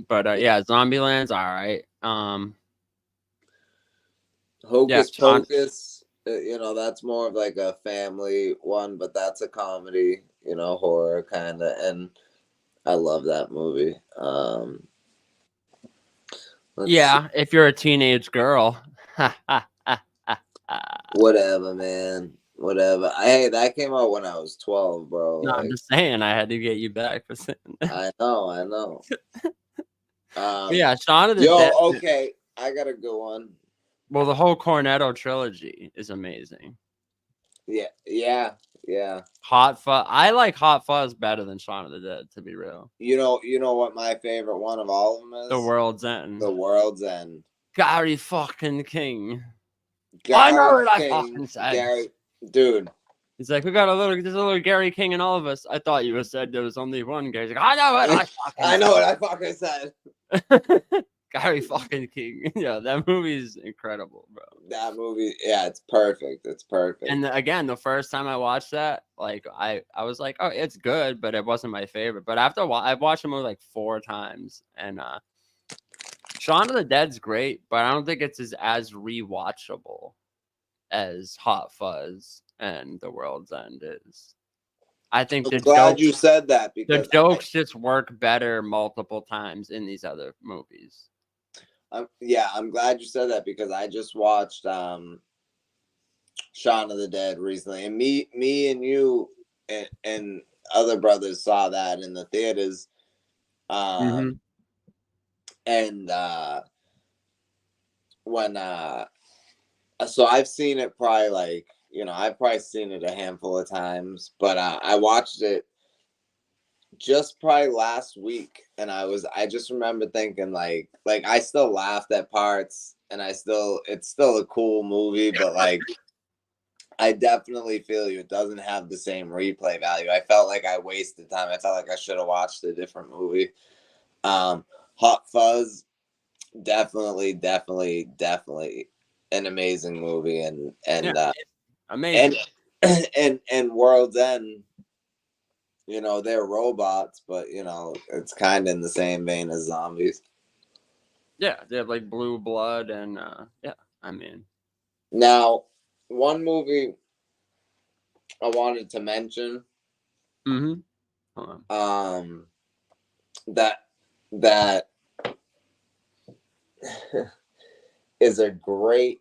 But yeah, Zombieland's all right. Hocus Pocus, you know, that's more of like a family one, but that's a comedy, you know, horror kind of, and I love that movie. Yeah, if you're a teenage girl. Whatever, man. Whatever. Hey, that came out when I was 12, bro. No, I'm just saying, I had to get you back for saying that. I know. Yeah, Shaun of the Dead. Okay, I got a good one. Well, the whole Cornetto trilogy is amazing. Yeah. Hot Fuzz. I like Hot Fuzz better than Shaun of the Dead, to be real. You know what my favorite one of all of them is? The World's End. The World's End. Gary fucking King. I know what I fucking said. Gary, dude. He's like, there's a little Gary King in all of us. I thought you said there was only one Gary. He's like, I know what I fucking I know what I fucking said. Gary fucking King. Yeah, that movie is incredible, bro. That movie, yeah, it's perfect. It's perfect. And again, the first time I watched that, like I was like, oh, it's good, but it wasn't my favorite. But after a while, I've watched the movie like 4 times, and Shaun of the Dead's great, but I don't think it's as rewatchable as Hot Fuzz and The World's End is. I think I'm glad you said that, because the jokes just work better multiple times in these other movies. Yeah, I'm glad you said that, because I just watched Shaun of the Dead recently, and me and you and other brothers saw that in the theaters. And when so I've seen it probably, like, you know, I've probably seen it a handful of times, but I watched it just probably last week, and I just remember thinking, like I still laughed at parts, and it's still a cool movie, but like I definitely feel you, it doesn't have the same replay value. I felt like I wasted time. I felt like I should have watched a different movie. Hot Fuzz, definitely an amazing movie, and amazing. And World's End, you know, they're robots, but you know, it's kind of in the same vein as zombies. Yeah, they have like blue blood, and yeah, I mean. Now, one movie I wanted to mention. That is a great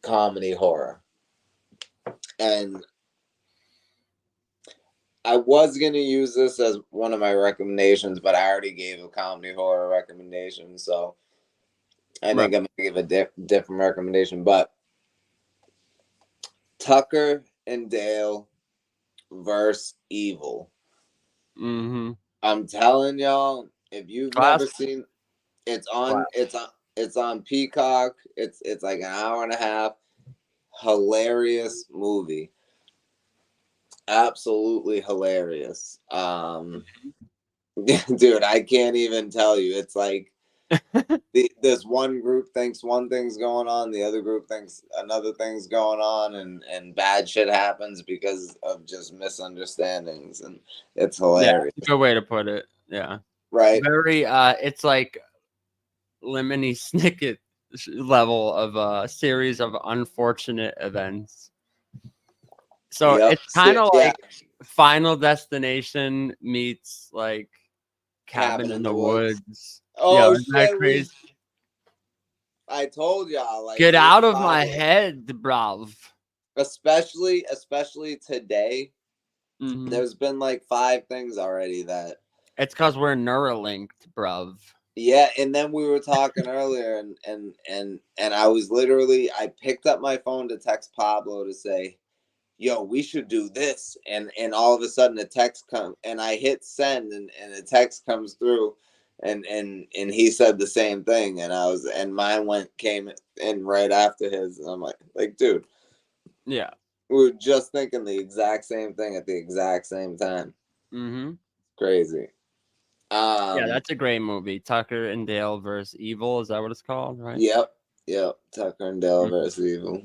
comedy horror. And I was going to use this as one of my recommendations, but I already gave a comedy horror recommendation, so I think I'm going to give a different recommendation. But Tucker and Dale versus Evil. I'm telling y'all, if you've never seen, it's on Peacock. It's like an hour and a half. Hilarious movie. Absolutely hilarious. Dude, I can't even tell you. It's like this one group thinks one thing's going on, the other group thinks another thing's going on, and bad shit happens because of just misunderstandings, and it's hilarious. Yeah, good way to put it. Yeah. Right. Very it's like Lemony Snicket level of a series of unfortunate events. So it's kind of like Final Destination meets like Cabin in the Woods. Oh, isn't that crazy? I told y'all, like, get out of my head, bruv. Especially today. There's been like 5 things already that. It's because we're Neuralinked, bruv. Yeah, and then we were talking earlier, and I was literally, I picked up my phone to text Pablo to say, yo, we should do this, and all of a sudden a text comes, and I hit send, and a text comes through, and he said the same thing, and mine came in right after his, and I'm like, dude, yeah, we were just thinking the exact same thing at the exact same time. Crazy. Yeah, that's a great movie. Tucker and Dale versus Evil. Is that what it's called? Right. Yep. Tucker and Dale versus Evil.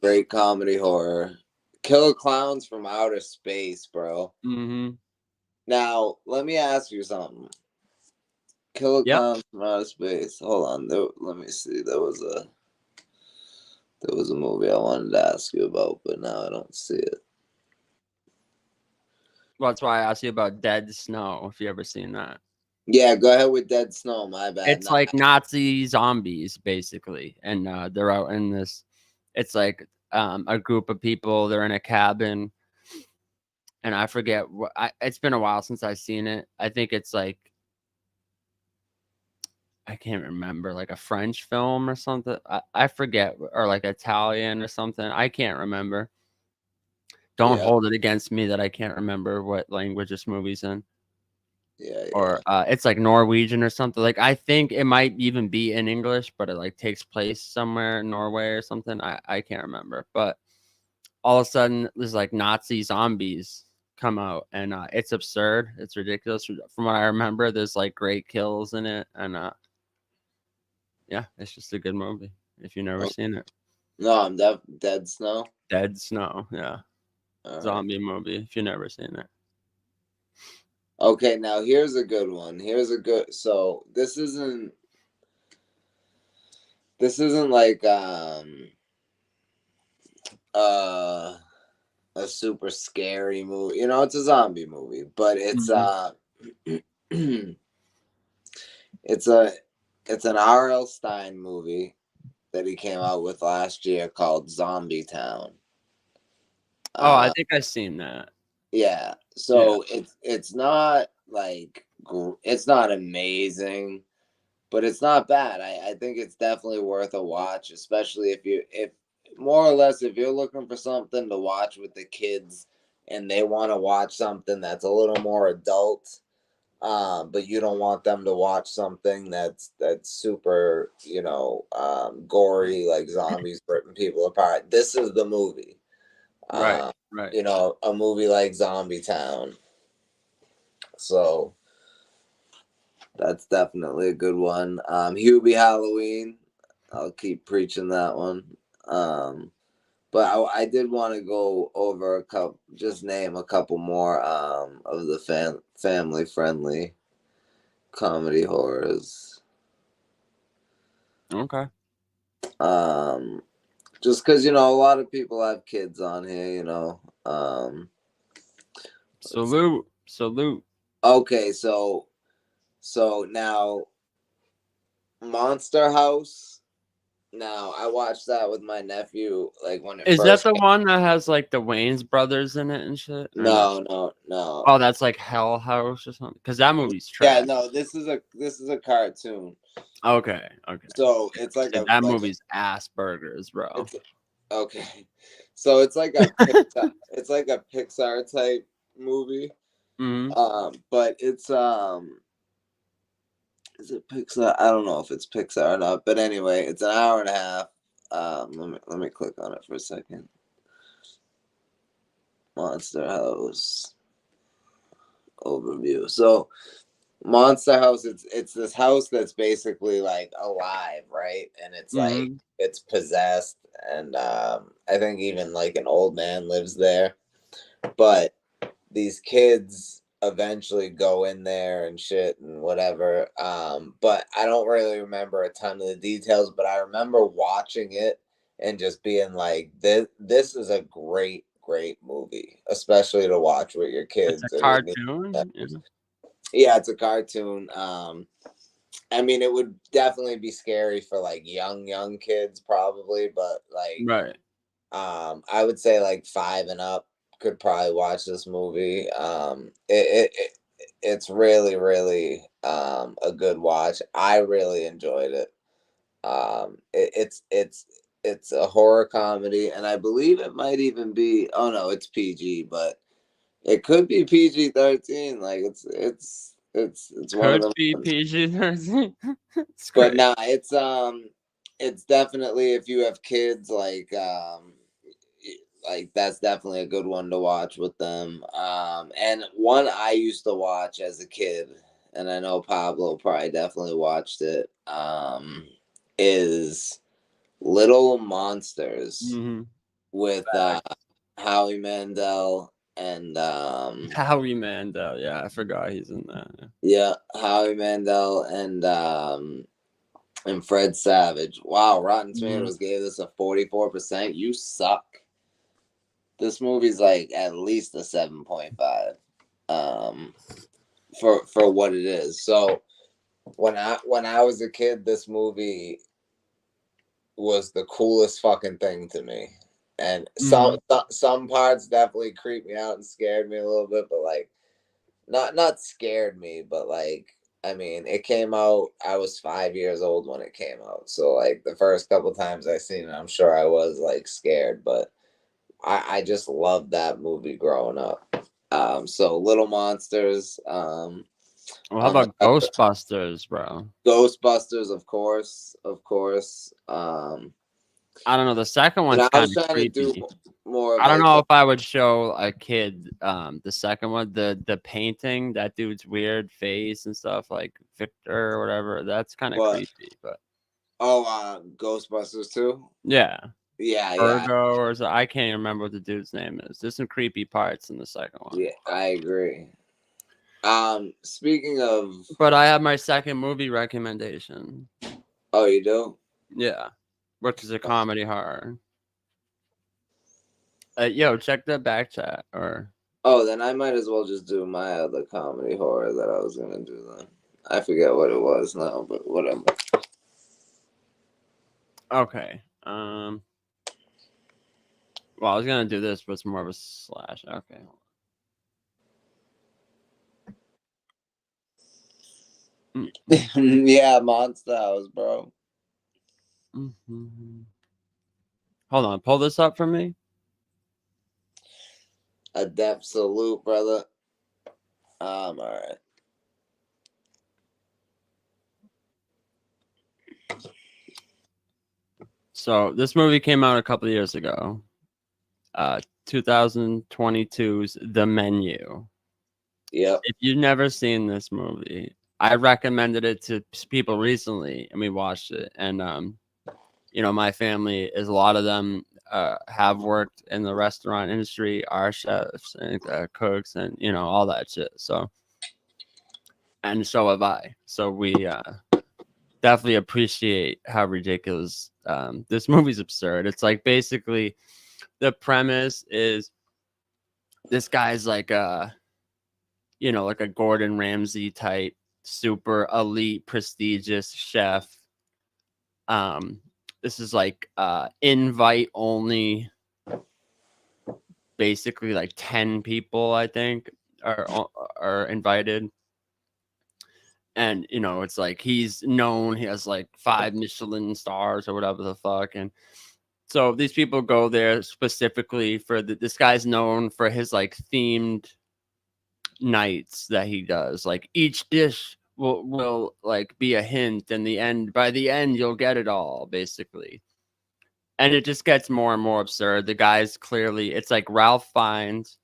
Great comedy horror. Killer Clowns from Outer Space, bro. Now, let me ask you something. Killer Clowns from Outer Space. Hold on. Let me see. There was a movie I wanted to ask you about, but now I don't see it. Well, that's why I asked you about Dead Snow, if you ever seen that. Yeah, go ahead with Dead Snow. My bad. It's like Nazi zombies, basically. And they're out in this. It's like a group of people. They're in a cabin. And I forget. It's been a while since I've seen it. I think it's like, I can't remember, like a French film or something. I forget. Or like Italian or something. I can't remember. Don't hold it against me that I can't remember what language this movie's in. Or it's like Norwegian or something. Like I think it might even be in English, but it like takes place somewhere in Norway or something. I can't remember. But all of a sudden, there's like Nazi zombies come out, and it's absurd. It's ridiculous. From what I remember, there's like great kills in it, and yeah, it's just a good movie. If you've never seen it. No, I'm Dead Snow. Dead Snow, yeah. Zombie movie, if you've never seen it. Okay, now here's a good one. So this isn't like a super scary movie. You know, it's a zombie movie, but it's it's an R.L. Stine movie that he came out with last year called Zombie Town. Oh, I think I've seen that. Yeah. So it's not like, it's not amazing, but it's not bad. I think it's definitely worth a watch, especially if more or less, if you're looking for something to watch with the kids and they want to watch something that's a little more adult, but you don't want them to watch something that's super, gory, like zombies ripping people apart. This is the movie. Right. You know, a movie like Zombie Town. So that's definitely a good one. Hubie Halloween. I'll keep preaching that one. But I did want to go over name a couple more of the family friendly comedy horrors. Okay. Just because, a lot of people have kids on here, Salute. Okay, so now Monster House. Now I watched that with my nephew, like when it Is first that the one that has like the Wayans brothers in it and shit? No. Oh, that's like Hell House or something. Because that movie's trash. Yeah, no, this is a cartoon. Okay. So it's like that movie's Asperger's, bro. Okay, so it's like a Pixar, it's like a Pixar type movie. But it's is it Pixar? I don't know if it's Pixar or not. But anyway, it's an hour and a half. Let me click on it for a second. Monster House. overview. So Monster House, it's this house that's basically like alive, right? And it's like it's possessed, and I think even like an old man lives there. But these kids eventually go in there and shit and whatever. But I don't really remember a ton of the details, but I remember watching it and just being like, this is a great movie, especially to watch with your kids. It's a cartoon. Yeah, it's a cartoon. I mean, it would definitely be scary for like young kids, probably, but like, right. I would say like 5 and up could probably watch this movie. It's really a good watch. I really enjoyed it. It's a horror comedy, and I believe it might even be. Oh no, it's PG, but it could be PG-13. Like it's one of Could them. be PG-13. But no, it's definitely, if you have kids, like that's definitely a good one to watch with them. And one I used to watch as a kid, and I know Pablo probably definitely watched it. Is Little Monsters with Howie Mandel and Howie Mandel. Yeah, I forgot he's in that. Yeah, Howie Mandel and Fred Savage. Wow, Rotten Tomatoes gave this a 44%. You suck. This movie's like at least a 7.5. For what it is. So when I was a kid, this movie was the coolest fucking thing to me. And some parts definitely creeped me out and scared me a little bit, but like not scared me, but like, I mean, it came out, I was 5 years old when it came out. So like the first couple times I seen it, I'm sure I was like scared, but I just loved that movie growing up. So Little Monsters. Well, how about Ghostbusters, bro? Ghostbusters, of course. I don't know. The second one's kind of creepy. I don't know if I would show a kid the second one. The painting, that dude's weird face and stuff, like Victor or whatever. That's kind of creepy. But Ghostbusters 2? Yeah. Yeah. Virgo or I can't remember what the dude's name is. There's some creepy parts in the second one. Yeah, I agree. Speaking of, but I have my second movie recommendation. Oh, you do? Yeah, which is a comedy horror. Yo, check the back chat or. Oh, then I might as well just do my other comedy horror that I was gonna do then. I forget what it was now, but whatever. Okay. Well, I was gonna do this, but it's more of a slash. Okay. Yeah, Monster House, bro. Hold on, pull this up for me. A depth salute, brother. All right. So this movie came out a couple of years ago. 2022's The Menu. Yep. If you've never seen this movie, I recommended it to people recently, and we watched it. And you know, my family is, a lot of them have worked in the restaurant industry, are chefs and cooks, and you know, all that shit. So, and so have I. So we definitely appreciate how ridiculous this movie's absurd. It's like, basically, the premise is this guy's like you know, like a Gordon Ramsay type, super elite, prestigious chef. This is like invite only. Basically, like 10 people, I think, are invited. And you know, it's like he's known. He has like 5 Michelin stars or whatever the fuck, and so these people go there specifically for this guy's known for his like themed nights that he does. Like each dish will like be a hint, and by the end you'll get it all, basically. And it just gets more and more absurd. The guy's clearly, it's like Ralph Fiennes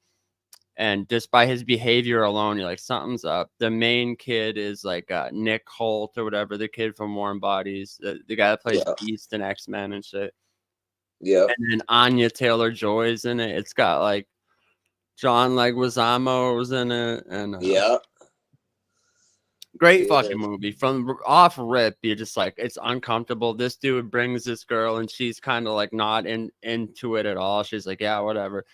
And just by his behavior alone, you're like, something's up. The main kid is like Nick Holt or whatever, the kid from Warm Bodies, the guy that plays Beast in X-Men and shit. Yeah. And then Anya Taylor-Joy's in it. It's got like John Leguizamo's in it, and great fucking movie. From off rip, you're just like, it's uncomfortable. This dude brings this girl, and she's kind of like not into it at all. She's like, yeah, whatever.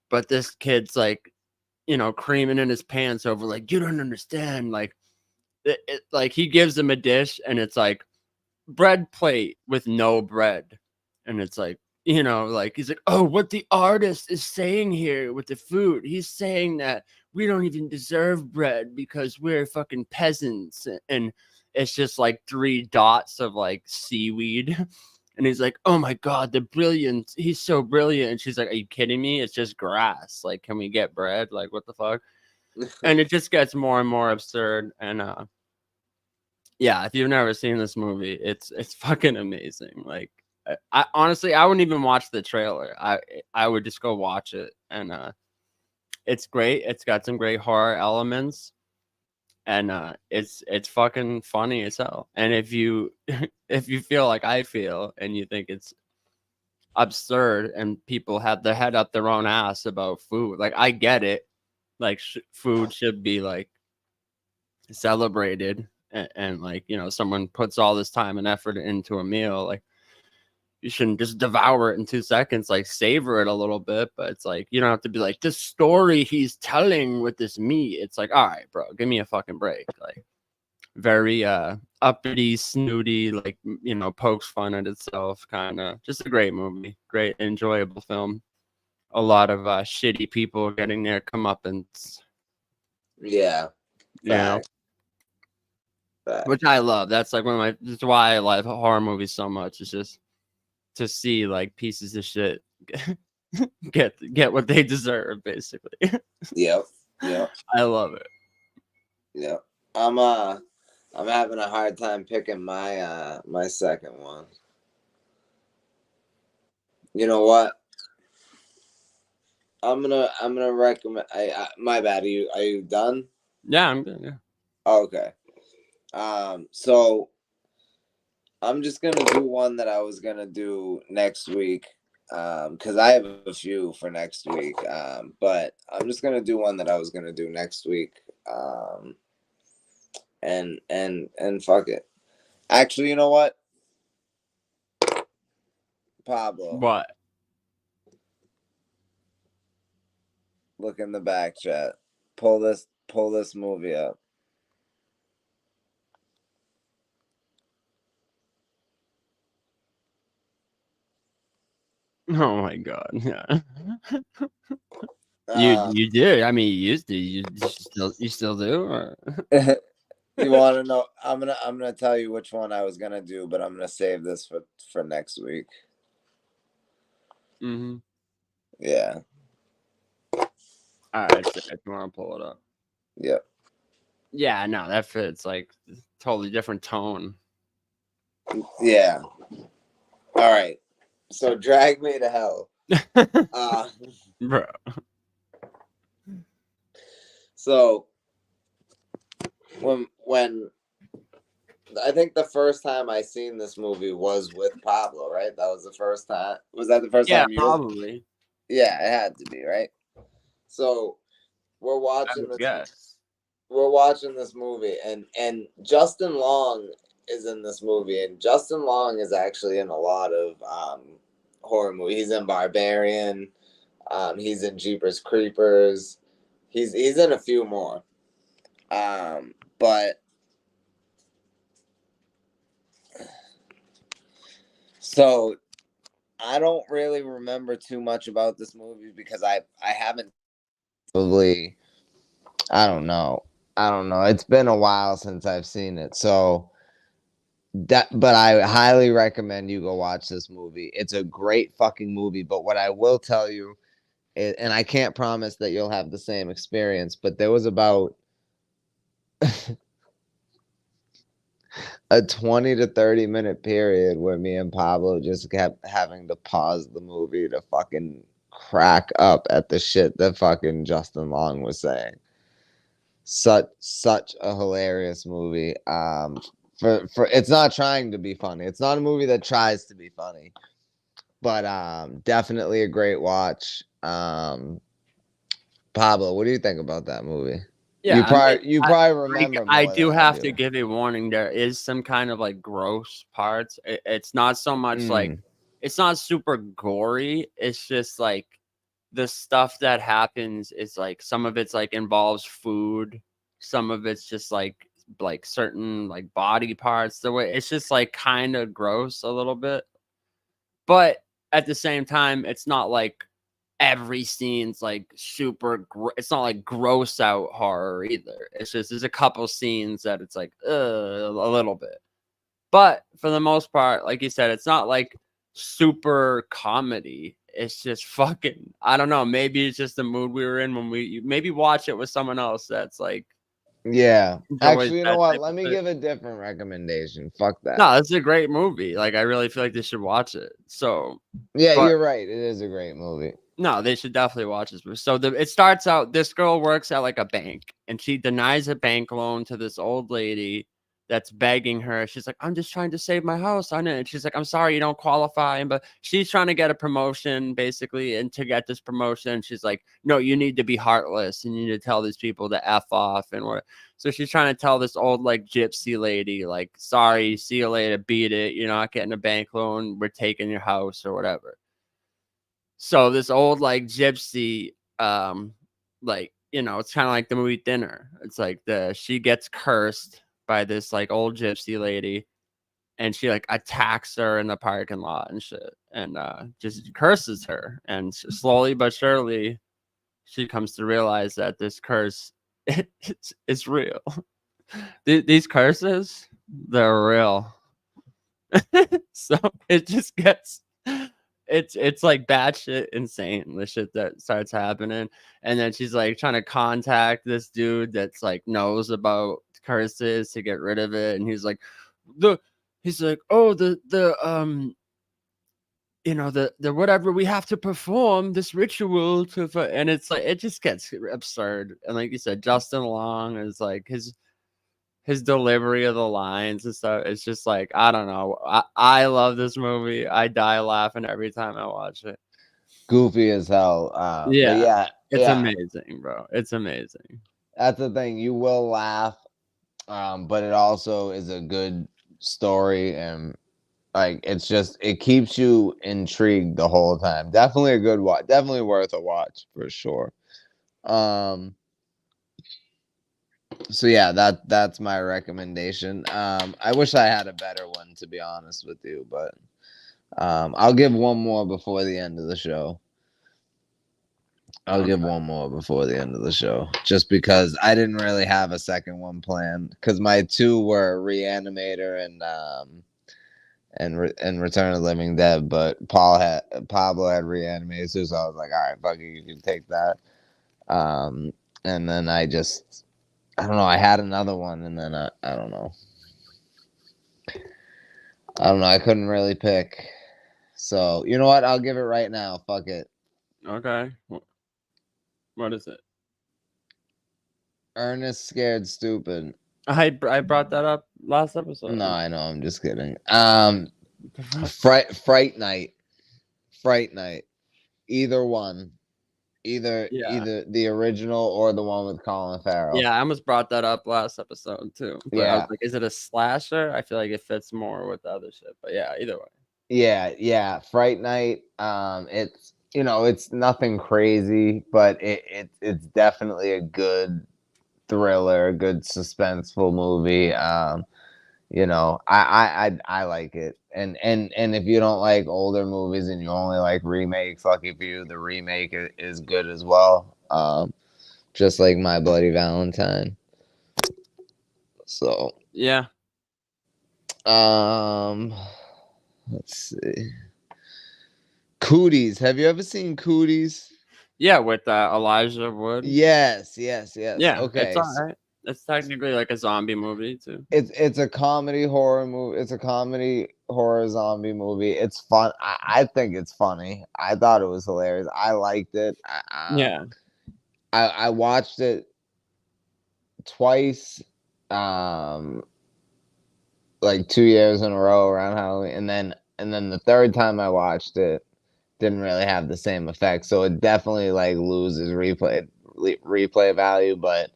But this kid's like, you know, creaming in his pants over like, you don't understand. Like, like he gives him a dish, and it's like bread plate with no bread, and it's like, you know, like he's like, oh, what the artist is saying here with the food, he's saying that we don't even deserve bread because we're fucking peasants, and it's just like 3 dots of like seaweed. And he's like, oh my god, the brilliance, he's so brilliant. And she's like, are you kidding me? It's just grass. Like, can we get bread? Like, what the fuck? And it just gets more and more absurd. And yeah, if you've never seen this movie, it's fucking amazing. Like, I honestly, I wouldn't even watch the trailer. I would just go watch it, and it's great. It's got some great horror elements, and it's fucking funny as hell. And if you if you feel like I feel, and you think it's absurd, and people have their head up their own ass about food, like, I get it. Like, food should be like celebrated, and like, you know, someone puts all this time and effort into a meal, like, you shouldn't just devour it in 2 seconds, like, savor it a little bit. But it's like, you don't have to be like, this story he's telling with this meat. It's like, all right, bro, give me a fucking break. Like, very uppity, snooty, like, you know, pokes fun at itself, kind of. Just a great movie, great, enjoyable film. A lot of shitty people getting their comeuppance. Yeah. You know? Which I love. That's like that's why I love horror movies so much. It's just to see like pieces of shit get what they deserve, basically. Yep. I love it. Yep. I'm having a hard time picking my my second one. You know what? I'm gonna recommend. My bad. Are you done? Yeah, I'm good. Yeah. Okay. So I'm just gonna do one that I was gonna do next week. Because I have a few for next week. But I'm just gonna do one that I was gonna do next week. And fuck it. Actually, you know what? Pablo. What? Look in the back chat. Pull this movie up. Oh my god. Yeah. You do. I mean, you used to. You still do? Or? You want to know? I'm gonna tell you which one I was gonna do, but I'm gonna save this for next week. Mm-hmm. Yeah. All right. So if you want to pull it up. Yep. Yeah. No, that fits. Like, totally different tone. Yeah. All right. So Drag Me to Hell. Bro. So when I think the first time I seen this movie was with Pablo, right? That was the first time. Was that the first time? Yeah, probably. Yeah, it had to be, right? So we're watching this. Yes. We're watching this movie, and Justin Long is in this movie, and Justin Long is actually in a lot of horror movies. He's in Barbarian. He's in Jeepers Creepers. He's in a few more. But so I don't really remember too much about this movie because I haven't probably I don't know. It's been a while since I've seen it. So but I highly recommend you go watch this movie. It's a great fucking movie, but what I will tell you is, and I can't promise that you'll have the same experience, but there was about a 20 to 30 minute period where me and Pablo just kept having to pause the movie to fucking crack up at the shit that fucking Justin Long was saying. Such a hilarious movie. For it's not trying to be funny. It's not a movie that tries to be funny, but definitely a great watch. Pablo, what do you think about that movie? Yeah, you probably remember. I do have to give a warning. There is some kind of like gross parts. It's not so much like it's not super gory. It's just like the stuff that happens is like some of it's like involves food. Some of it's just like certain like body parts. The way it's just like kind of gross a little bit, but at the same time, it's not like every scene's like super it's not like gross out horror either. It's just there's a couple scenes that it's like a little bit, but for the most part, like you said, it's not like super comedy. It's just fucking, I don't know, maybe it's just the mood we were in when we maybe watch it with someone else that's like, yeah, actually, you know what, let me give a different recommendation. Fuck that. No, it's a great movie. Like I really feel like they should watch it. So yeah, you're right, it is a great movie. No, they should definitely watch this movie. So it starts out, this girl works at like a bank and she denies a bank loan to this old lady that's begging her. She's like, I'm just trying to save my house on it. And she's like, I'm sorry, you don't qualify. But she's trying to get a promotion basically. And to get this promotion, she's like, no, you need to be heartless and you need to tell these people to F off and what. So she's trying to tell this old like gypsy lady, like, sorry, see you later, beat it. You're not getting a bank loan. We're taking your house or whatever. So this old like gypsy, like, you know, it's kind of like the movie Dinner. It's like she gets cursed by this like old gypsy lady, and she like attacks her in the parking lot and shit, and just curses her. And slowly but surely, she comes to realize that this curse it's real. These curses, they're real. So it just gets. It's like batshit insane, the shit that starts happening. And then she's like trying to contact this dude that's like knows about curses to get rid of it. And he's like, oh, the you know, the whatever, we have to perform this ritual to, and it's like it just gets absurd. And like you said, Justin Long is like his delivery of the lines and stuff. It's just like, I don't know. I love this movie. I die laughing every time I watch it. Goofy as hell. It's amazing, bro. It's amazing. That's the thing. You will laugh, but it also is a good story, and like it keeps you intrigued the whole time. Definitely a good watch. Definitely worth a watch for sure. So yeah, that's my recommendation. I wish I had a better one, to be honest with you, but I'll give one more before the end of the show. Just because I didn't really have a second one planned, because my two were Reanimator and Return of the Living Dead, but Pablo had Reanimator, so I was like, all right, fuck it, you can take that. And then I don't know. I had another one, and then I don't know. I couldn't really pick. So you know what? I'll give it right now. Fuck it. Okay. What is it? Ernest Scared Stupid. I brought that up last episode. No, I know. I'm just kidding. Fright Night. Either one. Either the original or the one with Colin Farrell. Yeah, I almost brought that up last episode too. But I was like, is it a slasher? I feel like it fits more with the other shit. But yeah, either way. Yeah. Fright Night. It's it's nothing crazy, but it's definitely a good thriller, a good suspenseful movie. I like it. And if you don't like older movies and you only like remakes, lucky for you, the remake is good as well. Just like My Bloody Valentine. So yeah. Let's see. Cooties. Have you ever seen Cooties? Yeah, with Elijah Wood. Yes. Yeah. Okay. It's all right. It's technically like a zombie movie too. It's a comedy horror movie. It's a comedy horror zombie movie. It's fun. I think it's funny. I thought it was hilarious. I liked it. I watched it twice, like 2 years in a row around Halloween, and then the third time I watched it didn't really have the same effect. So it definitely like loses replay value, but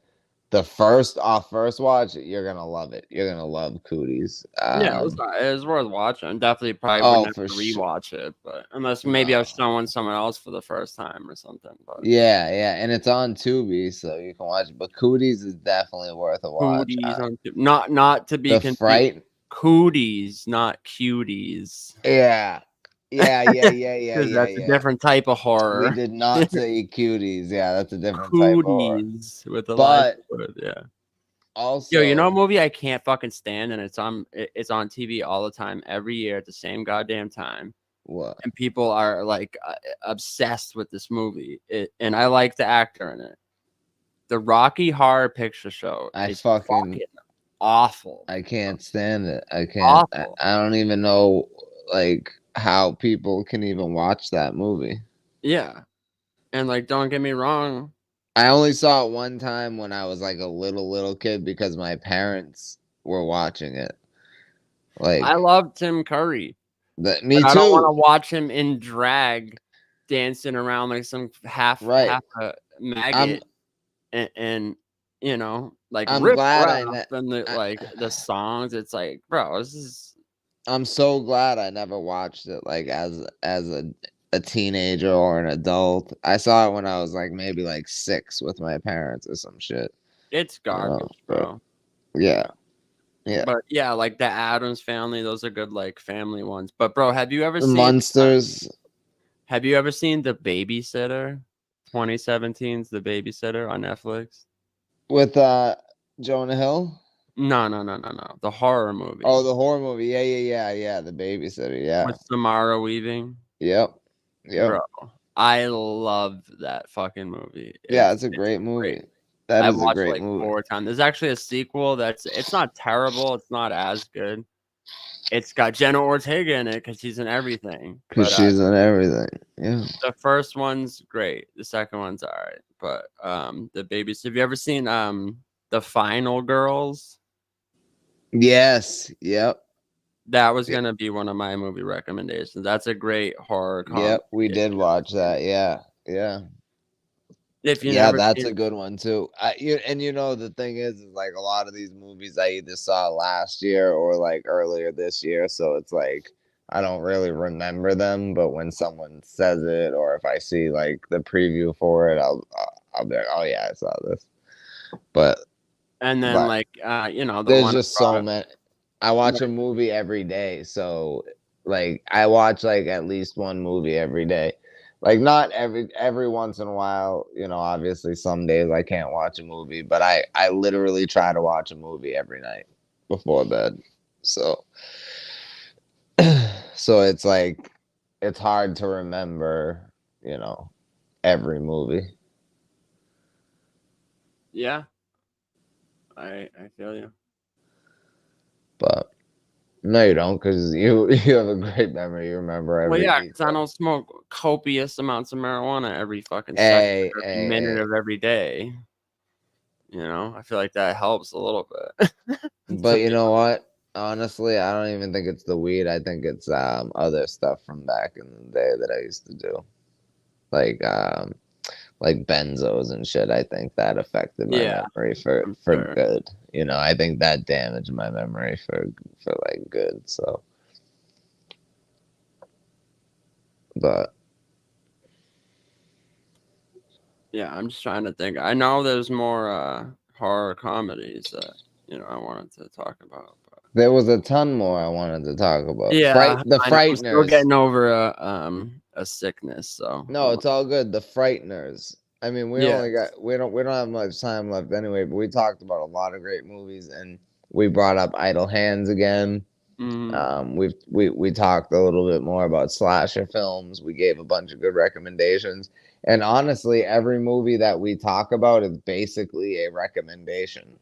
the first watch, you're gonna love it. You're gonna love Cooties. Yeah, it was worth watching. Definitely probably wouldn't have to rewatch it, but unless maybe I was showing someone else for the first time or something. But yeah, and it's on Tubi, so you can watch it. But Cooties is definitely worth a watch. Cooties on not to be confused. Cooties, not cuties. Yeah. Because that's a different type of horror. We did not say Cuties. Yeah, that's a different type of horror. With the yeah. Also, yo, you know a movie I can't fucking stand, and it's on TV all the time, every year at the same goddamn time. What? And people are like obsessed with this movie, and I like the actor in it. The Rocky Horror Picture Show. Is fucking awful. I can't stand it. I can't. I don't even know like how people can even watch that movie. Yeah, and like, don't get me wrong, I only saw it one time when I was like a little kid because my parents were watching it. Like, I love Tim Curry. Me too. I don't want to watch him in drag dancing around like some half a maggot, and you know, like I'm rip glad the songs. It's like, bro, this is. I'm so glad I never watched it like as a teenager or an adult. I saw it when I was like maybe like 6 with my parents or some shit. It's garbage, bro. Yeah. But yeah, like the Addams Family, those are good like family ones. But bro, have you ever seen Monsters? Have you ever seen The Babysitter? 2017's The Babysitter on Netflix with Jonah Hill? No. The horror movie. Oh, the horror movie. Yeah. The Babysitter. Yeah. With Samara Weaving. Yep. Bro, I love that fucking movie. It's a great movie. That is a great movie. 4 times. There's actually a sequel it's not terrible. It's not as good. It's got Jenna Ortega in it because she's in everything. Because she's in everything. Yeah. The first one's great. The second one's all right. But The Babysitter. Have you ever seen The Final Girls? Yes. Yep. That was gonna be one of my movie recommendations. That's a great horror comedy. Yep, we did watch that. Yeah. If you that's a good one too. You know the thing is like a lot of these movies I either saw last year or like earlier this year, so it's like I don't really remember them. But when someone says it, or if I see like the preview for it, I'll be like, oh yeah, I saw this. And then there's just so many. I watch a movie every day, so like I watch like at least one movie every day. Like not every once in a while, you know, obviously some days I can't watch a movie, but I literally try to watch a movie every night before bed. So it's like it's hard to remember, you know, every movie. Yeah. I feel you. But no, you don't, because you have a great memory. You remember everything. Well, yeah, because I don't smoke copious amounts of marijuana every fucking second, every minute of every day. You know, I feel like that helps a little bit. But you know what? Honestly, I don't even think it's the weed. I think it's other stuff from back in the day that I used to do, like benzos and shit. I think that affected my memory for good. You know, I think that damaged my memory for like good. So, but yeah, I'm just trying to think. I know there's more horror comedies that I wanted to talk about. But there was a ton more I wanted to talk about. Yeah, the Frighteners. Still getting over a sickness, so no, it's all good. The Frighteners. I mean, we don't have much time left anyway, but we talked about a lot of great movies, and we brought up Idle Hands again. Mm-hmm. We talked a little bit more about slasher films. We gave a bunch of good recommendations, and honestly, every movie that we talk about is basically a recommendation.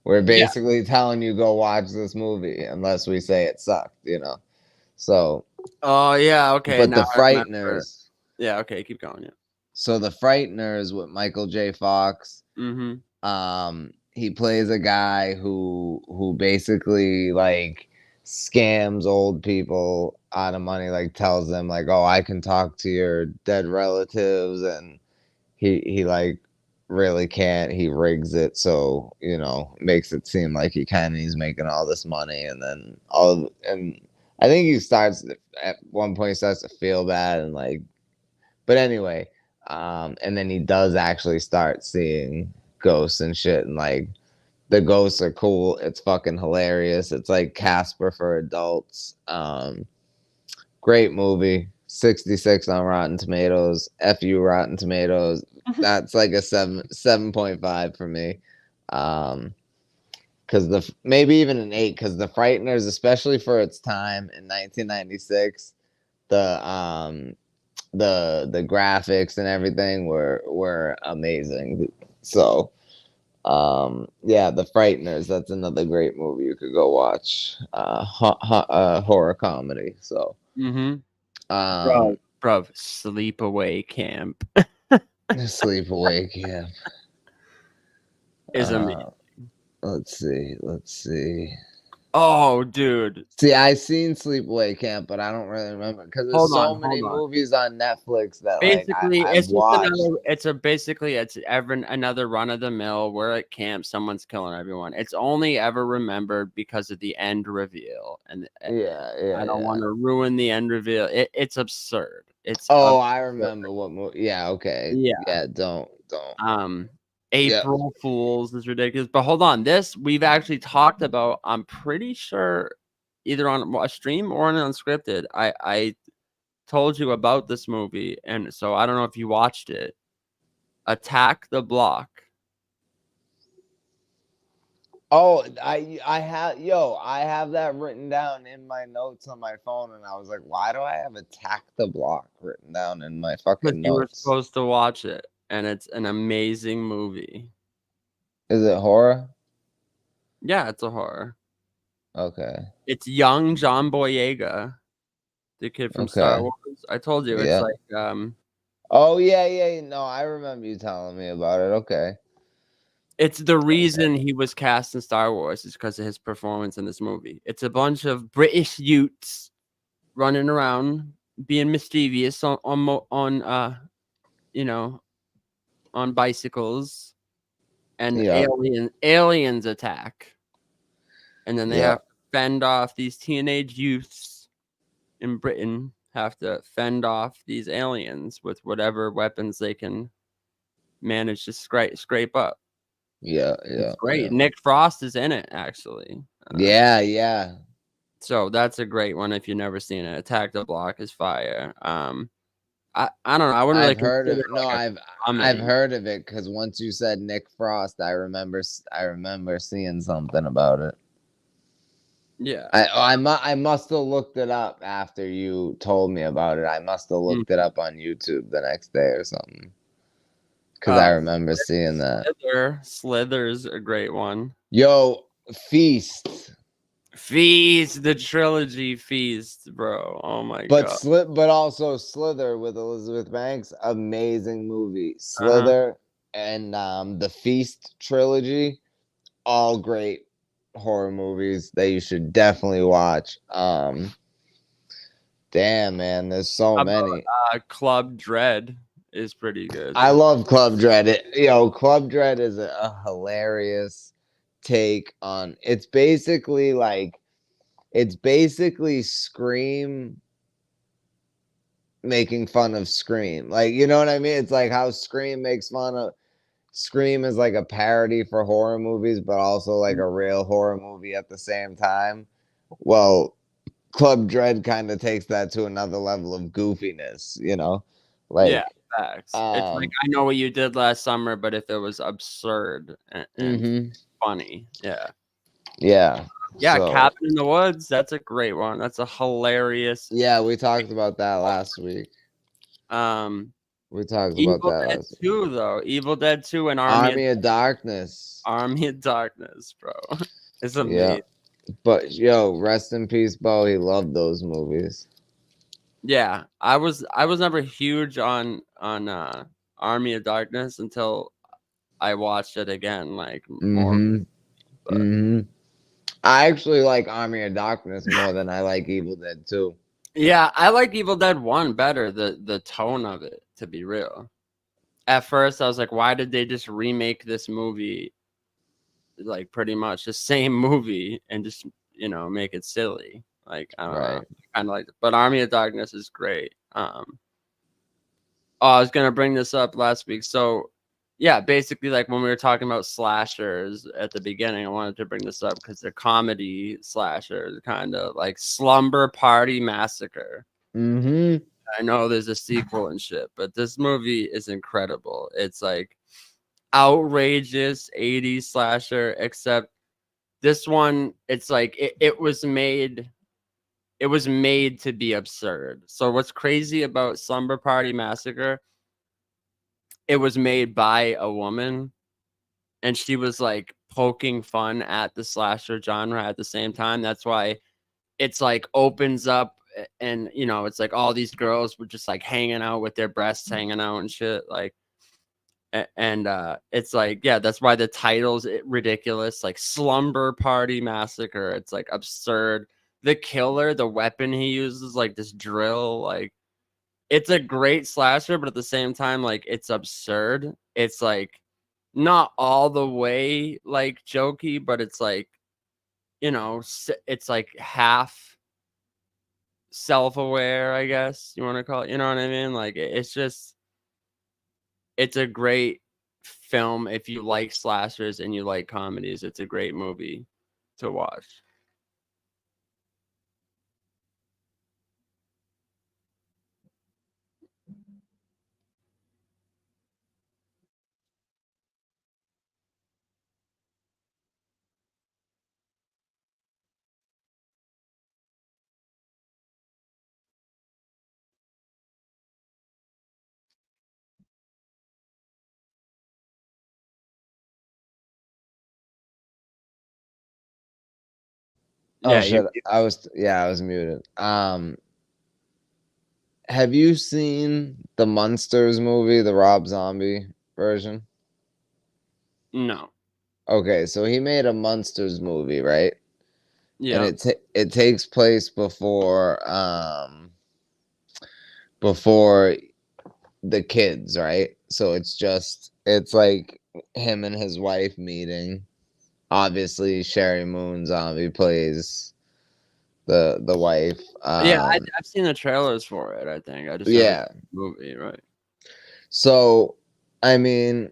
We're basically telling you go watch this movie unless we say it sucked, So. Oh yeah, okay. But the Frighteners. Yeah, okay. Keep going. Yeah. So the Frighteners with Michael J. Fox. Mm-hmm. He plays a guy who basically like scams old people out of money, like tells them like, oh, I can talk to your dead relatives, and he like really can't. He rigs it so makes it seem like he can. He's making all this money, and then and I think he starts at one point, he starts to feel bad and like, but anyway, and then he does actually start seeing ghosts and shit, and like the ghosts are cool. It's fucking hilarious. It's like Casper for adults. Great movie. 66 on Rotten Tomatoes. FU Rotten Tomatoes. That's like a 7.5 for me. Because maybe even an 8, because the Frighteners, especially for its time in 1996, the graphics and everything were amazing. So the Frighteners, that's another great movie you could go watch. Horror comedy. So bro, Sleepaway Camp. Sleepaway Camp is amazing. Let's see. Oh, dude. See, I seen Sleepaway Camp, but I don't really remember because there's so many movies on Netflix that basically like I've watched. It's another run of the mill. We're at camp, someone's killing everyone. It's only ever remembered because of the end reveal, and I don't want to ruin the end reveal. It's absurd. I remember what movie. Yeah, okay. Yeah, don't. April Fools is ridiculous. But hold on, this we've actually talked about. I'm pretty sure either on a stream or on Unscripted. I told you about this movie, and so I don't know if you watched it. Attack the Block. Oh, I have that written down in my notes on my phone, and I was like, why do I have Attack the Block written down in my fucking notes? You were supposed to watch it, and it's an amazing movie. Is it horror? Yeah, it's a horror. Okay. It's young John Boyega, the kid from Star Wars. I told you, it's like Oh yeah. No, I remember you telling me about it. Okay. It's the reason he was cast in Star Wars is because of his performance in this movie. It's a bunch of British youths running around being mischievous on bicycles, and aliens attack, and then they have to fend off these teenage youths in Britain. Have to fend off these aliens with whatever weapons they can manage to scrape up. It's great. Yeah. Nick Frost is in it, actually. Yeah. So that's a great one if you've never seen it. Attack the Block is fire. I don't know. I wouldn't really. I've heard of it. No, I've heard of it because once you said Nick Frost, I remember seeing something about it. Yeah. I must have looked it up after you told me about it. I must have looked it up on YouTube the next day or something. Because I remember seeing that. Slither's a great one. Yo, Feast, the trilogy Feast, bro. Oh my god. But also Slither with Elizabeth Banks, amazing movie. Slither and the Feast trilogy, all great horror movies that you should definitely watch. Damn, man, there's so many. Club Dread is pretty good. I love Club Dread. Club Dread is a hilarious take on. It's basically Scream making fun of Scream. Like, you know what I mean? It's like how Scream makes fun of. Scream is like a parody for horror movies, but also like a real horror movie at the same time. Well, Club Dread kind of takes that to another level of goofiness, like facts. It's like I Know What You Did Last Summer, but if it was absurd and funny. Yeah, Cabin in the Woods, that's a great one. That's a hilarious. Yeah, we talked about that last week. We talked Evil about that Dead last 2, though. Evil Dead 2 and Army of Darkness. Army of Darkness, bro. It's amazing. Yeah. But yo, rest in peace, Bo. He loved those movies. Yeah, I was never huge on Army of Darkness until I watched it again, like more. But I actually like Army of Darkness more than I like Evil Dead 2. yeah, I like Evil Dead 1 better, the tone of it, to be real. At first, I was like, why did they just remake this movie, like pretty much the same movie, and just, make it silly? Like, I don't know. I kind of like it. But Army of Darkness is great. I was going to bring this up last week. So, yeah, basically, like when we were talking about slashers at the beginning, I wanted to bring this up because they're comedy slashers, kind of like Slumber Party Massacre. I know there's a sequel and shit, but this movie is incredible. It's like outrageous 80s slasher, except this one, it's like it was made to be absurd. So what's crazy about Slumber Party Massacre, it was made by a woman, and she was like poking fun at the slasher genre at the same time. That's why it's like opens up, and it's like all these girls were just like hanging out with their breasts hanging out and shit, like, and it's like, yeah, that's why the title's ridiculous, like Slumber Party Massacre. It's like absurd. The killer, the weapon he uses, like this drill, like it's a great slasher, but at the same time, like it's absurd. It's like not all the way like jokey, but it's like, it's like half self-aware, I guess you want to call it. You know what I mean? Like it's a great film. If you like slashers and you like comedies, it's a great movie to watch. Oh shit! I was muted. Have you seen the Munsters movie, the Rob Zombie version? No. Okay, so he made a Munsters movie, right? Yeah. And it takes place before the kids, right? So it's like him and his wife meeting. Obviously, Sherry Moon Zombie plays the wife. Yeah, I've seen the trailers for it. I think I just never seen the movie, right? So, I mean,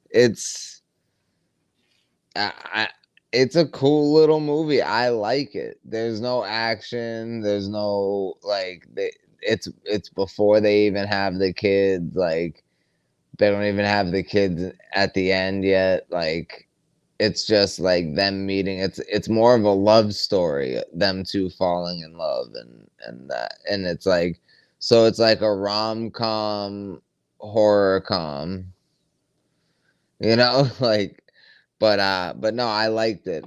it's it's a cool little movie. I like it. There's no action. There's no like it's before they even have the kids. Like they don't even have the kids at the end yet. Like it's just like them meeting. It's more of a love story, them two falling in love and that. And it's like, so it's like a rom-com horror com, like, but no, I liked it.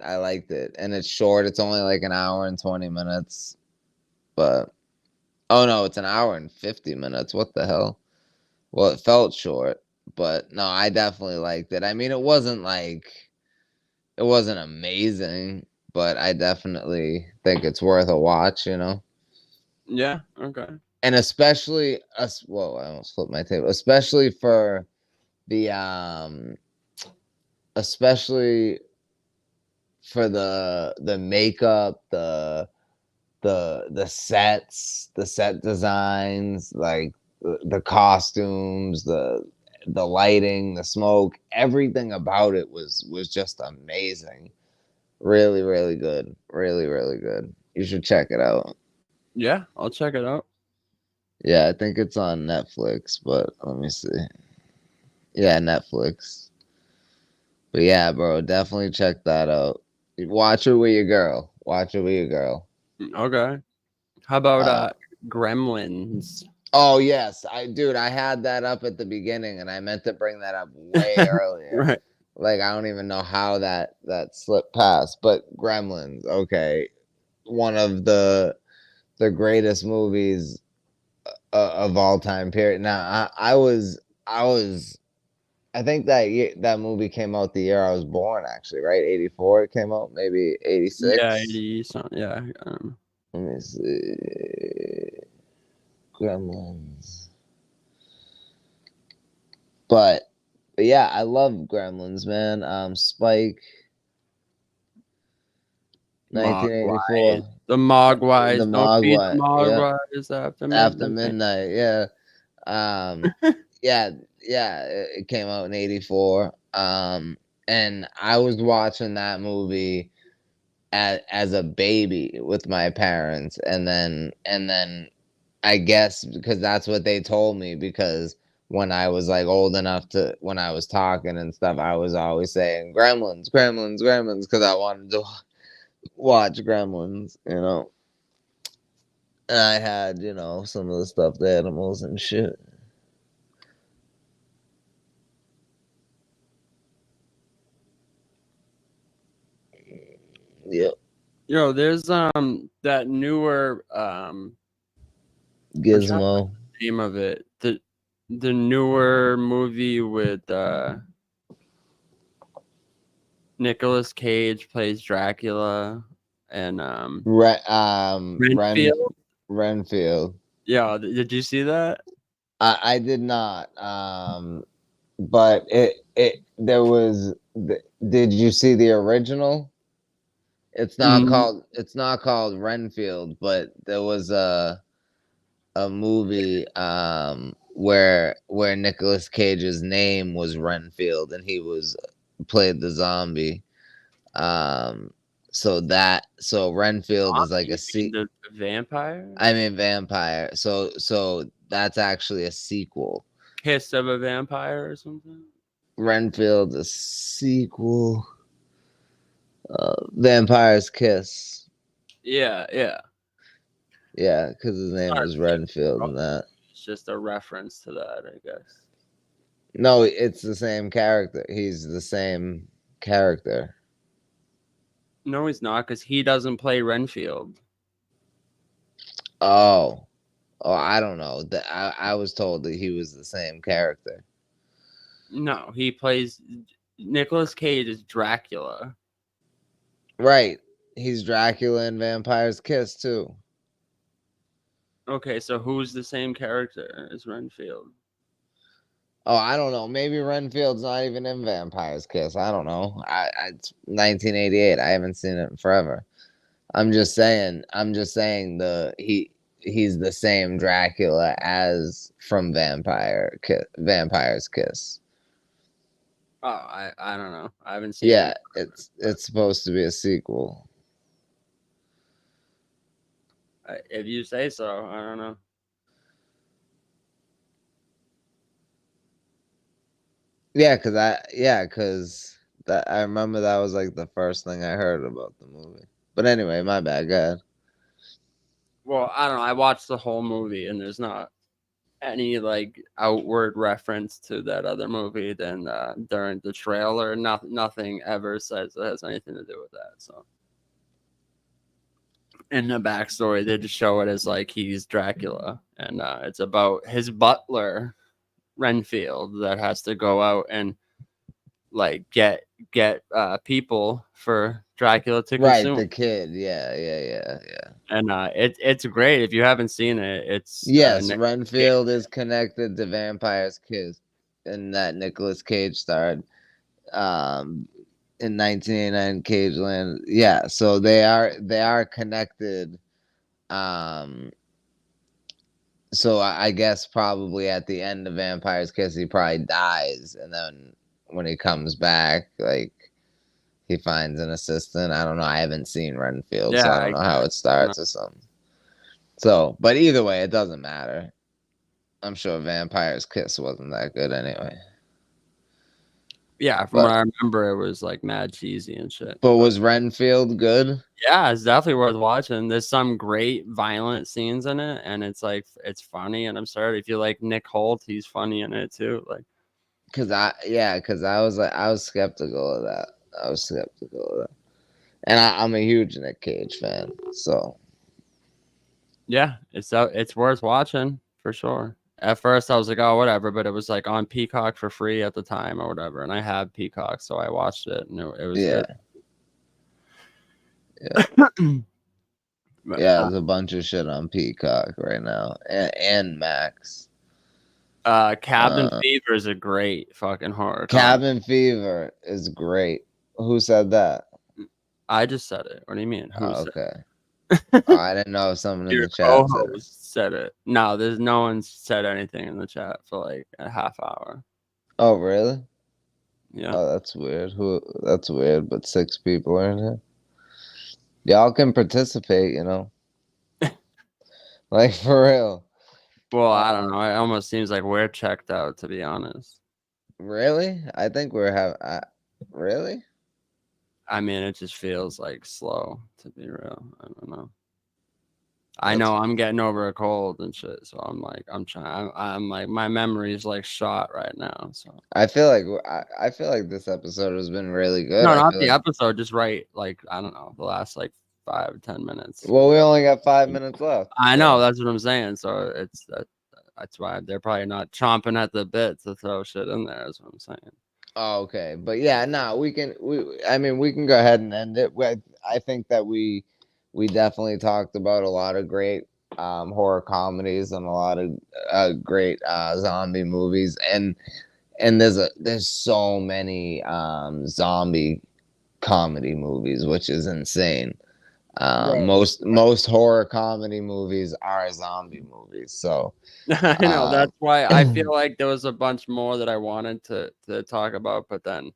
And it's short. It's only like an hour and 20 minutes. But oh no, it's an hour and 50 minutes. What the hell? Well, it felt short, but no, I definitely liked it. I mean, it wasn't amazing, but I definitely think it's worth a watch, Yeah, okay. And especially us, whoa, I almost flipped my table. Especially for the especially for the makeup, the sets, the set designs, like the costumes, the lighting, the smoke, everything about it was just amazing. Really, really good. Really, really good. You should check it out. Yeah, I'll check it out. Yeah, I think it's on Netflix, but let me see. Yeah, Netflix. But yeah, bro, definitely check that out. Watch it with your girl. Okay. How about Gremlins? Oh yes, I had that up at the beginning, and I meant to bring that up way earlier. Right. Like I don't even know how that slipped past. But Gremlins, okay, one of the greatest movies of all time. Period. Now I think that movie came out the year I was born. Actually, right? 84. It came out, maybe 86. Yeah, 80 something. Yeah. Let me see. Gremlins. But yeah, I love Gremlins, man. Spike, 1984. The Mogwais. The Don't feed the Mogwai. Mogwais after midnight. After midnight, yeah. Yeah, it came out in 84. And I was watching that movie as a baby with my parents, and then I guess because that's what they told me, because when I was like old enough to, when I was talking and stuff, I was always saying Gremlins, Gremlins, Gremlins, because I wanted to watch Gremlins, you know. And I had, you know, some of the stuffed animals and shit. Yep. Yo, there's that newer Gizmo. The name of it. The newer movie with Nicolas Cage plays Dracula, and Renfield. Yeah, did you see that? I did not. But there was. Did you see the original? It's not called Renfield, but there was a movie where Nicolas Cage's name was Renfield, and he played the zombie. So Renfield is like the vampire. I mean vampire. So that's actually a sequel. Kiss of a Vampire or something. Renfield's a sequel. Vampire's Kiss. Yeah. Because his name was Renfield and that. It's just a reference to that, I guess. No, it's the same character. He's the same character. No, he's not, because he doesn't play Renfield. Oh, I don't know. I was told that he was the same character. No, he plays. Nicolas Cage is Dracula. Right. He's Dracula in Vampire's Kiss too. Okay, so who's the same character as Renfield? Oh, I don't know. Maybe Renfield's not even in Vampire's Kiss. I don't know. It's 1988. I haven't seen it in forever. I'm just saying he's the same Dracula as from Vampire's Kiss. Oh, I don't know. I haven't seen it. Yeah, it's supposed to be a sequel. If you say so, I don't know. Yeah, because I remember that was like the first thing I heard about the movie. But anyway, my bad. Go ahead. Well, I don't know. I watched the whole movie, and there's not any like outward reference to that other movie. Then during the trailer, nothing ever says it has anything to do with that. So in the backstory, they just show it as like he's Dracula, and it's about his butler Renfield that has to go out and like get people for Dracula to consume. Right, the kid. Yeah. And it's great. If you haven't seen it, it's Renfield is connected to Vampire's Kiss, and that Nicolas Cage starred in 1989 Cage Land. Yeah, so they are connected. So I guess probably at the end of Vampire's Kiss, he probably dies, and then when he comes back, like he finds an assistant. I don't know. I haven't seen Renfield, so I don't know how it starts or something. So, but either way, it doesn't matter. I'm sure Vampire's Kiss wasn't that good anyway. Yeah, from what I remember, it was like mad cheesy and shit. But was Renfield good? Yeah, it's definitely worth watching. There's some great violent scenes in it, and it's like it's funny. And I'm sorry if you like Nick Holt, he's funny in it too. Like, because I was skeptical of that. And I'm a huge Nick Cage fan, so yeah, it's worth watching for sure. At first, I was like, oh, whatever, but it was like on Peacock for free at the time or whatever, and I have Peacock, so I watched it, and it was good. But, there's a bunch of shit on Peacock right now, and Max. Cabin Fever is a great fucking horror. Cabin Fever is great. Who said that? I just said it. What do you mean? Okay. I didn't know if someone in the chat said it. No, there's no one said anything in the chat for like a half hour. Oh, really? Yeah. Oh, that's weird. That's weird, but 6 people are in here. Y'all can participate, you know. Like, for real. Well, I don't know. It almost seems like we're checked out, to be honest. Really? I think we're really? I mean, it just feels like slow, to be real. I don't know. I know I'm getting over a cold and shit, so I'm like, I'm like, my memory is like shot right now. So I feel like this episode has been really good. No, not the episode, just right. Like, I don't know, the last like 5-10 minutes. Well, we only got 5 minutes left. I know, that's what I'm saying. So that's why they're probably not chomping at the bit to throw shit in there. Is what I'm saying. Oh, okay, but yeah, no, we can go ahead and end it. I think that we definitely talked about a lot of great horror comedies and a lot of great zombie movies, and there's so many zombie comedy movies, which is insane. Right. Most horror comedy movies are zombie movies, so I know that's why I feel like there was a bunch more that I wanted to talk about, but then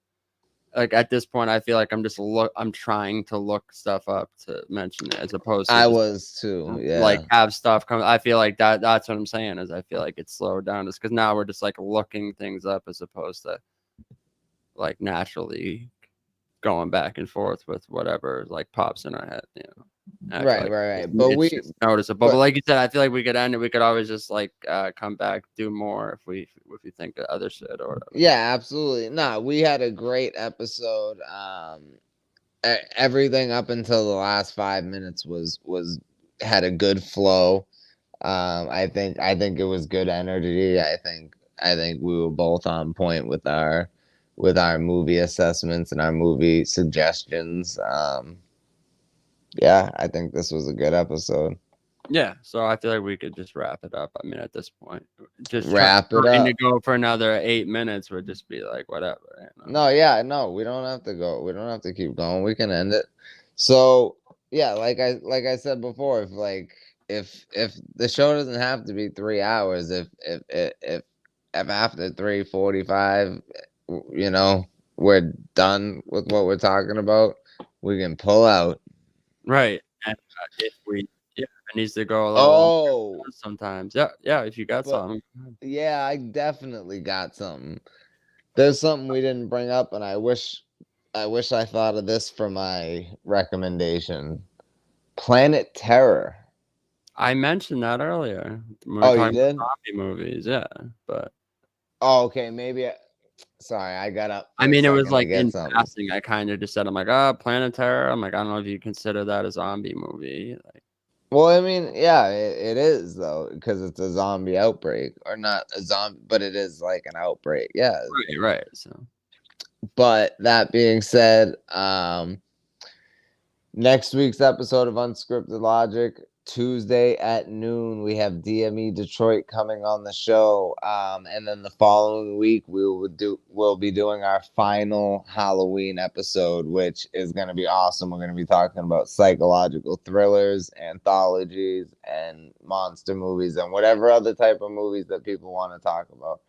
like at this point I feel like I'm trying to look stuff up to mention it as opposed to like have stuff come. I feel like that's what I'm saying is I feel like it's slowed down just because now we're just like looking things up as opposed to like naturally going back and forth with whatever like pops in our head, you know. Right. But we noticeable. But like you said, I feel like we could end it. We could always just like come back, do more if we think of other shit or whatever. Yeah, absolutely. No, we had a great episode. Everything up until the last 5 minutes had a good flow. I think it was good energy. I think we were both on point with our movie assessments and our movie suggestions. Yeah, I think this was a good episode. Yeah, so I feel like we could just wrap it up. I mean, at this point, just wrap it up. To go for another 8 minutes would just be like whatever. You know? No, we don't have to go. We don't have to keep going. We can end it. So yeah, like I said before, if the show doesn't have to be 3 hours, if after 3:45, you know, we're done with what we're talking about, we can pull out. Right. And if it needs to go a little sometimes. Yeah, if you got something. Yeah, I definitely got something. There's something we didn't bring up, and I wish I thought of this for my recommendation. Planet Terror. I mentioned that earlier. You did? Zombie movies, yeah. But okay, maybe sorry, I got up. I mean, it was like in passing. I kind of just said, I'm like, Planet Terror. I'm like, I don't know if you consider that a zombie movie. Like, well, I mean, yeah, it is though, because it's a zombie outbreak, or not a zombie, but it is like an outbreak. Yeah, right. So, but that being said, next week's episode of Unscripted Logic, Tuesday at noon, we have DME Detroit coming on the show, and then the following week we'll be doing our final Halloween episode, which is going to be awesome. We're going to be talking about psychological thrillers, anthologies, and monster movies, and whatever other type of movies that people want to talk about.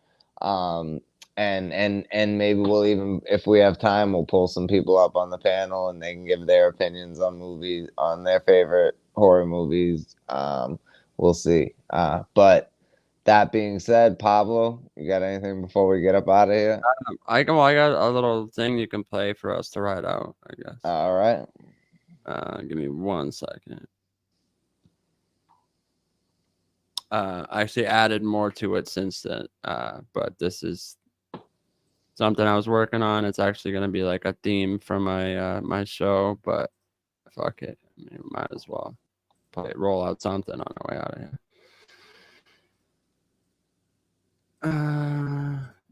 And maybe we'll even, if we have time, we'll pull some people up on the panel and they can give their opinions on movies, on their favorite horror movies. We'll see. But that being said, Pablo, you got anything before we get up out of here? I got a little thing you can play for us to write out, I guess. All right. Give me 1 second. I actually added more to it since then, but this is something I was working on. It's actually going to be like a theme for my my show, but fuck it. I mean, might as well roll out something on our way out of here.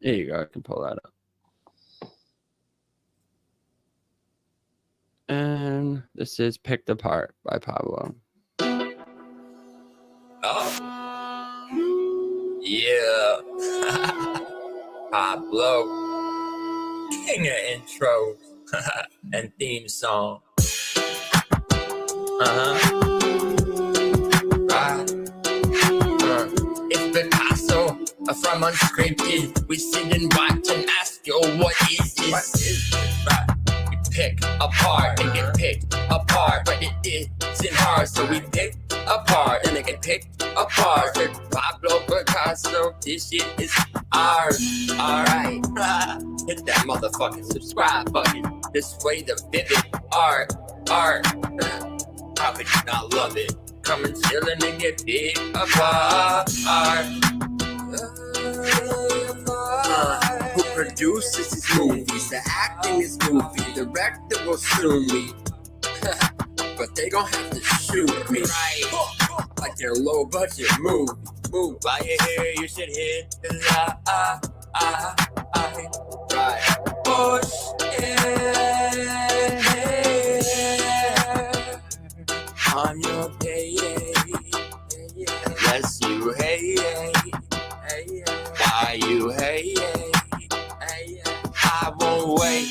There you go. I can pull that up. And this is Picked Apart by Pablo. Oh. Yeah. Pablo. King of intros and theme song. It's Picasso from Unscripted. We sit and watch and ask you, what is this? What is this? Right. We pick apart and get picked apart, but it isn't hard, so we pick apart and they get picked apart. Pablo Picasso, this shit is ours. Alright, hit that motherfucking subscribe button. This way the vivid art. How could you not love it? Come and chill and get big apart. Who produces these movies? The acting is goofy. The director will sue me. But they gon' have to shoot me. Right. Like their low budget movie. Move by your hair, you should hit the right. Push I'm your pay, unless you hate. Why you hate? I won't wait.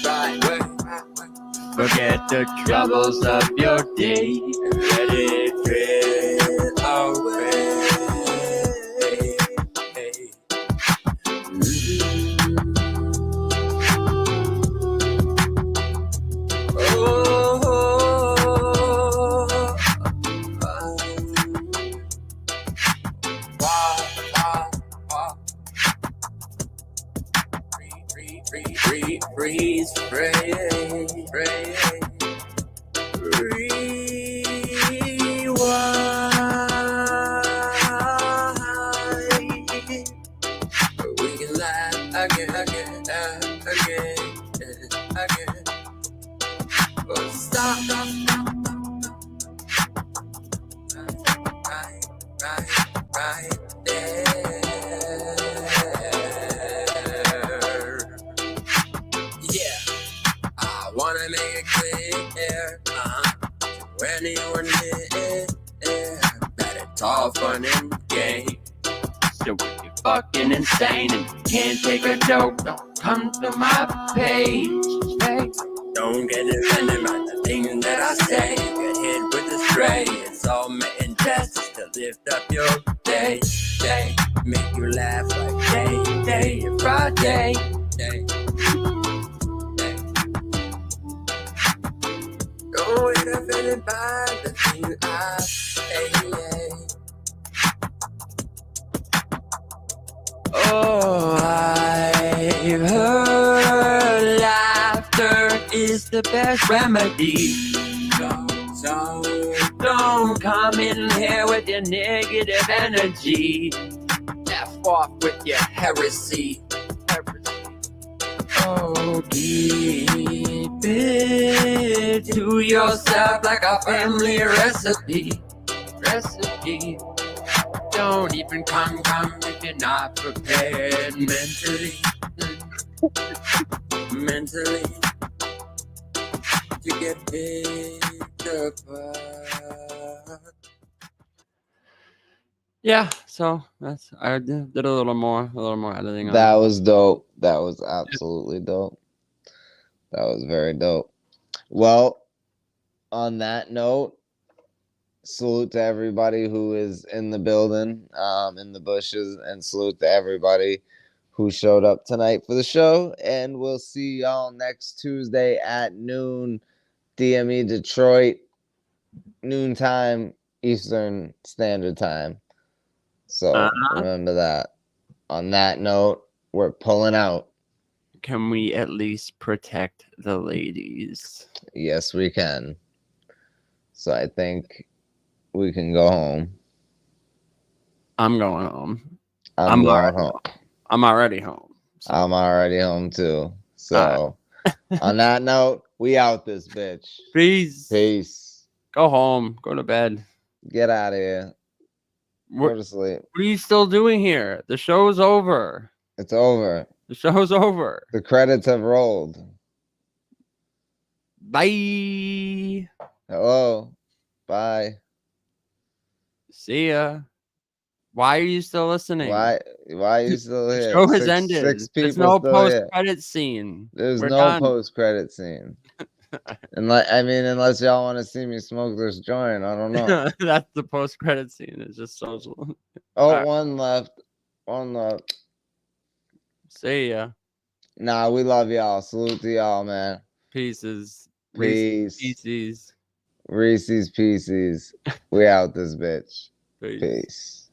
Forget the troubles of your day. Let it drift away. Freeze, we can laugh again. But stop. Right there. Yeah, I wanna make it clear to anyone here that it's all fun and game. So if you're fucking insane and can't take a joke, don't come to my page. Hey, don't get offended by the things that I say. Get hit with the stray. It's all meant in justice to lift up your day. Make you laugh like day and Friday. Don't get offended by the things I say. Oh, I've heard laughter is the best remedy. So don't come in here with your negative energy. F off with your heresy. Oh, keep it to yourself like a family recipe. Don't even come if you're not prepared mentally to get picked apart. Yeah, so I did a little more editing. That was dope. That was absolutely dope. That was very dope. Well, on that note, salute to everybody who is in the building, in the bushes, and salute to everybody who showed up tonight for the show. And we'll see y'all next Tuesday at noon, DME Detroit, noontime Eastern Standard Time. So remember that. On that note, we're pulling out. Can we at least protect the ladies? Yes, we can. So I think we can go home. I'm going home. I'm going home. I'm already home. So. I'm already home too. So on that note, we out this bitch. Peace. Go home. Go to bed. Get out of here. Go to sleep. What are you still doing here? The show's over. It's over. The show's over. The credits have rolled. Bye. Hello. Bye. See ya. Why are you still listening? Why are you still here? The show has ended. There's no post-credit scene. There's no post-credit scene. Unless y'all want to see me smoke this joint, I don't know. That's the post-credit scene. It's just social. Oh, right. One left. See ya. Nah, we love y'all. Salute to y'all, man. Pieces. Peace. Pieces. Reese's Pieces. We out this bitch. Peace. Peace.